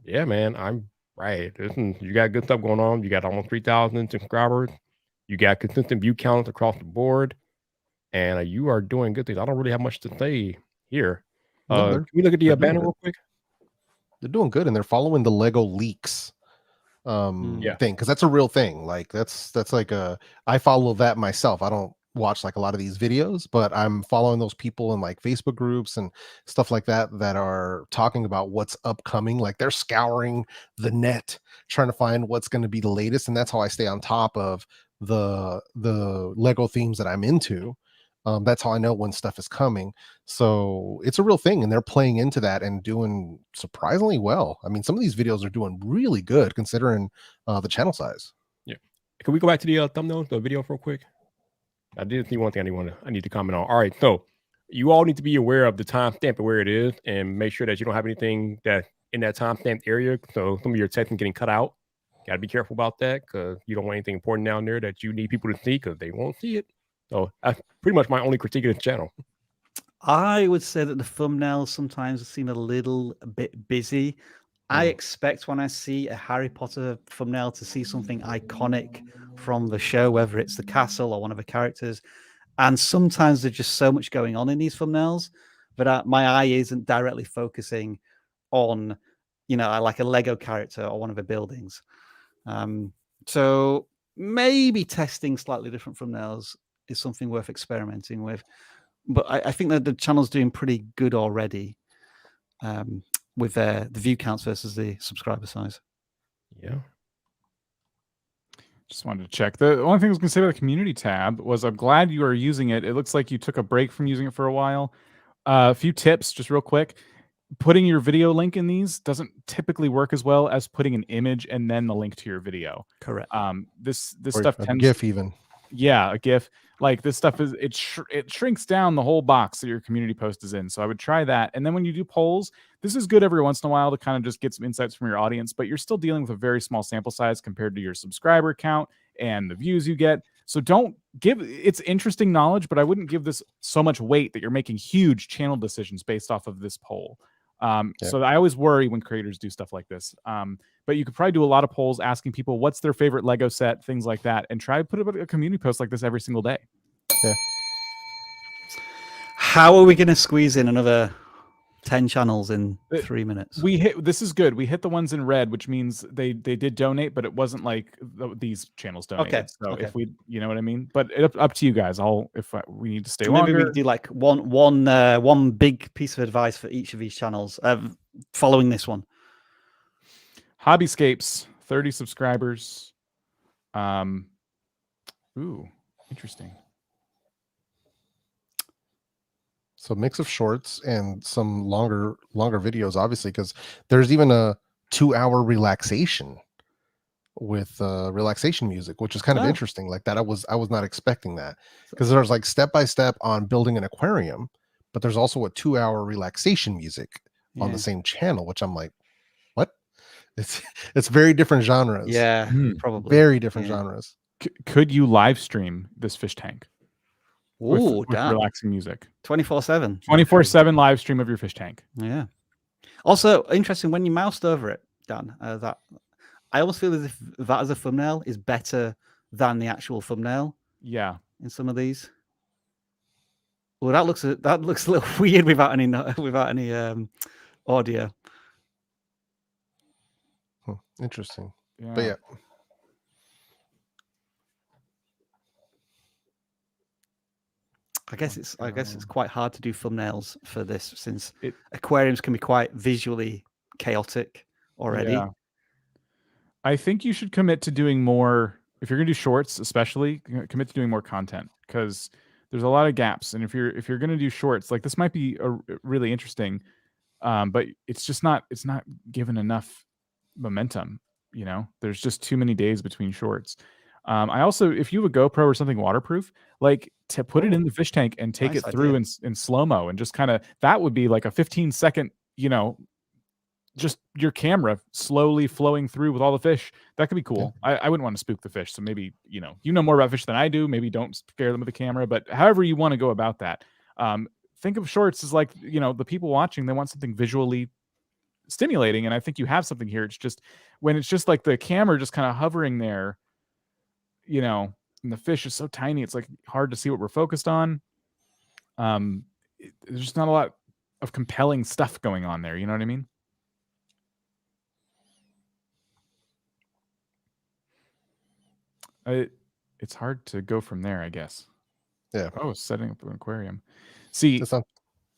man, I'm right. Listen, you got good stuff going on. You got almost 3,000 subscribers. You got consistent view counts across the board, and you are doing good things. I don't really have much to say here. Can we look at the banner real quick? They're doing good, and they're following the Lego leaks thing, because that's a real thing. Like that's like I follow that myself. I don't watch like a lot of these videos, but I'm following those people in like Facebook groups and stuff like that are talking about what's upcoming. Like they're scouring the net trying to find what's going to be the latest, and that's how I stay on top of the Lego themes that I'm into. That's how I know when stuff is coming. So it's a real thing, and they're playing into that and doing surprisingly well. I mean, some of these videos are doing really good considering the channel size. Yeah. Can we go back to the thumbnails, the video real quick? I did see one thing I need to comment on. All right, so you all need to be aware of the timestamp and where it is, and make sure that you don't have anything that in that timestamp area. So some of your text is getting cut out. Got to be careful about that because you don't want anything important down there that you need people to see because they won't see it. So that's pretty much my only critique of this channel. I would say that the thumbnails sometimes seem a little bit busy. I expect when I see a Harry Potter thumbnail to see something iconic from the show, whether it's the castle or one of the characters. And sometimes there's just so much going on in these thumbnails that my eye isn't directly focusing on, like a Lego character or one of the buildings. So maybe testing slightly different thumbnails is something worth experimenting with. But I think that the channel's doing pretty good already with the view counts versus the subscriber size. Yeah. Just wanted to check. The only thing I was going to say about the community tab was I'm glad you are using it. It looks like you took a break from using it for a while. A few tips, just real quick. Putting your video link in these doesn't typically work as well as putting an image and then the link to your video. Correct. This Or stuff a tends GIF even. Yeah, a GIF. Like this stuff is it shrinks down the whole box that your community post is in. So I would try that. And then when you do polls, this is good every once in a while to kind of just get some insights from your audience, but you're still dealing with a very small sample size compared to your subscriber count and the views you get. So don't give it's interesting knowledge, but I wouldn't give this so much weight that you're making huge channel decisions based off of this poll. So I always worry when creators do stuff like this. But you could probably do a lot of polls asking people what's their favorite Lego set, things like that, and try to put a community post like this every single day. Yeah. How are we going to squeeze in another 10 channels in 3 minutes? This is good. We hit the ones in red, which means they did donate, but it wasn't like these channels donated. Okay. So Okay. if we, you know what I mean? But up to you guys. We need to stay Maybe longer. we do like one big piece of advice for each of these channels following this one. Hobbyscapes, 30 subscribers. Ooh, interesting. So mix of shorts and some longer videos, obviously, because there's even a 2-hour relaxation with relaxation music, which is kind of interesting. Like that, I was not expecting that, because there's like step by step on building an aquarium, but there's also a 2-hour relaxation music on the same channel, which I'm like, what? It's very different genres. Yeah, probably very different genres. Could you live stream this fish tank? With relaxing music 24/7 24/7 live stream of your fish tank. Yeah. Also interesting, when you moused over it, Dan, that I almost feel as if that as a thumbnail is better than the actual thumbnail. Yeah. In some of these. Well, that looks a little weird without any audio. Interesting. Yeah. But yeah. I guess it's quite hard to do thumbnails for this, since aquariums can be quite visually chaotic already. Yeah. I think you should commit to doing more. If you're going to do shorts, especially, commit to doing more content, because there's a lot of gaps. And if you're going to do shorts, like this might be really interesting, but it's not given enough momentum. There's just too many days between shorts. I also, if you have a GoPro or something waterproof, like to put it in the fish tank and take it through in slow-mo, and just kind of, that would be like a 15-second, just your camera slowly flowing through with all the fish. That could be cool. Yeah. I wouldn't want to spook the fish. So maybe, you know more about fish than I do. Maybe don't scare them with the camera, but however you want to go about that. Think of shorts as like, the people watching, they want something visually stimulating. And I think you have something here. It's just when it's just like the camera just kind of hovering there, and the fish is so tiny, it's like hard to see what we're focused on. There's just not a lot of compelling stuff going on there. You know what I mean? It's hard to go from there, I guess. Yeah. Oh, setting up an aquarium. See,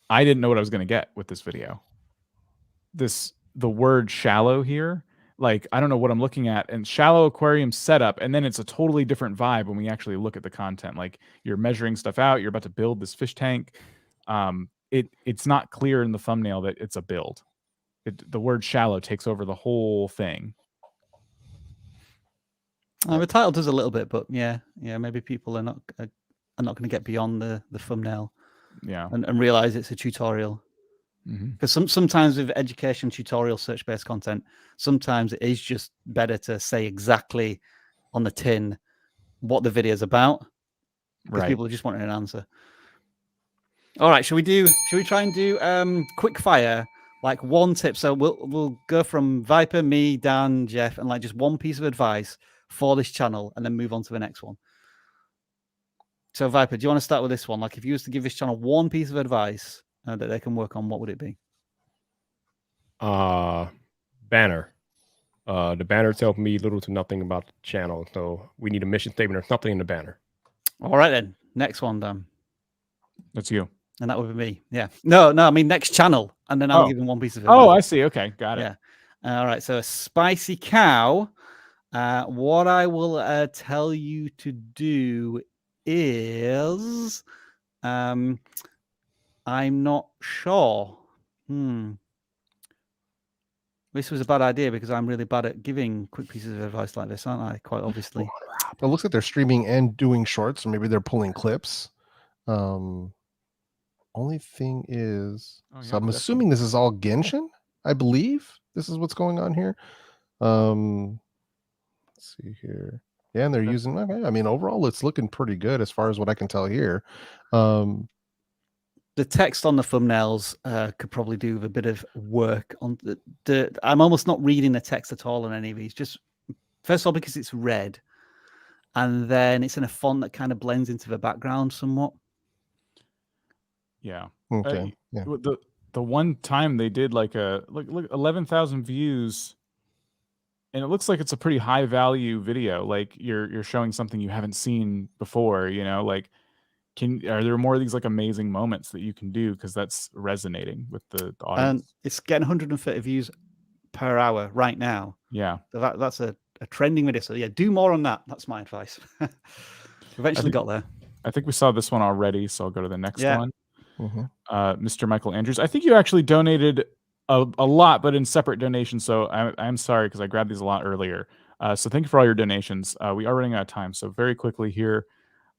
I didn't know what I was going to get with this video. The word shallow here, like, I don't know what I'm looking at, and shallow aquarium setup, and then it's a totally different vibe when we actually look at the content. Like, you're measuring stuff out, you're about to build this fish tank. It's not clear in the thumbnail that it's a build. The word shallow takes over the whole thing. The title does a little bit, but yeah, maybe people are not are not going to get beyond the thumbnail Yeah. and realize it's a tutorial. Because sometimes with education, tutorial, search-based content, sometimes it is just better to say exactly on the tin what the video is about, because Right. people are just wanting an answer. All right, should we try and do quick fire, like one tip? So we'll go from Viper, me, Dan, Jeff, and like just one piece of advice for this channel, and then move on to the next one. So Viper, do you want to start with this one? Like if you was to give this channel one piece of advice that they can work on, what would it be? Banner. The banner tells me little to nothing about the channel, so we need a mission statement or something in the banner. All right then, next one, Dan. That's you. And that would be me. Yeah. No, I mean next channel, and then I'll give him one piece of advice. Oh, I see. Okay, got it. Yeah. All right. So a spicy cow. What I will tell you to do is, I'm not sure. This was a bad idea because I'm really bad at giving quick pieces of advice like this, aren't I? Quite obviously. It looks like they're streaming and doing shorts, or maybe they're pulling clips. Only thing is, so I'm assuming this is all Genshin. I believe this is what's going on here. Let's see here. Yeah, and they're using. Okay, I mean, overall, it's looking pretty good as far as what I can tell here. The text on the thumbnails could probably do with a bit of work on the. I'm almost not reading the text at all on any of these. Just first of all because it's red, and then it's in a font that kind of blends into the background somewhat. Yeah. Okay. Yeah. The one time they did like look 11,000 views, and it looks like it's a pretty high value video. Like you're showing something you haven't seen before. You know, like are there more of these like amazing moments that you can do because that's resonating with the audience? And it's getting 130 views per hour right now. Yeah. So that's a trending video. So yeah, do more on that. That's my advice. Eventually got there. I think we saw this one already, so I'll go to the next one. Mr. Michael Andrews. I think you actually donated a lot, but in separate donations. So I'm sorry because I grabbed these a lot earlier. So thank you for all your donations. We are running out of time. So very quickly here,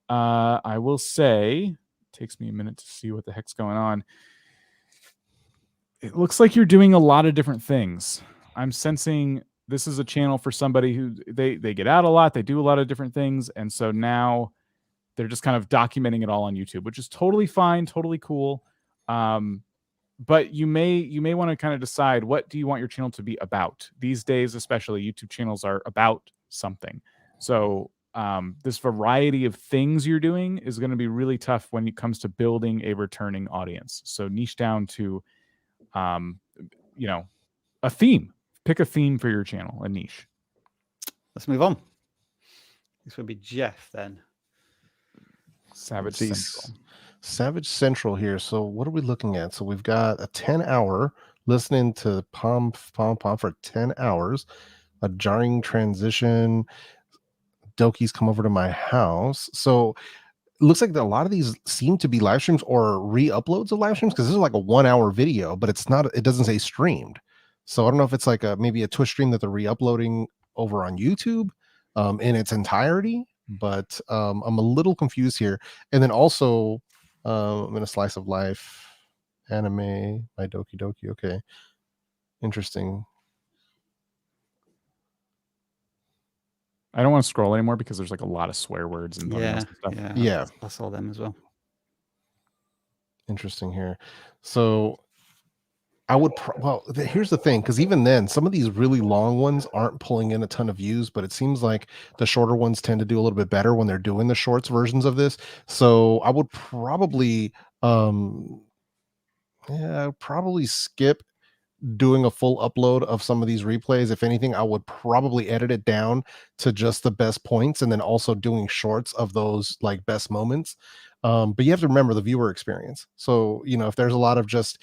I will say, it takes me a minute to see what the heck's going on. It looks like you're doing a lot of different things. I'm sensing this is a channel for somebody who they get out a lot. They do a lot of different things. And so now they're just kind of documenting it all on YouTube, which is totally fine, totally cool. But you may want to kind of decide, what do you want your channel to be about? These days, especially, YouTube channels are about something. So this variety of things you're doing is going to be really tough when it comes to building a returning audience. So niche down to, a theme. Pick a theme for your channel, a niche. Let's move on. This would be Jeff then. Savage Central. Savage Central here. So what are we looking at? So we've got a 10-hour listening to Pom for 10 hours, a jarring transition. Doki's come over to my house. So it looks like a lot of these seem to be live streams or re-uploads of live streams, because this is like a 1-hour video, but it's not, it doesn't say streamed. So I don't know if it's like maybe a Twitch stream that they're re-uploading over on YouTube in its entirety, but I'm a little confused here. And then also I'm in a slice of life anime, my Doki Doki. Okay, interesting. I don't want to scroll anymore because there's like a lot of swear words and stuff. Yeah, I saw them as well. Interesting here. So I would here's the thing, because even then some of these really long ones aren't pulling in a ton of views, but it seems like the shorter ones tend to do a little bit better when they're doing the shorts versions of this. So I would probably probably skip doing a full upload of some of these replays. If anything, I would probably edit it down to just the best points, and then also doing shorts of those like best moments. But you have to remember the viewer experience. So, if there's a lot of just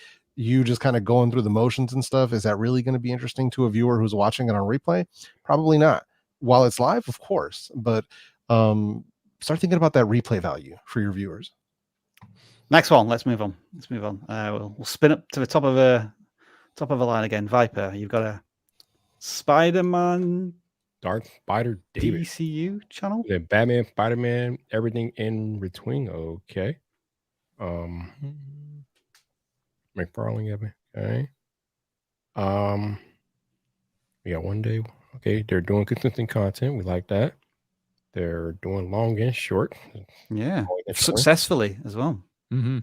kind of going through the motions and stuff, is that really going to be interesting to a viewer who's watching it on replay? Probably not. While it's live, of course, but start thinking about that replay value for your viewers. Next one. Let's move on. We'll spin up to the top of the line again. Viper, you've got a Spider-Man Dark Spider David. PCU channel. The Batman, Spider-Man, everything in between. Okay. McFarlane, okay. We got one day. Okay, they're doing consistent content. We like that. They're doing long and short. Yeah, Always interesting. successfully as well. Mm-hmm.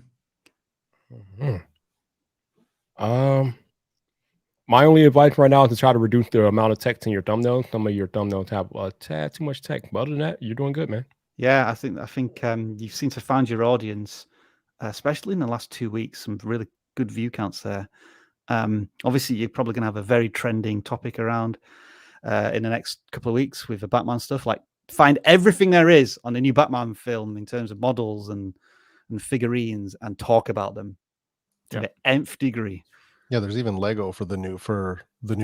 My only advice right now is to try to reduce the amount of text in your thumbnails. Some of your thumbnails have a tad too much text, but other than that, you're doing good, man. Yeah, I think you seem to find your audience, especially in the last 2 weeks, some really good view counts there. Obviously, you're probably going to have a very trending topic around in the next couple of weeks with the Batman stuff. Like, find everything there is on the new Batman film in terms of models and figurines and talk about them to the nth degree. Yeah, there's even Lego for the new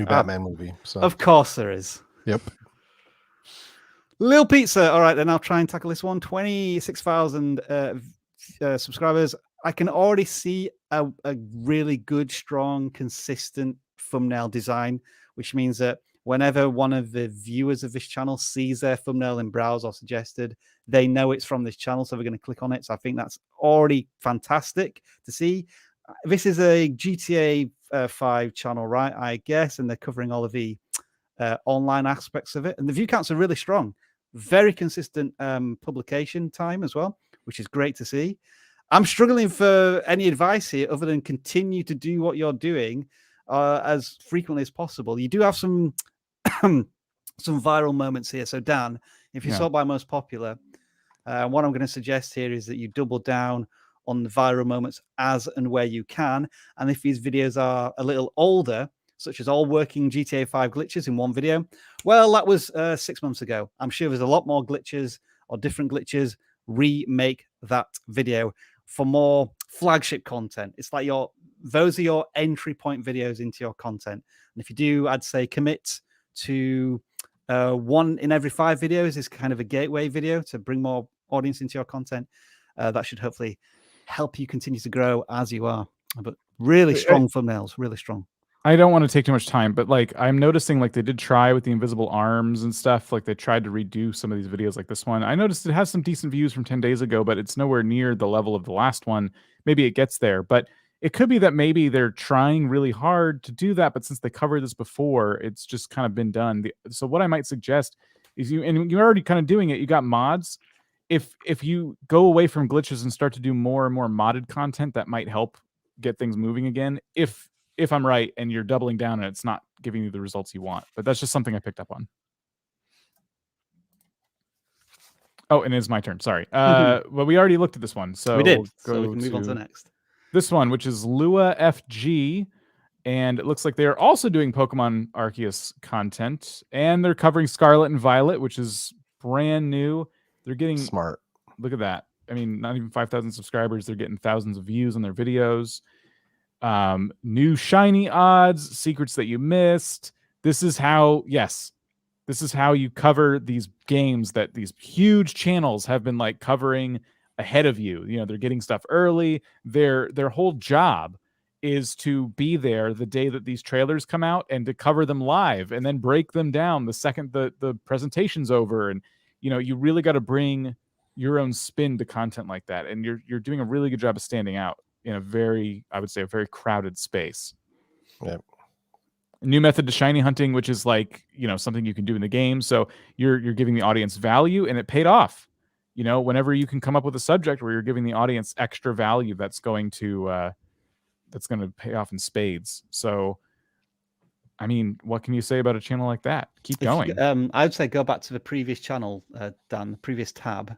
Batman movie. So of course there is. Yep. Lil Pizza. All right, then I'll try and tackle this one. 26,000 subscribers. I can already see a really good, strong, consistent thumbnail design, which means that whenever one of the viewers of this channel sees their thumbnail in browse or suggested, they know it's from this channel, so they're going to click on it. So I think that's already fantastic to see. This is a GTA 5 channel, right? I guess, and they're covering all of the online aspects of it. And the view counts are really strong. Very consistent publication time as well, which is great to see. I'm struggling for any advice here other than continue to do what you're doing as frequently as possible. You do have some some viral moments here. So Dan, if you sort by most popular, what I'm going to suggest here is that you double down on the viral moments as and where you can. And if these videos are a little older, such as all working GTA 5 glitches in one video, well, that was 6 months ago. I'm sure there's a lot more glitches or different glitches. Remake that video for more flagship content. It's like those are your entry point videos into your content. And if you do, I'd say commit to 1 in every 5 videos is kind of a gateway video to bring more audience into your content. That should hopefully help you continue to grow as you are. But really strong thumbnails, really strong. I don't want to take too much time, but like I'm noticing like they did try with the invisible arms and stuff. Like they tried to redo some of these videos like this one. I noticed it has some decent views from 10 days ago, but it's nowhere near the level of the last one. Maybe it gets there, but it could be that maybe they're trying really hard to do that. But since they covered this before, it's just kind of been done. So what I might suggest is and you're already kind of doing it. You got mods. If you go away from glitches and start to do more and more modded content, that might help get things moving again. If I'm right and you're doubling down and it's not giving you the results you want. But that's just something I picked up on. Oh, and it's my turn. Sorry. Well, we already looked at this one. So we did. We'll so we can move on to the next. This one, which is Lua FG. And it looks like they are also doing Pokemon Arceus content. And they're covering Scarlet and Violet, which is brand new. They're getting smart. Look at that. I mean, not even 5,000 subscribers. They're getting thousands of views on their videos. New shiny odds, secrets that you missed. This is how you cover these games that these huge channels have been like covering ahead of you. You know, they're getting stuff early. Their whole job is to be there the day that these trailers come out and to cover them live and then break them down the second the presentation's over. And you know, you really got to bring your own spin to content like that. And you're doing a really good job of standing out in a very, I would say, a very crowded space. Yep. A new method to shiny hunting, which is like, you know, something you can do in the game. So you're giving the audience value, and it paid off. You know, whenever you can come up with a subject where you're giving the audience extra value, that's going to pay off in spades. So, I mean, what can you say about a channel like that? Keep going. I would say go back to the previous channel, Dan, the previous tab.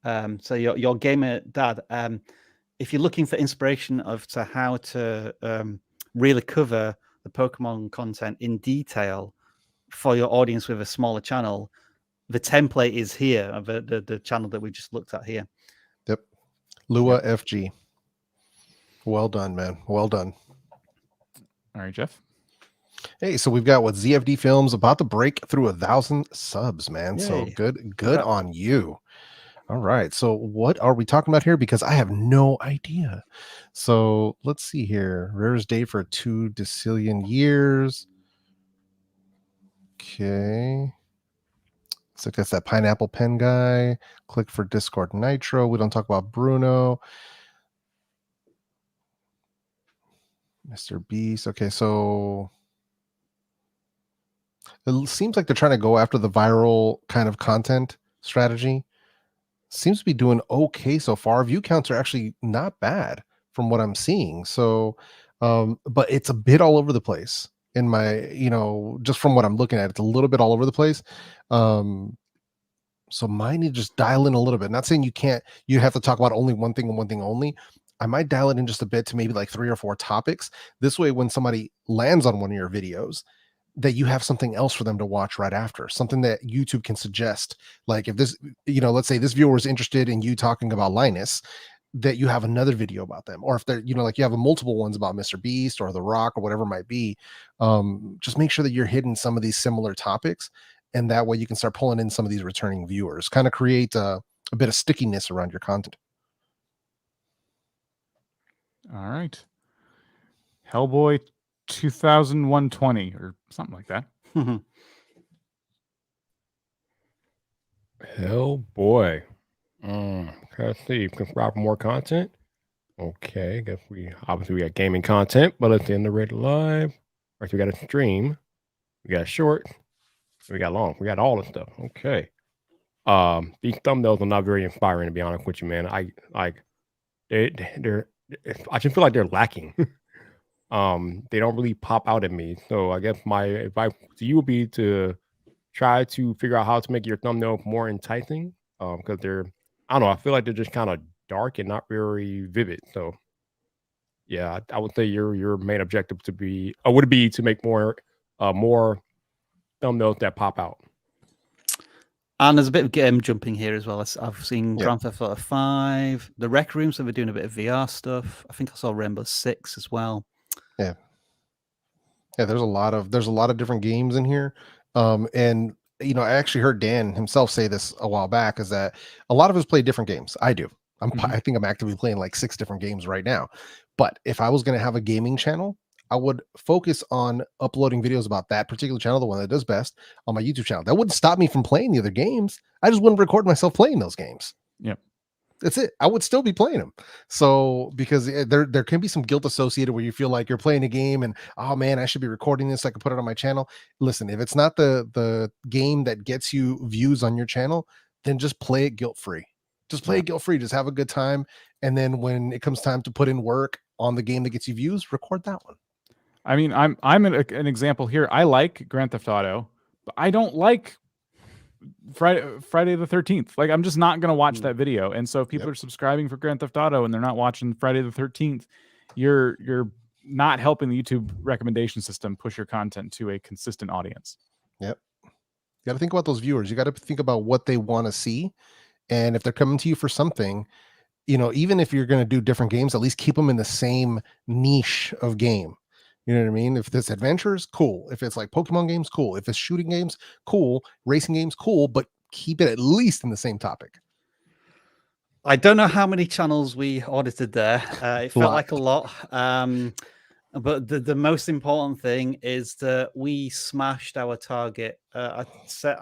So your gamer dad. If you're looking for inspiration to how to really cover the Pokemon content in detail for your audience with a smaller channel, the template is here of the channel that we just looked at here. Yep. Lua FG. Well done, man. Well done. All right, Jeff. Hey, so we've got ZFD Films about to break through 1,000 subs, man. Yay. So good on you. All right. So what are we talking about here? Because I have no idea. So let's see here. Rarest day for 2 decillion years. Okay. So I guess that pineapple pen guy. Click for Discord Nitro. We don't talk about Bruno. Mr. Beast. Okay, so it seems like they're trying to go after the viral kind of content strategy. Seems to be doing okay so far. View counts are actually not bad from what I'm seeing. So, but it's a bit all over the place in my, just from what I'm looking at, it's a little bit all over the place. So might need to just dial in a little bit. Not saying you have to talk about only one thing and one thing only. I might dial it in just a bit to maybe like 3 or 4 topics. This way, when somebody lands on one of your videos, that you have something else for them to watch right after, something that YouTube can suggest. Like if this, let's say this viewer is interested in you talking about Linus, that you have another video about them. Or if they're, like you have multiple ones about Mr. Beast or The Rock or whatever it might be, just make sure that you're hitting some of these similar topics. And that way you can start pulling in some of these returning viewers, kind of create a bit of stickiness around your content. All right. Hellboy 2120 or something like that. Hellboy. Let's see. Subscribe for more content. Okay. Guess we got gaming content, but let's end the Reddit live. Or we got a stream. We got a short. We got long. We got all the stuff. Okay. These thumbnails are not very inspiring, to be honest with you, man. They're I just feel like they're lacking. They don't really pop out at me. So I guess my advice to you would be to try to figure out how to make your thumbnail more enticing. Because I don't know, I feel like they're just kind of dark and not very vivid. So yeah, I would say your main objective would be to make more thumbnails that pop out. And there's a bit of game jumping here as well. I've seen Grand Theft Auto 5, the Rec Room, so we're doing a bit of VR stuff. I think I saw Rainbow Six as well. Yeah, there's a lot of different games in here. And I actually heard Dan himself say this a while back, is that a lot of us play different games. I do. I think I'm actively playing like 6 different games right now. But if I was going to have a gaming channel, I would focus on uploading videos about that particular channel, the one that does best, on my YouTube channel. That wouldn't stop me from playing the other games. I just wouldn't record myself playing those games. Yep. That's it. I would still be playing them. So because there can be some guilt associated where you feel like you're playing a game and, oh man, I should be recording this so I can put it on my channel. Listen, if it's not the game that gets you views on your channel, then just play it guilt-free. Just play it guilt-free. Just have a good time. And then when it comes time to put in work on the game that gets you views, record that one. I mean, I'm an example here. I like Grand Theft Auto, but I don't like Friday the 13th. Like, I'm just not going to watch that video. And so if people are subscribing for Grand Theft Auto and they're not watching Friday the 13th, you're not helping the YouTube recommendation system push your content to a consistent audience. Yep. You got to think about those viewers. You got to think about what they want to see. And if they're coming to you for something, even if you're going to do different games, at least keep them in the same niche of game. You know what I mean? If it's adventures, cool. If it's like Pokemon games, cool. If it's shooting games, cool. Racing games, cool. But keep it at least in the same topic. I don't know how many channels we audited there. It felt like a lot. But the most important thing is that we smashed our target. I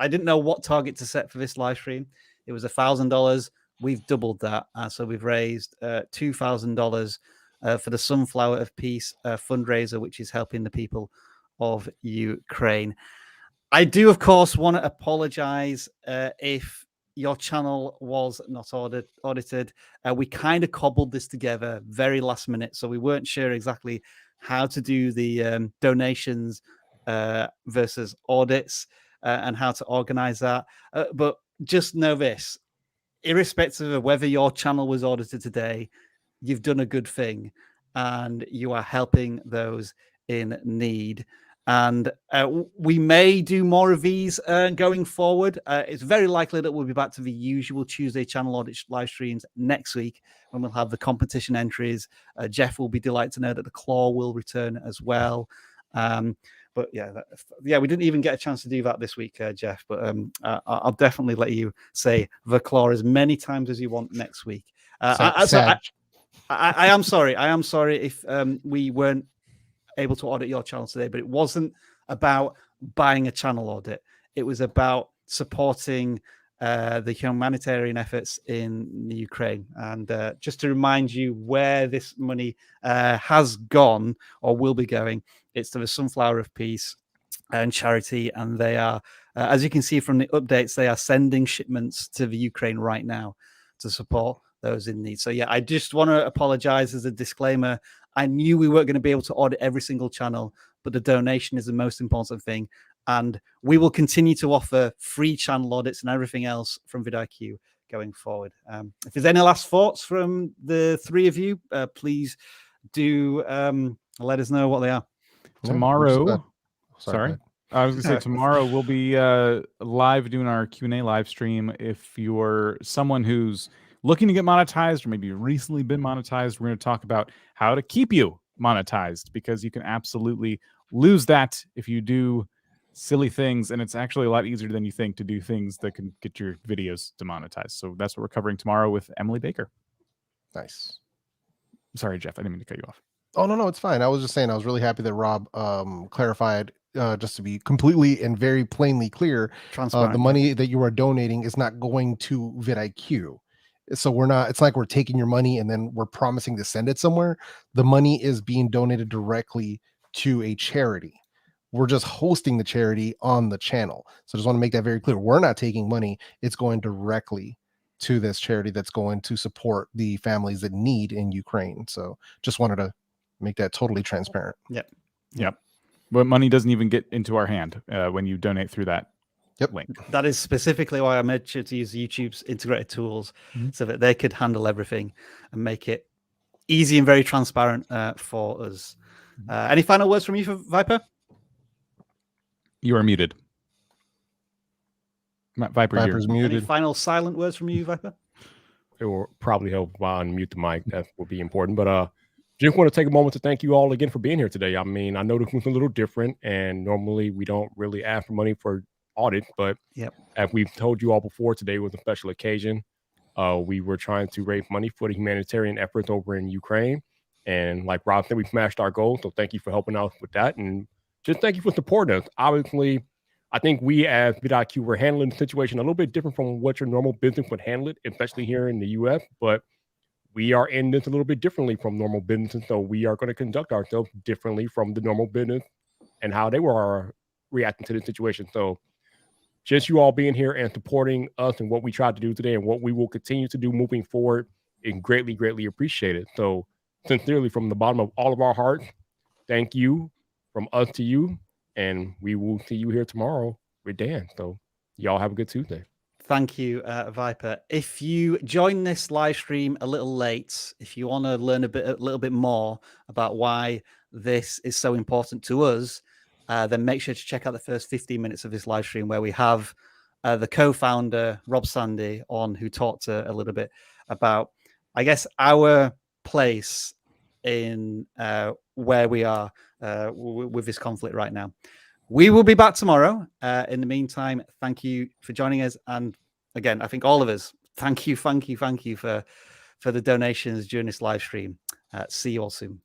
didn't know what target to set for this live stream. It was $1,000. We've doubled that. So we've raised $2,000 for the Sunflower of Peace fundraiser, which is helping the people of Ukraine. I do, of course, want to apologize if your channel was not audited. We kind of cobbled this together very last minute, so we weren't sure exactly how to do the donations versus audits and how to organize that. But just know this, irrespective of whether your channel was audited today, you've done a good thing and you are helping those in need. And we may do more of these going forward. It's very likely that we'll be back to the usual Tuesday channel audit live streams next week when we'll have the competition entries. Jeff will be delighted to know that the Claw will return as well. But yeah, we didn't even get a chance to do that this week, Jeff. But I'll definitely let you say the Claw as many times as you want next week. I am sorry. I am sorry if we weren't able to audit your channel today, but it wasn't about buying a channel audit. It was about supporting the humanitarian efforts in the Ukraine. And just to remind you where this money has gone or will be going, it's to the Sunflower of Peace and charity. And they are, as you can see from the updates, they are sending shipments to the Ukraine right now to support those in need. So yeah, I just want to apologize as a disclaimer. I knew we weren't going to be able to audit every single channel, but the donation is the most important thing. And we will continue to offer free channel audits and everything else from vidIQ going forward. If there's any last thoughts from the three of you, please do let us know what they are. Tomorrow, Sorry. I was gonna say tomorrow we'll be live doing our Q&A live stream. If you're someone who's looking to get monetized or maybe recently been monetized, we're going to talk about how to keep you monetized, because you can absolutely lose that if you do silly things, and it's actually a lot easier than you think to do things that can get your videos demonetized. So that's what we're covering tomorrow with Emily Baker. Nice. Sorry, Jeff, I didn't mean to cut you off. Oh, no, it's fine. I was just saying, I was really happy that Rob clarified, just to be completely and very plainly clear, the money that you are donating is not going to vidIQ. So we're not, it's like we're taking your money and then we're promising to send it somewhere. The money is being donated directly to a charity. We're just hosting the charity on the channel. So I just want to make that very clear. We're not taking money. It's going directly to this charity that's going to support the families that need in Ukraine. So just wanted to make that totally transparent. Yep. But money doesn't even get into our hand when you donate through that link. That is specifically why I made sure to use YouTube's integrated tools so that they could handle everything and make it easy and very transparent for us. Any final words from you for Viper? You are muted. Viper's muted. Any final silent words from you, Viper? It will probably help if I unmute the mic. That will be important. But just want to take a moment to thank you all again for being here today. I mean, I know this was a little different, and normally we don't really ask for money for audit, but as we've told you all before, today was a special occasion. We were trying to raise money for the humanitarian efforts over in Ukraine. And like Rob said, we smashed our goal. So thank you for helping out with that. And just thank you for supporting us. Obviously, I think we as vidIQ were handling the situation a little bit different from what your normal business would handle it, especially here in the US. But we are in this a little bit differently from normal business. So we are going to conduct ourselves differently from the normal business and how they were reacting to the situation. So just you all being here and supporting us and what we tried to do today and what we will continue to do moving forward is greatly, greatly appreciated. So sincerely, from the bottom of all of our hearts, thank you from us to you. And we will see you here tomorrow with Dan. So y'all have a good Tuesday. Thank you, Viper. If you join this live stream a little late, if you want to learn a little bit more about why this is so important to us, then make sure to check out the first 15 minutes of this live stream where we have the co-founder, Rob Sandy, on, who talked a little bit about, I guess, our place in where we are with this conflict right now. We will be back tomorrow. In the meantime, thank you for joining us. And again, I think all of us, thank you for the donations during this live stream. See you all soon.